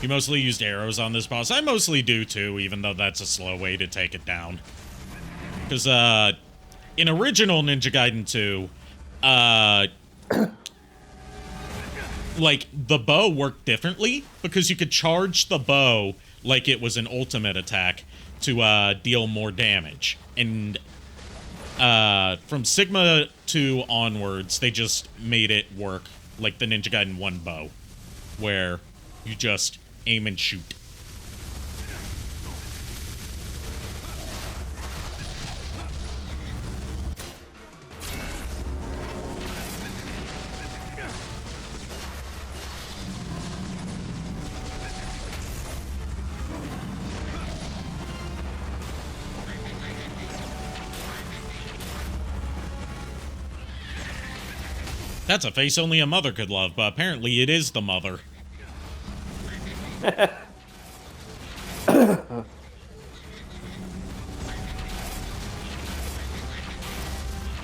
Speaker 1: You mostly used arrows on this boss. I mostly do too, even though that's a slow way to take it down. Because, in original Ninja Gaiden 2, like, the bow worked differently, because you could charge the bow like it was an ultimate attack to, deal more damage. And, from Sigma 2 onwards, they just made it work like the Ninja Gaiden 1 bow, where you just aim and shoot. That's a face only a mother could love, but apparently it is the mother.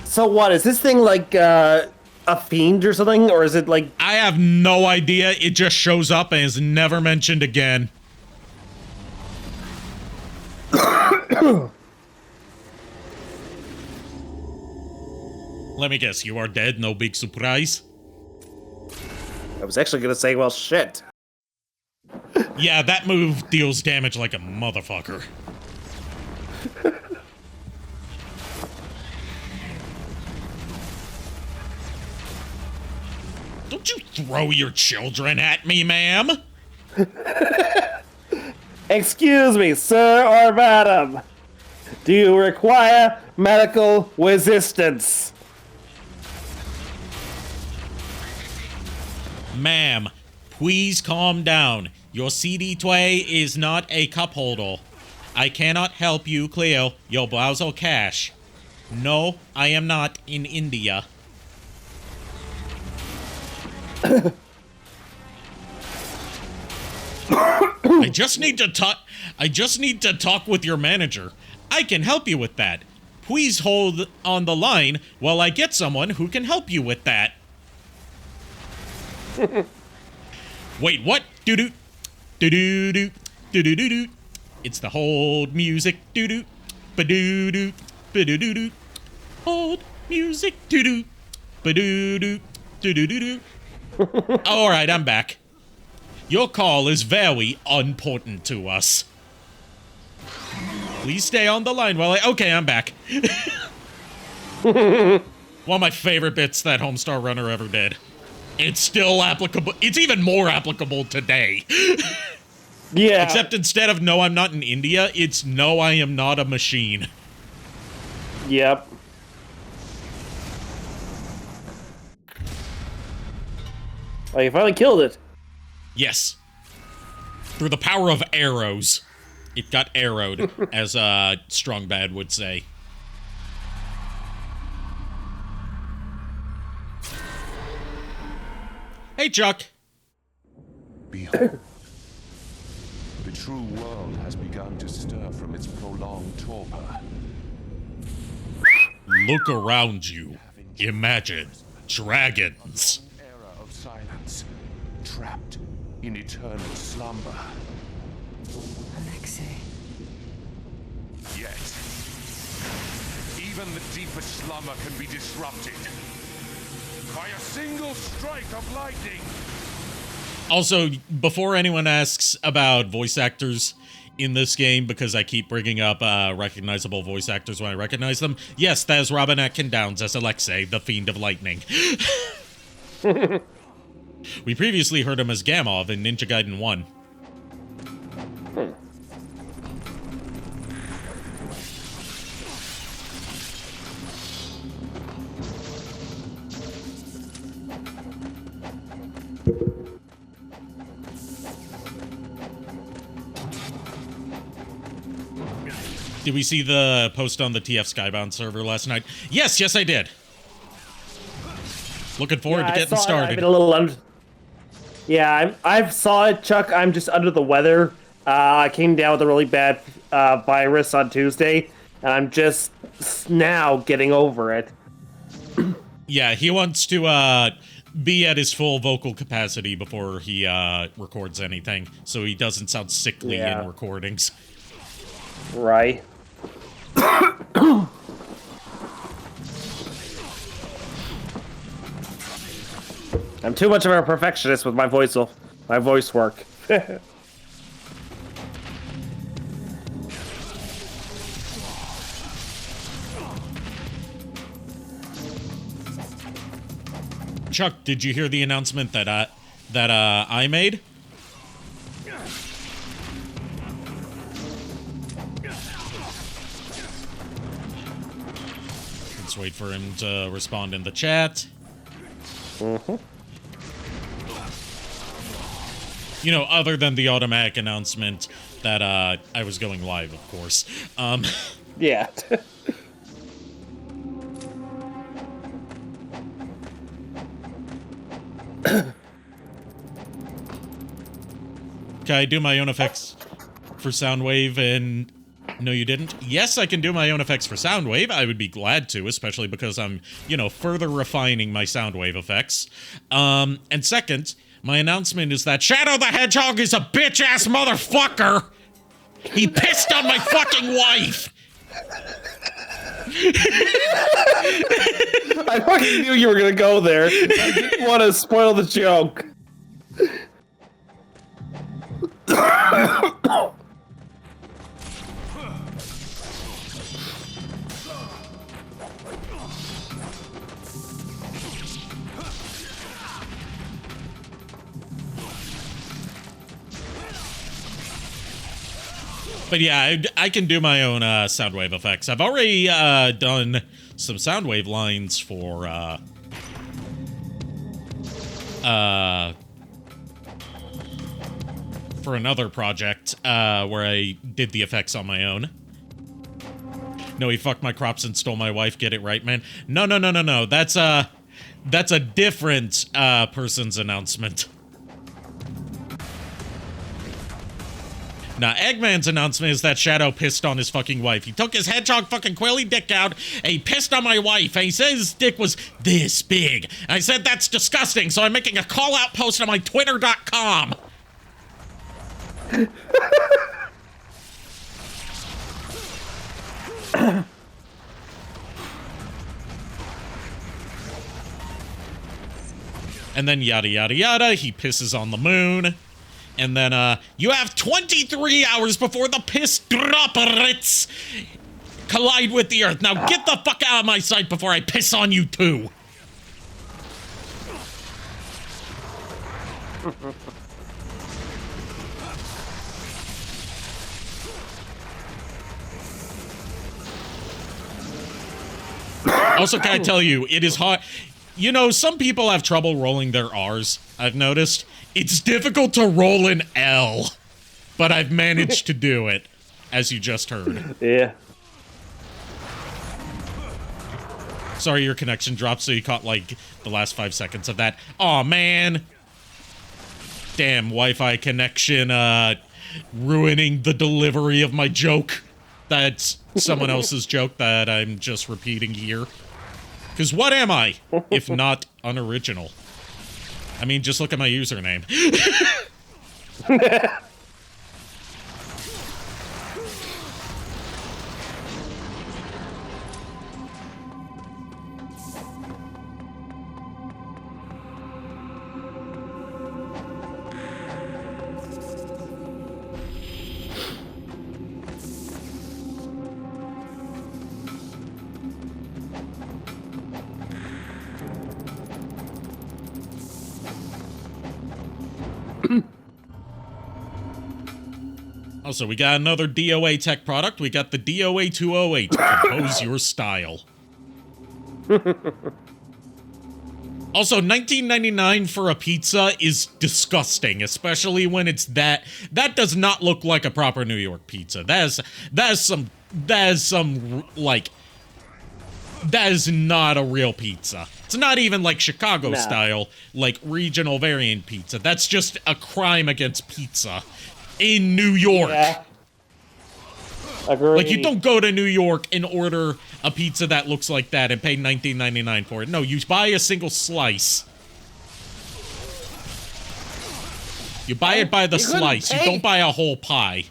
Speaker 6: So what, is this thing like, a fiend or something? Or is it like...
Speaker 1: I have no idea. It just shows up and is never mentioned again. Let me guess, you are dead, no big surprise?
Speaker 6: I was actually gonna say, well, shit.
Speaker 1: Yeah, that move deals damage like a motherfucker. Don't you throw your children at me, ma'am!
Speaker 6: Excuse me, sir or madam. Do you require medical resistance?
Speaker 1: Ma'am, please calm down. Your CD tray is not a cup holder. I cannot help you clear your browser cache. No, I am not in India. I just need to talk with your manager. I can help you with that. Please hold on the line while I get someone who can help you with that. Wait, what? Doo-doo. Doo-doo-doo. Doo-doo-doo-doo. It's the hold music. Doo-doo. Ba-doo-doo. Ba-doo-doo-doo. Hold music. Doo-doo. Ba-doo-doo. Doo-doo-doo-doo. Alright, I'm back. Your call is very important to us. Please stay on the line while okay, I'm back. One of my favorite bits that Homestar Runner ever did. It's still applicable. It's even more applicable today.
Speaker 6: Yeah.
Speaker 1: Except instead of no, I'm not in India, it's no, I am not a machine.
Speaker 6: Yep. Oh, you finally killed it.
Speaker 1: Yes. Through the power of arrows. It got arrowed, as Strong Bad would say. Hey, Chuck.
Speaker 8: Behold. The true world has begun to stir from its prolonged torpor.
Speaker 1: Look around you. Imagine dragons.
Speaker 8: Era of silence, trapped in eternal slumber.
Speaker 3: Alexei.
Speaker 8: Yet, even the deepest slumber can be disrupted by a single strike of lightning.
Speaker 1: Also, before anyone asks about voice actors in this game, because I keep bringing up recognizable voice actors when I recognize them, yes, that is Robin Atkin Downes as Alexei, the Fiend of Lightning. We previously heard him as Gamov in Ninja Gaiden 1. Did we see the post on the TF Skybound server last night? Yes, I did. Looking forward to getting started.
Speaker 6: I've been a little Yeah, I saw it, Chuck. I'm just under the weather. I came down with a really bad virus on Tuesday, and I'm just now getting over it.
Speaker 1: Yeah, he wants to be at his full vocal capacity before he records anything, so he doesn't sound sickly in recordings.
Speaker 6: Right. I'm too much of a perfectionist with my voice work.
Speaker 1: Chuck, did you hear the announcement that I made? Let's wait for him to respond in the chat.
Speaker 6: Mm-hmm.
Speaker 1: You know, other than the automatic announcement that I was going live, of course.
Speaker 6: Yeah.
Speaker 1: Can I do my own effects for Soundwave and... No, you didn't? Yes, I can do my own effects for Soundwave. I would be glad to, especially because I'm, you know, further refining my Soundwave effects. And second, my announcement is that Shadow the Hedgehog is a bitch-ass motherfucker! He pissed on my fucking wife!
Speaker 6: I fucking knew you were gonna go there. I didn't want to spoil the joke.
Speaker 1: But yeah, I can do my own Soundwave effects. I've already done some Soundwave lines for for another project where I did the effects on my own. No, he fucked my crops and stole my wife. Get it right, man? No. That's a different person's announcement. Now, Eggman's announcement is that Shadow pissed on his fucking wife. He took his hedgehog fucking quilly dick out, and he pissed on my wife, and he said his dick was this big. And I said, that's disgusting, so I'm making a call-out post on my Twitter.com. And then yada yada yada, he pisses on the moon. And then, you have 23 hours before the piss droplets collide with the earth. Now get the fuck out of my sight before I piss on you too. Also, can I tell you, it is hard. You know, some people have trouble rolling their R's, I've noticed. It's difficult to roll an L, but I've managed to do it, as you just heard.
Speaker 6: Yeah.
Speaker 1: Sorry your connection dropped, so you caught, like, the last 5 seconds of that. Aw, man. Damn, Wi-Fi connection, ruining the delivery of my joke. That's someone else's joke that I'm just repeating here. Because what am I, if not unoriginal? I mean, just look at my username. Also, we got another DOA tech product. We got the DOA 208. Compose your style. Also, $19.99 for a pizza is disgusting, especially when it's that. That does not look like a proper New York pizza. That is not a real pizza. It's not even like Chicago style, like regional variant pizza. That's just a crime against pizza in New York.
Speaker 6: Yeah. Agreed.
Speaker 1: Like, you don't go to New York and order a pizza that looks like that and pay $19.99 for it. No, you buy a single slice. You buy it by the slice. You don't buy a whole pie.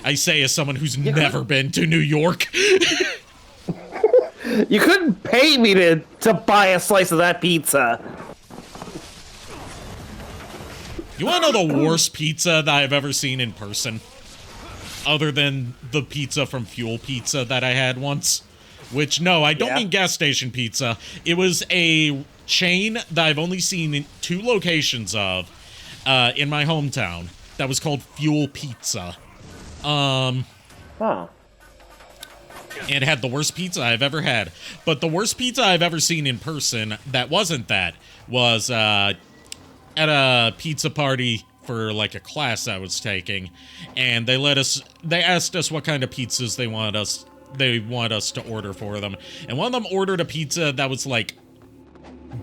Speaker 1: I say as someone who's never been to New York.
Speaker 6: You couldn't pay me to buy a slice of that pizza.
Speaker 1: You want to know the worst pizza that I've ever seen in person? Other than the pizza from Fuel Pizza that I had once. Which, no, I don't mean gas station pizza. It was a chain that I've only seen in 2 locations of in my hometown that was called Fuel Pizza.
Speaker 6: Huh.
Speaker 1: And it had the worst pizza I've ever had. But the worst pizza I've ever seen in person that wasn't that was at a pizza party for like a class I was taking, and they asked us what kind of pizzas they want us to order for them. And one of them ordered a pizza that was like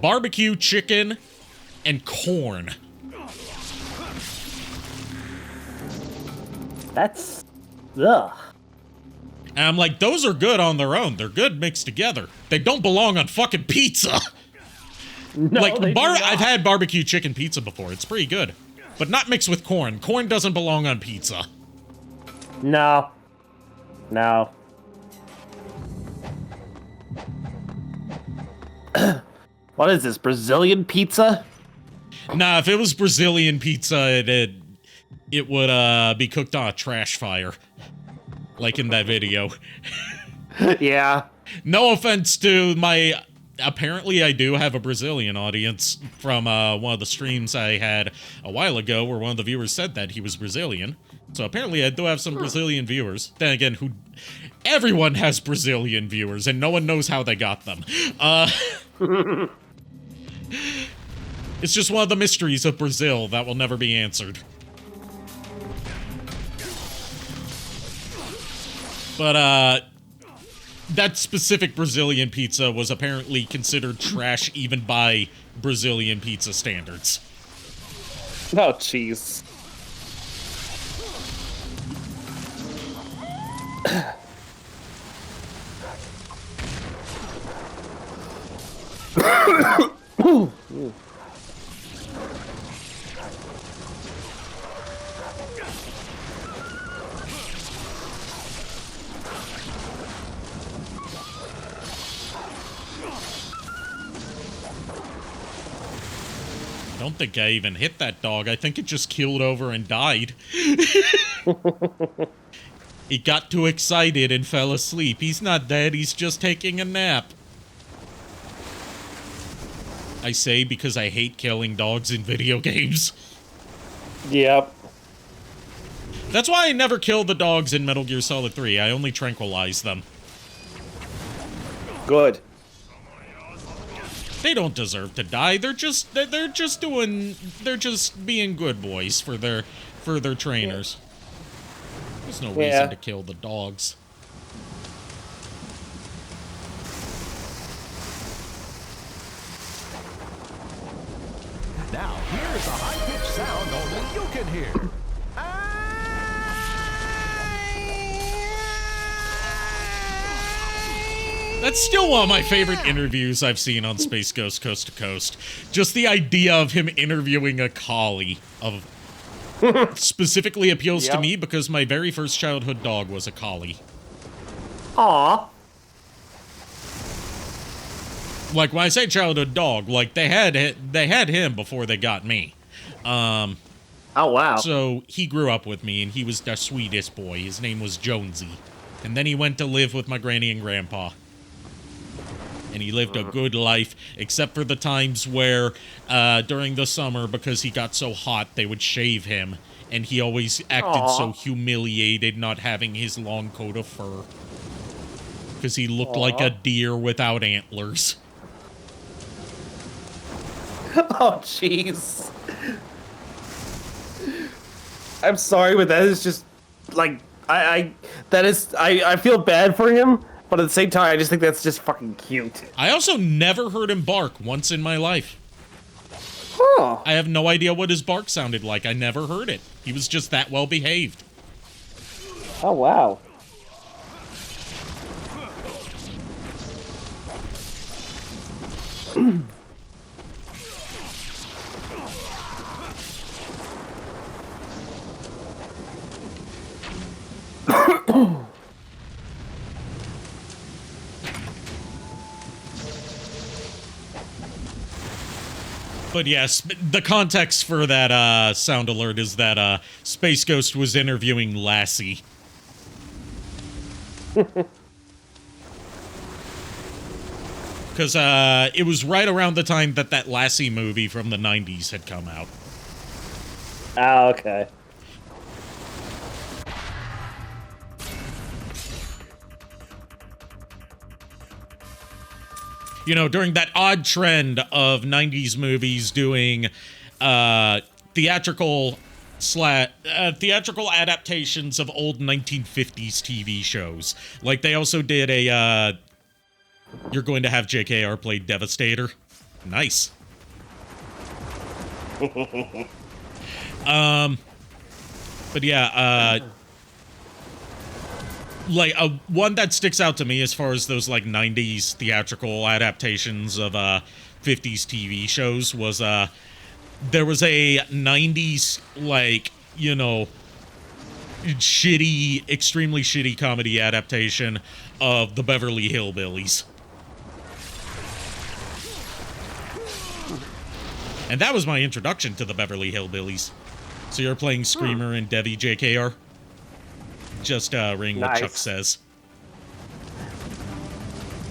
Speaker 1: barbecue chicken and corn.
Speaker 6: That's ugh.
Speaker 1: And I'm like, those are good on their own. They're good mixed together. They don't belong on fucking pizza.
Speaker 6: No,
Speaker 1: like,
Speaker 6: they do not.
Speaker 1: I've had barbecue chicken pizza before. It's pretty good. But not mixed with corn. Corn doesn't belong on pizza.
Speaker 6: No. No. What is this, Brazilian pizza?
Speaker 1: Nah, if it was Brazilian pizza, it would be cooked on a trash fire. Like in that video.
Speaker 6: Yeah.
Speaker 1: No offense to my... Apparently, I do have a Brazilian audience from one of the streams I had a while ago where one of the viewers said that he was Brazilian. So apparently I do have some Brazilian viewers. Then again, everyone has Brazilian viewers, and no one knows how they got them. It's just one of the mysteries of Brazil that will never be answered. But, that specific Brazilian pizza was apparently considered trash even by Brazilian pizza standards.
Speaker 6: Oh, jeez.
Speaker 1: I don't think I even hit that dog. I think it just keeled over and died. He got too excited and fell asleep. He's not dead, he's just taking a nap. I say because I hate killing dogs in video games.
Speaker 6: Yep.
Speaker 1: That's why I never kill the dogs in Metal Gear Solid 3. I only tranquilize them.
Speaker 6: Good.
Speaker 1: They don't deserve to die. They're just being good boys for their trainers. There's no reason to kill the dogs.
Speaker 7: Now, here's a high-pitched sound only you can hear.
Speaker 1: That's still one of my favorite interviews I've seen on Space Ghost Coast to Coast. Just the idea of him interviewing a collie specifically appeals to me because my very first childhood dog was a collie.
Speaker 2: Aw.
Speaker 1: Like, when I say childhood dog, like, they had him before they got me.
Speaker 2: Oh, wow.
Speaker 1: So, he grew up with me, and he was the sweetest boy. His name was Jonesy. And then he went to live with my granny and grandpa. And he lived a good life, except for the times where, during the summer, because he got so hot, they would shave him. And he always acted so humiliated not having his long coat of fur. Because he looked like a deer without antlers.
Speaker 6: Oh, jeez. I'm sorry, but that is just, like, I feel bad for him, but at the same time, I just think that's just fucking cute.
Speaker 1: I also never heard him bark once in my life.
Speaker 6: Huh.
Speaker 1: I have no idea what his bark sounded like. I never heard it. He was just that well behaved.
Speaker 6: Oh, wow.
Speaker 1: But yes, the context for that sound alert is that Space Ghost was interviewing Lassie. Because it was right around the time that Lassie movie from the 90s had come out.
Speaker 6: Ah, okay.
Speaker 1: You know, during that odd trend of 90s movies doing theatrical adaptations of old 1950s TV shows. Like, they also did a, You're Going to Have JKR play Devastator. Nice. But yeah, like, one that sticks out to me as far as those, like, 90s theatrical adaptations of 50s TV shows was, there was a 90s, like, you know, extremely shitty comedy adaptation of the Beverly Hillbillies. And that was my introduction to the Beverly Hillbillies. So you're playing Screamer and Devi JKR? Just ring what Chuck says.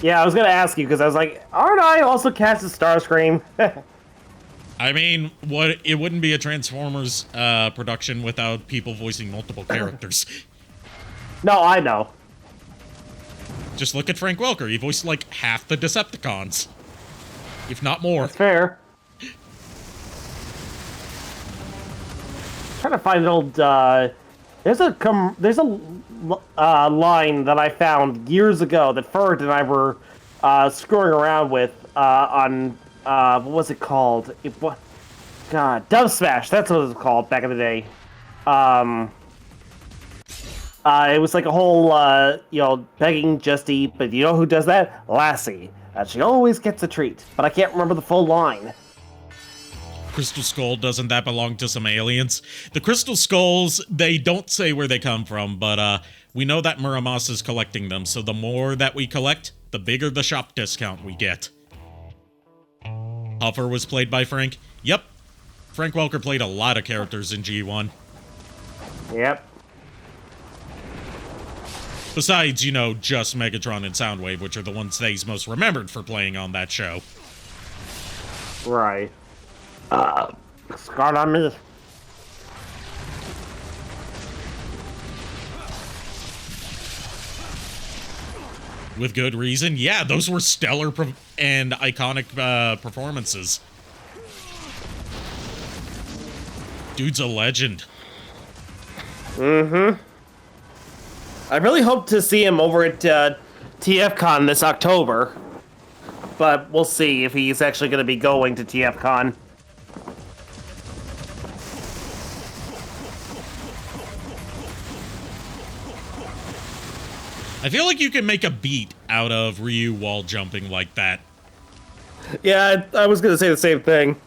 Speaker 2: Yeah, I was gonna ask you, because I was like, aren't I also cast as Starscream?
Speaker 1: I mean, it wouldn't be a Transformers production without people voicing multiple characters.
Speaker 2: No, I know.
Speaker 1: Just look at Frank Welker. He voiced like half the Decepticons. If not more.
Speaker 2: That's fair. Trying to find an old, there's a
Speaker 6: line that I found years ago that Ferg and I were screwing around with on what was it called? Dub Smash. That's what it was called back in the day. It was like a whole begging just to eat, but you know who does that? Lassie. She always gets a treat, but I can't remember the full line.
Speaker 1: Crystal Skull, doesn't that belong to some aliens? The Crystal Skulls, they don't say where they come from, but we know that Muramasa's collecting them, so the more that we collect, the bigger the shop discount we get. Huffer was played by Frank? Yep. Frank Welker played a lot of characters in G1.
Speaker 6: Yep.
Speaker 1: Besides, just Megatron and Soundwave, which are the ones that he's most remembered for playing on that show.
Speaker 6: Right. Scarred on me.
Speaker 1: With good reason. Yeah, those were stellar and iconic performances. Dude's a legend.
Speaker 6: Mm-hmm. I really hope to see him over at TFCon this October. But we'll see if he's actually going to be going to TFCon.
Speaker 1: I feel like you can make a beat out of Ryu wall jumping like that.
Speaker 6: Yeah, I was going to say the same thing.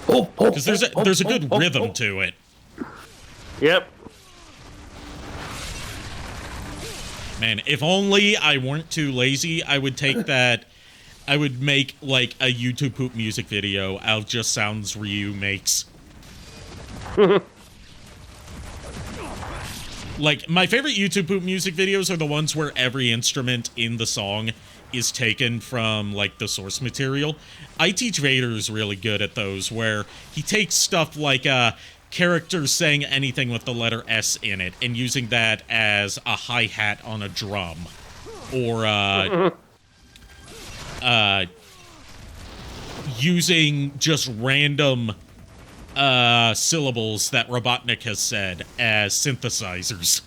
Speaker 1: Because there's a good rhythm to it.
Speaker 6: Yep.
Speaker 1: Man, if only I weren't too lazy, I would take that. I would make, like, a YouTube poop music video out of just sounds Ryu makes. Like, my favorite YouTube poop music videos are the ones where every instrument in the song is taken from, like, the source material. I Teach Vader is really good at those, where he takes stuff like, characters saying anything with the letter S in it, and using that as a hi-hat on a drum. Or, using just random, syllables that Robotnik has said as synthesizers.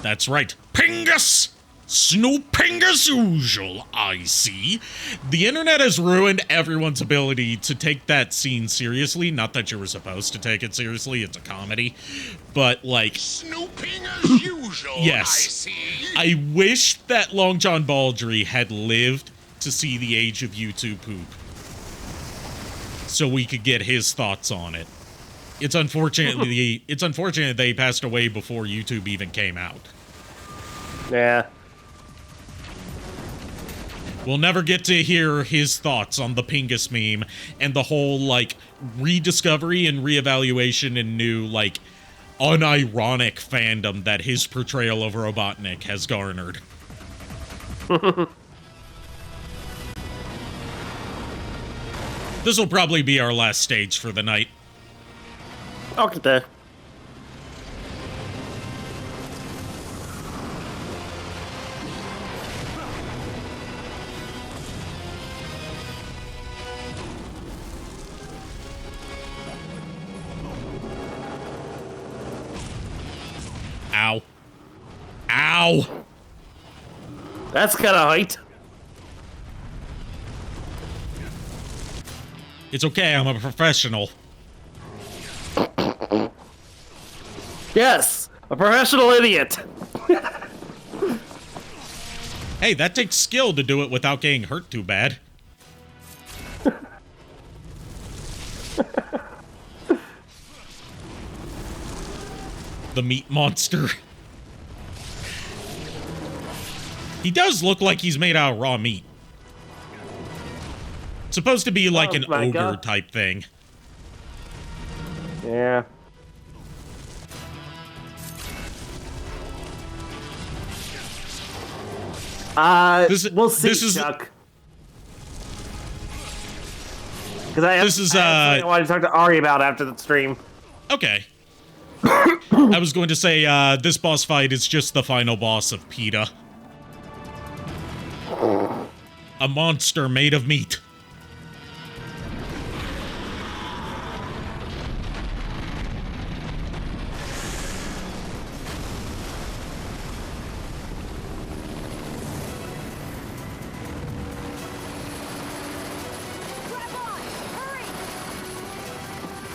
Speaker 1: That's right. Pingus! Snooping as usual, I see. The internet has ruined everyone's ability to take that scene seriously. Not that you were supposed to take it seriously, it's a comedy. But, like...
Speaker 8: Snooping as usual,
Speaker 1: yes.
Speaker 8: I see.
Speaker 1: I wish that Long John Baldry had lived to see the age of YouTube poop. So we could get his thoughts on it. It's unfortunate that he passed away before YouTube even came out.
Speaker 6: Yeah.
Speaker 1: We'll never get to hear his thoughts on the Pingus meme and the whole, like, rediscovery and reevaluation and new, like, unironic fandom that his portrayal of Robotnik has garnered. This will probably be our last stage for the night.
Speaker 6: Okay.
Speaker 1: Ow. Ow!
Speaker 6: That's kind of height.
Speaker 1: It's okay, I'm a professional.
Speaker 6: Yes, a professional idiot.
Speaker 1: Hey, that takes skill to do it without getting hurt too bad. The meat monster. He does look like he's made out of raw meat. It's supposed to be like an ogre type thing.
Speaker 6: Yeah. We'll see, Chuck.
Speaker 2: Because I wanted to talk to Ari about after the stream.
Speaker 1: Okay. I was going to say, this boss fight is just the final boss of PETA. A monster made of meat.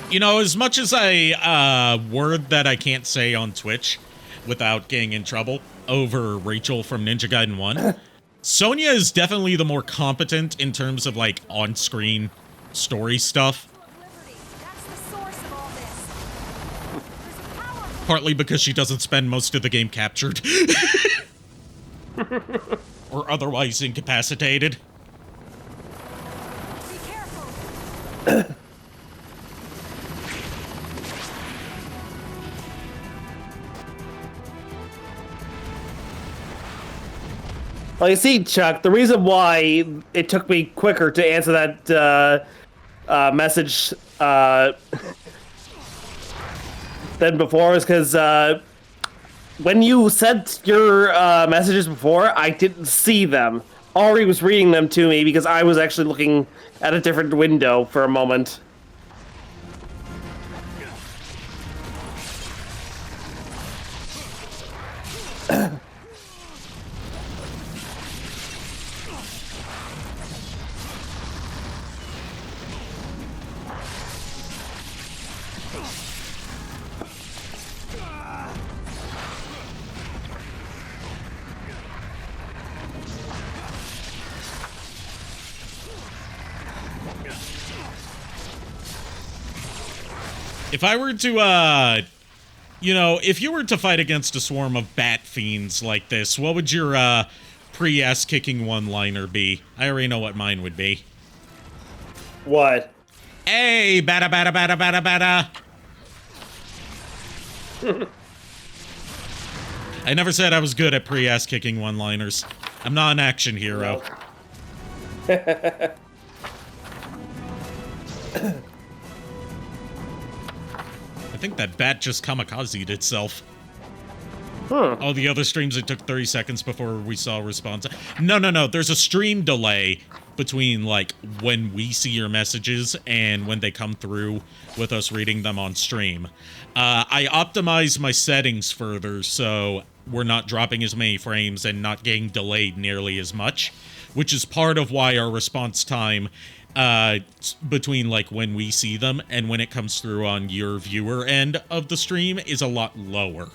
Speaker 1: You know, as much as word that I can't say on Twitch without getting in trouble over Rachel from Ninja Gaiden 1, Sonya is definitely the more competent in terms of, like, on-screen story stuff. Partly because she doesn't spend most of the game captured. Or otherwise incapacitated.
Speaker 3: Be careful.
Speaker 6: Well, you see, Chuck, the reason why it took me quicker to answer that message than before is because when you sent your messages before, I didn't see them. Ari was reading them to me because I was actually looking at a different window for a moment.
Speaker 1: If I were to, you know, if you were to fight against a swarm of bat fiends like this, what would your, pre-ass-kicking one-liner be? I already know what mine would be.
Speaker 6: What?
Speaker 1: Hey, bada bada bada bada bada! I never said I was good at pre-ass-kicking one-liners. I'm not an action hero. I think that bat just kamikazed itself.
Speaker 6: Huh.
Speaker 1: All the other streams, it took 30 seconds before we saw a response. No. There's a stream delay between, like, when we see your messages and when they come through with us reading them on stream. I optimized my settings further so we're not dropping as many frames and not getting delayed nearly as much, which is part of why our response time between, like, when we see them and when it comes through on your viewer end of the stream is a lot lower.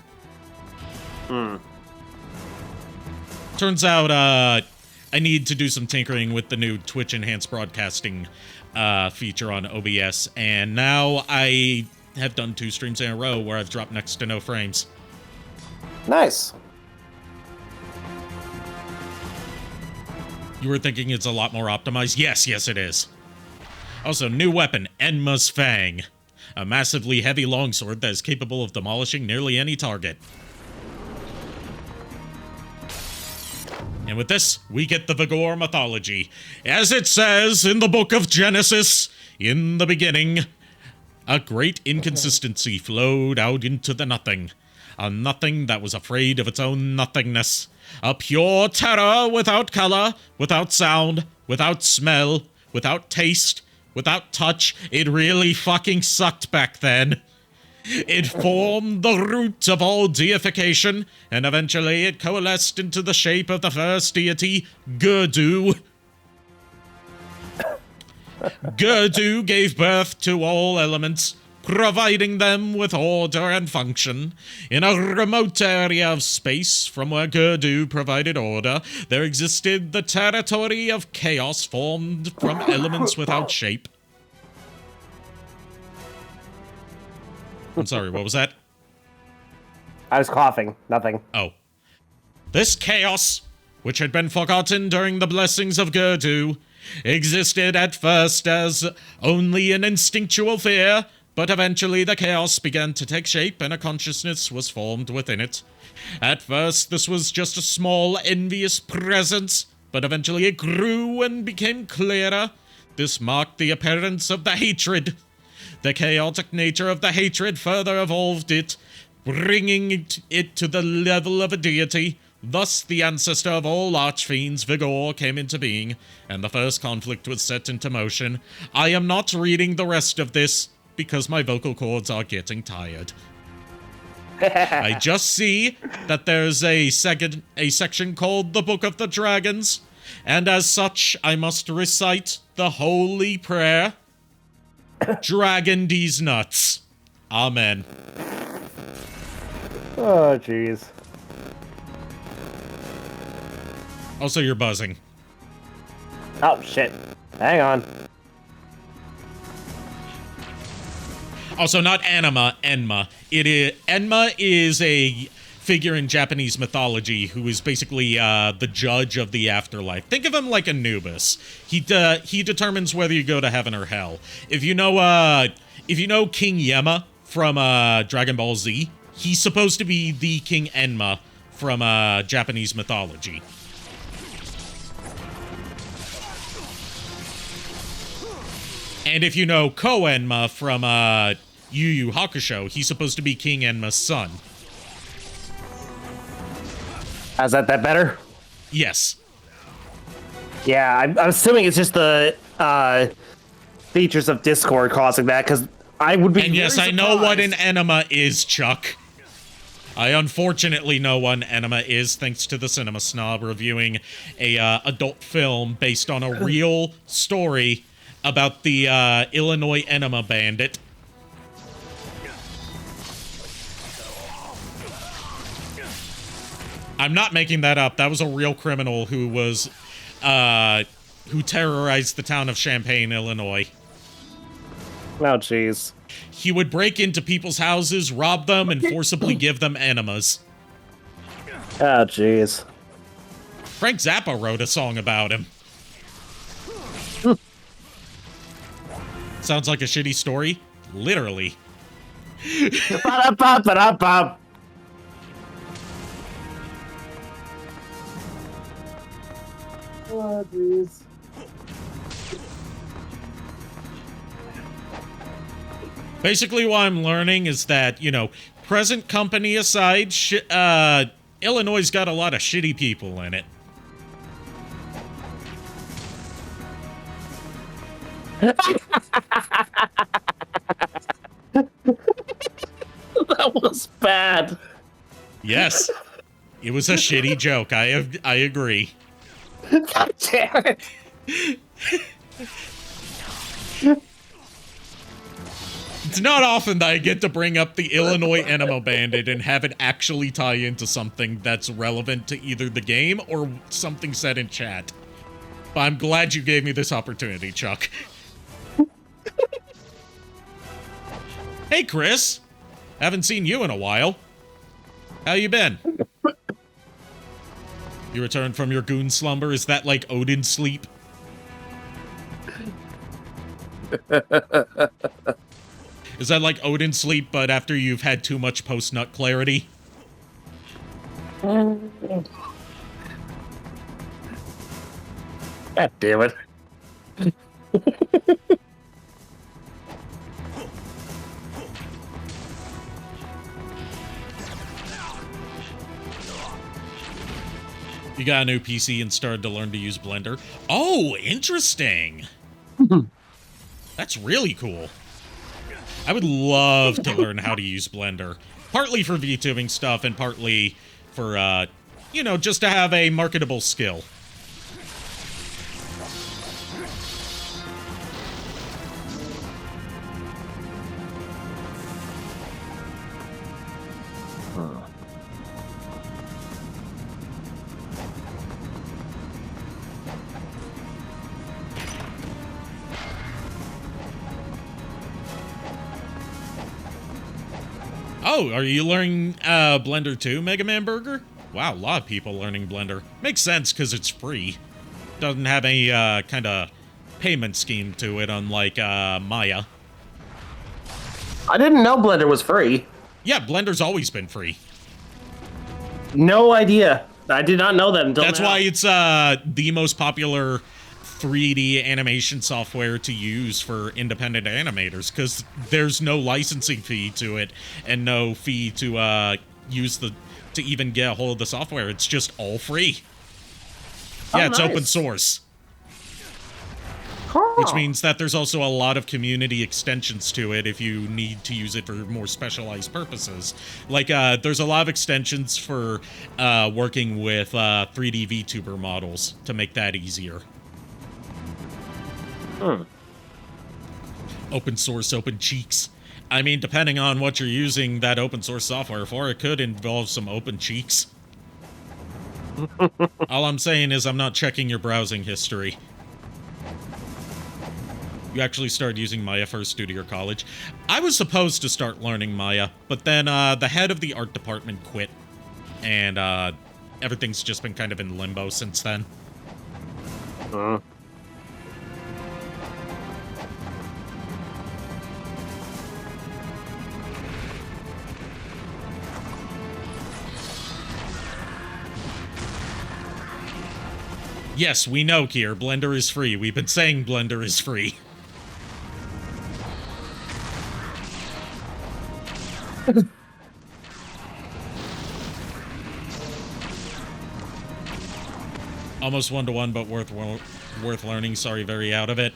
Speaker 1: Turns out, I need to do some tinkering with the new Twitch Enhanced Broadcasting feature on OBS, and now I have done 2 streams in a row where I've dropped next to no frames.
Speaker 6: Nice.
Speaker 1: You were thinking it's a lot more optimized? Yes, it is. Also, new weapon, Enma's Fang. A massively heavy longsword that is capable of demolishing nearly any target. And with this, we get the Vigor mythology. As it says in the book of Genesis, in the beginning, a great inconsistency flowed out into the nothing. A nothing that was afraid of its own nothingness. A pure terror without color, without sound, without smell, without taste, without touch. It really fucking sucked back then. It formed the root of all deification, and eventually it coalesced into the shape of the first deity, Gerdu. Gerdu gave birth to all elements, providing them with order and function. In a remote area of space from where Gerdu provided order, there existed the territory of chaos formed from elements without shape. I'm sorry, what was that?
Speaker 6: I was coughing. Nothing.
Speaker 1: Oh. This chaos, which had been forgotten during the blessings of Gerdu, existed at first as only an instinctual fear, but eventually the chaos began to take shape and a consciousness was formed within it. At first, this was just a small, envious presence, but eventually it grew and became clearer. This marked the appearance of the hatred. The chaotic nature of the hatred further evolved it, bringing it to the level of a deity. Thus, the ancestor of all archfiends, Vigor, came into being, and the first conflict was set into motion. I am not reading the rest of this, because my vocal cords are getting tired. I just see that there's a section called the Book of the Dragons, and as such, I must recite the holy prayer. Dragon these nuts. Amen.
Speaker 6: Oh, jeez.
Speaker 1: Also, you're buzzing.
Speaker 6: Oh, shit. Hang on.
Speaker 1: Also, not anima, Enma. Enma is a figure in Japanese mythology who is basically the judge of the afterlife. Think of him like Anubis. He determines whether you go to heaven or hell. If you know King Yema from Dragon Ball Z, he's supposed to be the King Enma from Japanese mythology. And if you know Ko-Enma from Yu Yu Hakusho, he's supposed to be King Enma's son.
Speaker 6: Is that better?
Speaker 1: Yes.
Speaker 6: Yeah, I'm assuming it's just the features of Discord causing that, because I would be.
Speaker 1: And yes, I know what an enema is, Chuck. I unfortunately know what an enema is, thanks to the Cinema Snob reviewing a adult film based on a real story about the Illinois enema bandit. I'm not making that up. That was a real criminal who was, who terrorized the town of Champaign, Illinois.
Speaker 6: Oh, jeez.
Speaker 1: He would break into people's houses, rob them, and forcibly give them enemas.
Speaker 6: Oh, jeez.
Speaker 1: Frank Zappa wrote a song about him. Sounds like a shitty story? Literally.
Speaker 6: Ba-da-ba-ba-da-ba. Oh, jeez.
Speaker 1: Basically, what I'm learning is that, you know, present company aside, Illinois' got a lot of shitty people in it.
Speaker 6: That was bad.
Speaker 1: Yes. It was a shitty joke. I agree.
Speaker 6: God damn it.
Speaker 1: It's not often that I get to bring up the Illinois Enema Bandit and have it actually tie into something that's relevant to either the game or something said in chat. But I'm glad you gave me this opportunity, Chuck. Hey, Chris. Haven't seen you in a while. How you been? You returned from your goon slumber? Is that like Odin sleep? Is that like Odin sleep, but after you've had too much post-nut clarity?
Speaker 6: God damn it.
Speaker 1: You got a new PC and started to learn to use Blender. Oh, interesting. That's really cool. I would love to learn how to use Blender. Partly for VTubing stuff and partly for, you know, just to have a marketable skill. Oh, are you learning Blender 2, Mega Man Burger? Wow, a lot of people learning Blender. Makes sense because it's free. Doesn't have any kind of payment scheme to it, unlike Maya.
Speaker 6: I didn't know Blender was free.
Speaker 1: Yeah, Blender's always been free.
Speaker 6: No idea. I did not know that until
Speaker 1: That's
Speaker 6: now.
Speaker 1: why it's the most popular 3D animation software to use for independent animators, because there's no licensing fee to it and no fee to to even get a hold of the software. It's just all free. Yeah, it's open source. Which means that there's also a lot of community extensions to it if you need to use it for more specialized purposes. Like, there's a lot of extensions for working with 3D VTuber models to make that easier. Open source, open cheeks. I mean, depending on what you're using that open source software for, it could involve some open cheeks. All I'm saying is I'm not checking your browsing history. You actually started using Maya first due to your college. I was supposed to start learning Maya, but then the head of the art department quit. And everything's just been kind of in limbo since then. Yes, we know, Kier. Blender is free. We've been saying Blender is free. Almost 1-to-1, but worth learning. Sorry, very out of it.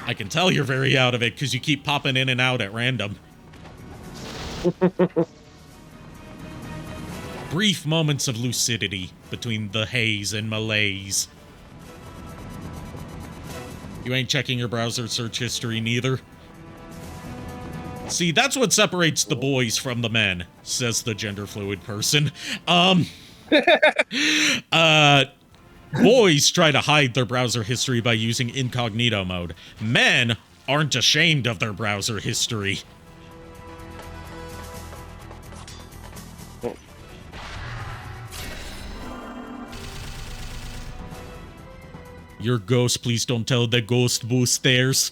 Speaker 1: I can tell you're very out of it, because you keep popping in and out at random. Brief moments of lucidity between the haze and malaise. You ain't checking your browser search history neither. See, that's what separates the boys from the men, says the gender fluid person. Boys try to hide their browser history by using incognito mode. Men aren't ashamed of their browser history. Your ghost, please don't tell the ghost boosters.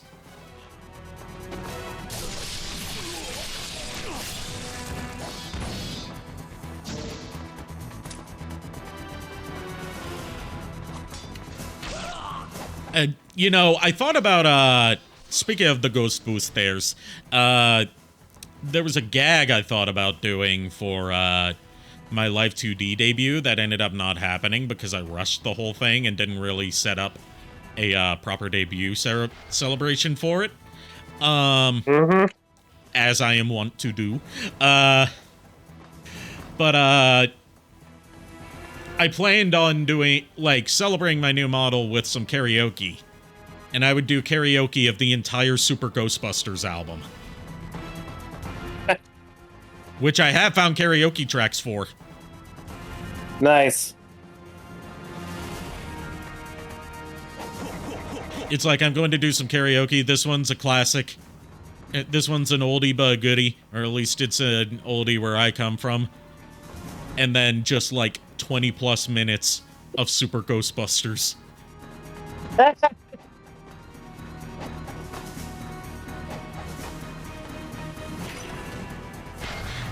Speaker 1: And, you know, I thought about, speaking of the ghost boosters, there was a gag I thought about doing for, my Live 2D debut that ended up not happening because I rushed the whole thing and didn't really set up a proper debut celebration for it. As I am wont to do. But I planned on doing, like, celebrating my new model with some karaoke. And I would do karaoke of the entire Super Ghostbusters album. Which I have found karaoke tracks for.
Speaker 6: Nice.
Speaker 1: It's like, I'm going to do some karaoke. This one's a classic. This one's an oldie but a goodie. Or at least it's an oldie where I come from. And then just like 20 plus minutes of Super Ghostbusters.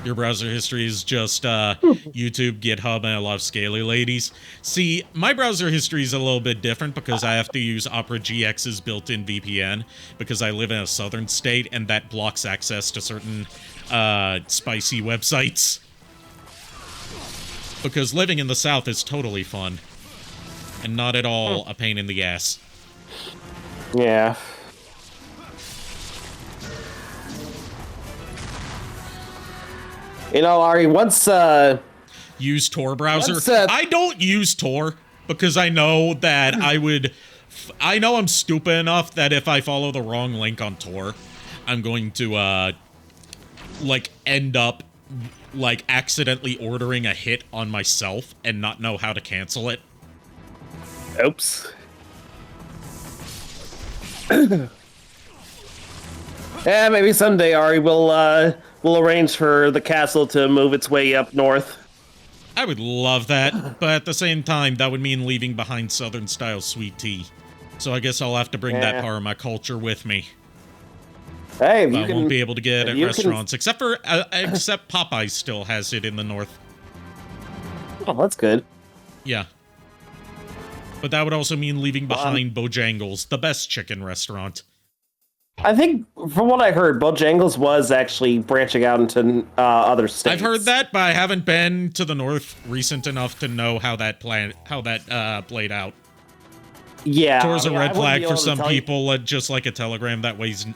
Speaker 1: Your browser history is just YouTube, GitHub, and a lot of scaly ladies. See, my browser history is a little bit different because I have to use Opera GX's built-in VPN because I live in a southern state and that blocks access to certain spicy websites. Because living in the south is totally fun and not at all a pain in the ass.
Speaker 6: Yeah. You know, Ari, once,
Speaker 1: use Tor browser? I don't use Tor because I know that I know I'm stupid enough that if I follow the wrong link on Tor, I'm going to, like, end up, like, accidentally ordering a hit on myself and not know how to cancel it.
Speaker 6: Oops. Yeah, maybe someday, Ari, we'll arrange for the castle to move its way up north.
Speaker 1: I would love that, but at the same time, that would mean leaving behind Southern-style sweet tea. So I guess I'll have to bring that part of my culture with me.
Speaker 6: Hey,
Speaker 1: I won't be able to get it at restaurants, except Popeyes still has it in the north.
Speaker 6: Oh, that's good.
Speaker 1: Yeah. But that would also mean leaving behind Bojangles, the best chicken restaurant.
Speaker 6: I think, from what I heard, Bojangles was actually branching out into other states.
Speaker 1: I've heard that, but I haven't been to the north recent enough to know how that played out.
Speaker 6: Yeah,
Speaker 1: Tour's a red flag for some people, just like a telegram that weighs 90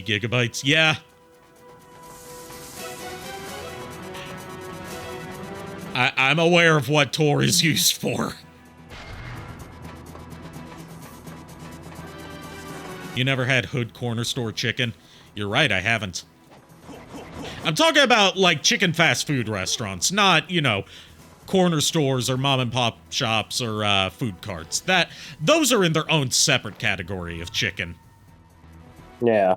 Speaker 1: gigabytes. Yeah. I'm aware of what Tor is used for. You never had Hood Corner Store chicken? You're right, I haven't. I'm talking about, like, chicken fast food restaurants, not, you know, corner stores or mom and pop shops or food carts. Those are in their own separate category of chicken.
Speaker 6: Yeah.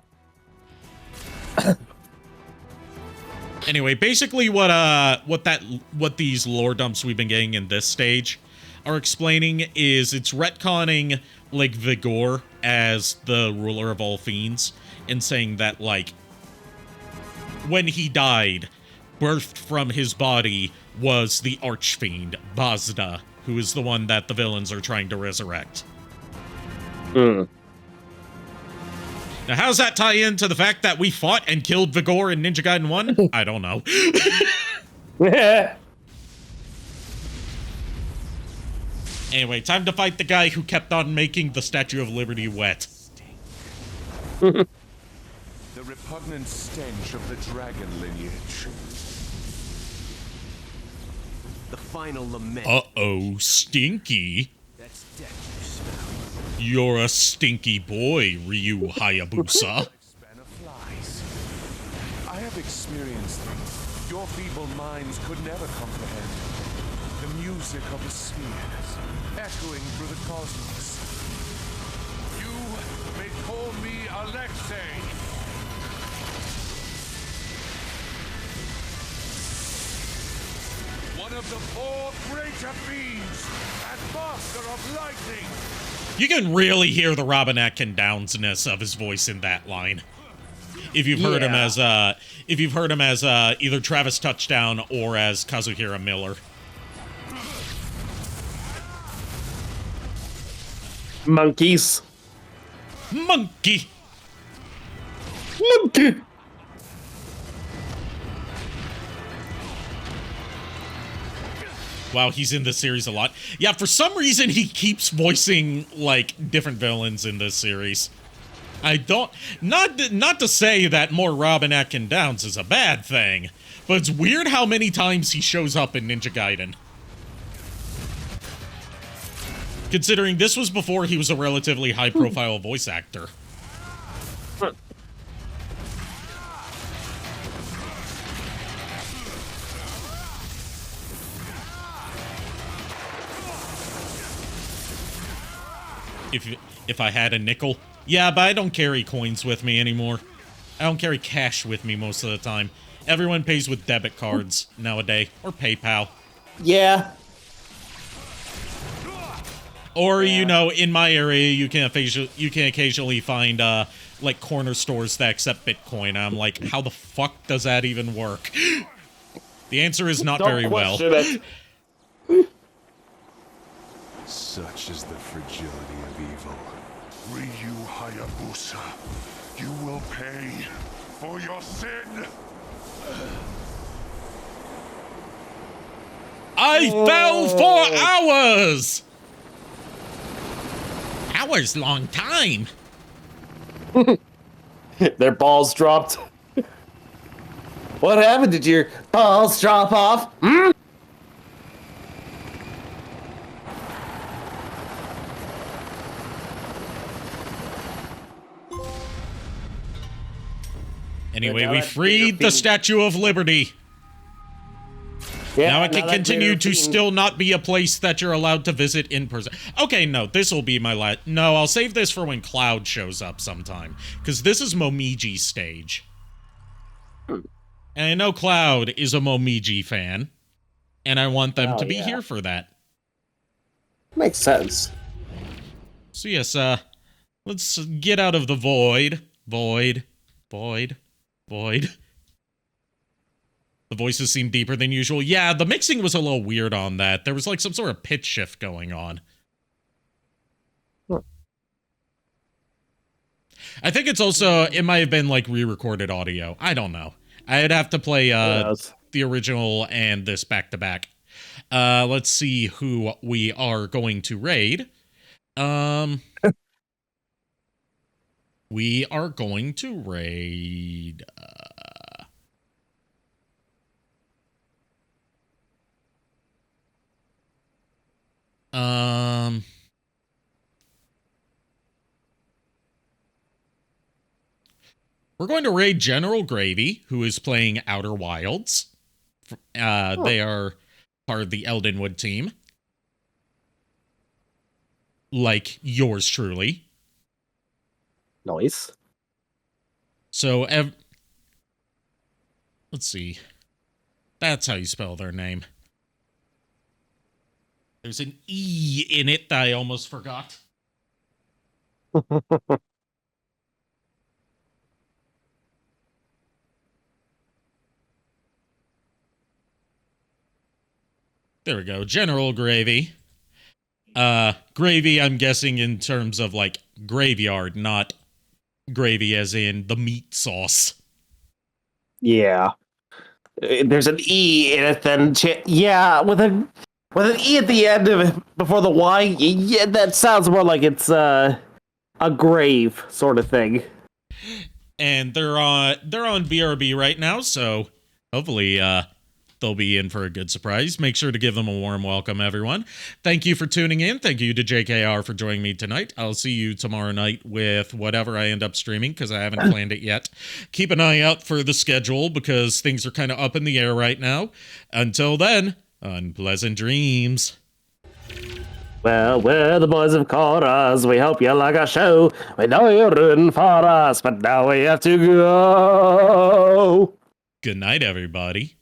Speaker 1: Anyway, basically what these lore dumps we've been getting in this stage are explaining is it's retconning, like, Vigor as the ruler of all fiends, and saying that, like, when he died, birthed from his body was the Archfiend, Bazda, who is the one that the villains are trying to resurrect. Now, how does that tie into the fact that we fought and killed Vigor in Ninja Gaiden 1? I don't know. Anyway, time to fight the guy who kept on making the Statue of Liberty wet.
Speaker 8: The repugnant stench of the dragon lineage.
Speaker 5: The final lament.
Speaker 1: Uh-oh, stinky.
Speaker 5: That's death you smell.
Speaker 1: You're a stinky boy, Ryu Hayabusa.
Speaker 8: Span of flies. I have experienced things your feeble minds could never comprehend. The music of the spheres, echoing through the cosmos. You may call me Alexei. One of the four greater fiends, and master of lightning.
Speaker 1: You can really hear the Robin Atkin Downs-ness of his voice in that line. If you've heard him as either Travis Touchdown or as Kazuhira Miller.
Speaker 6: Monkeys.
Speaker 1: Monkey.
Speaker 6: Monkey.
Speaker 1: Wow, he's in this series a lot. Yeah, for some reason he keeps voicing, like, different villains in this series. I don't... Not to say that more Robin Atkin Downs is a bad thing, but it's weird how many times he shows up in Ninja Gaiden. Considering this was before he was a relatively high-profile voice actor. If I had a nickel. Yeah, but I don't carry coins with me anymore. I don't carry cash with me most of the time. Everyone pays with debit cards nowadays, or PayPal.
Speaker 6: Yeah.
Speaker 1: Or, you know, in my area, you can occasionally find, like, corner stores that accept Bitcoin. I'm like, how the fuck does that even work? The answer is not very well.
Speaker 6: It.
Speaker 8: Such is the fragility of evil. Ryu Hayabusa, you will pay for your sin.
Speaker 1: I fell for hours! Hours, long time.
Speaker 6: Their balls dropped. What happened? Did your balls drop off? Hmm?
Speaker 1: Anyway, we freed the Statue of Liberty.
Speaker 6: Yeah,
Speaker 1: now it can continue to
Speaker 6: fiend.
Speaker 1: still not be a place that you're allowed to visit in person. Okay, no, this will be my last... No, I'll save this for when Cloud shows up sometime. Because this is Momiji's stage. And I know Cloud is a Momiji fan. And I want them to be here for that.
Speaker 6: Makes sense.
Speaker 1: So yes, let's get out of the void. The The voices seem deeper than usual. Yeah, the mixing was a little weird on that. There was like some sort of pitch shift going on. I think it's also, it might have been like re-recorded audio. I don't know. I'd have to play the original and this back to back. Let's see who we are going to raid. We are going to raid. We're going to raid General Gravy, who is playing Outer Wilds. They are part of the Eldenwood team. Like yours truly.
Speaker 6: Nice.
Speaker 1: So, let's see. That's how you spell their name. There's an E in it that I almost forgot. There we go. General Gravy. Gravy, I'm guessing in terms of like graveyard, not gravy as in the meat sauce.
Speaker 6: Yeah. There's an E in it, then yeah, with an E at the end of it before the Y. Yeah, that sounds more like it's a grave sort of thing.
Speaker 1: And they're on VRB right now, so hopefully they'll be in for a good surprise. Make sure to give them a warm welcome, everyone. Thank you for tuning in. Thank you to JKR for joining me tonight. I'll see you tomorrow night with whatever I end up streaming, because I haven't planned it yet. Keep an eye out for the schedule, because things are kind of up in the air right now. Until then, unpleasant dreams.
Speaker 6: Well, we're the boys of chorus. We hope you like our show. We know you're rooting for us, but now we have to go.
Speaker 1: Good night, everybody.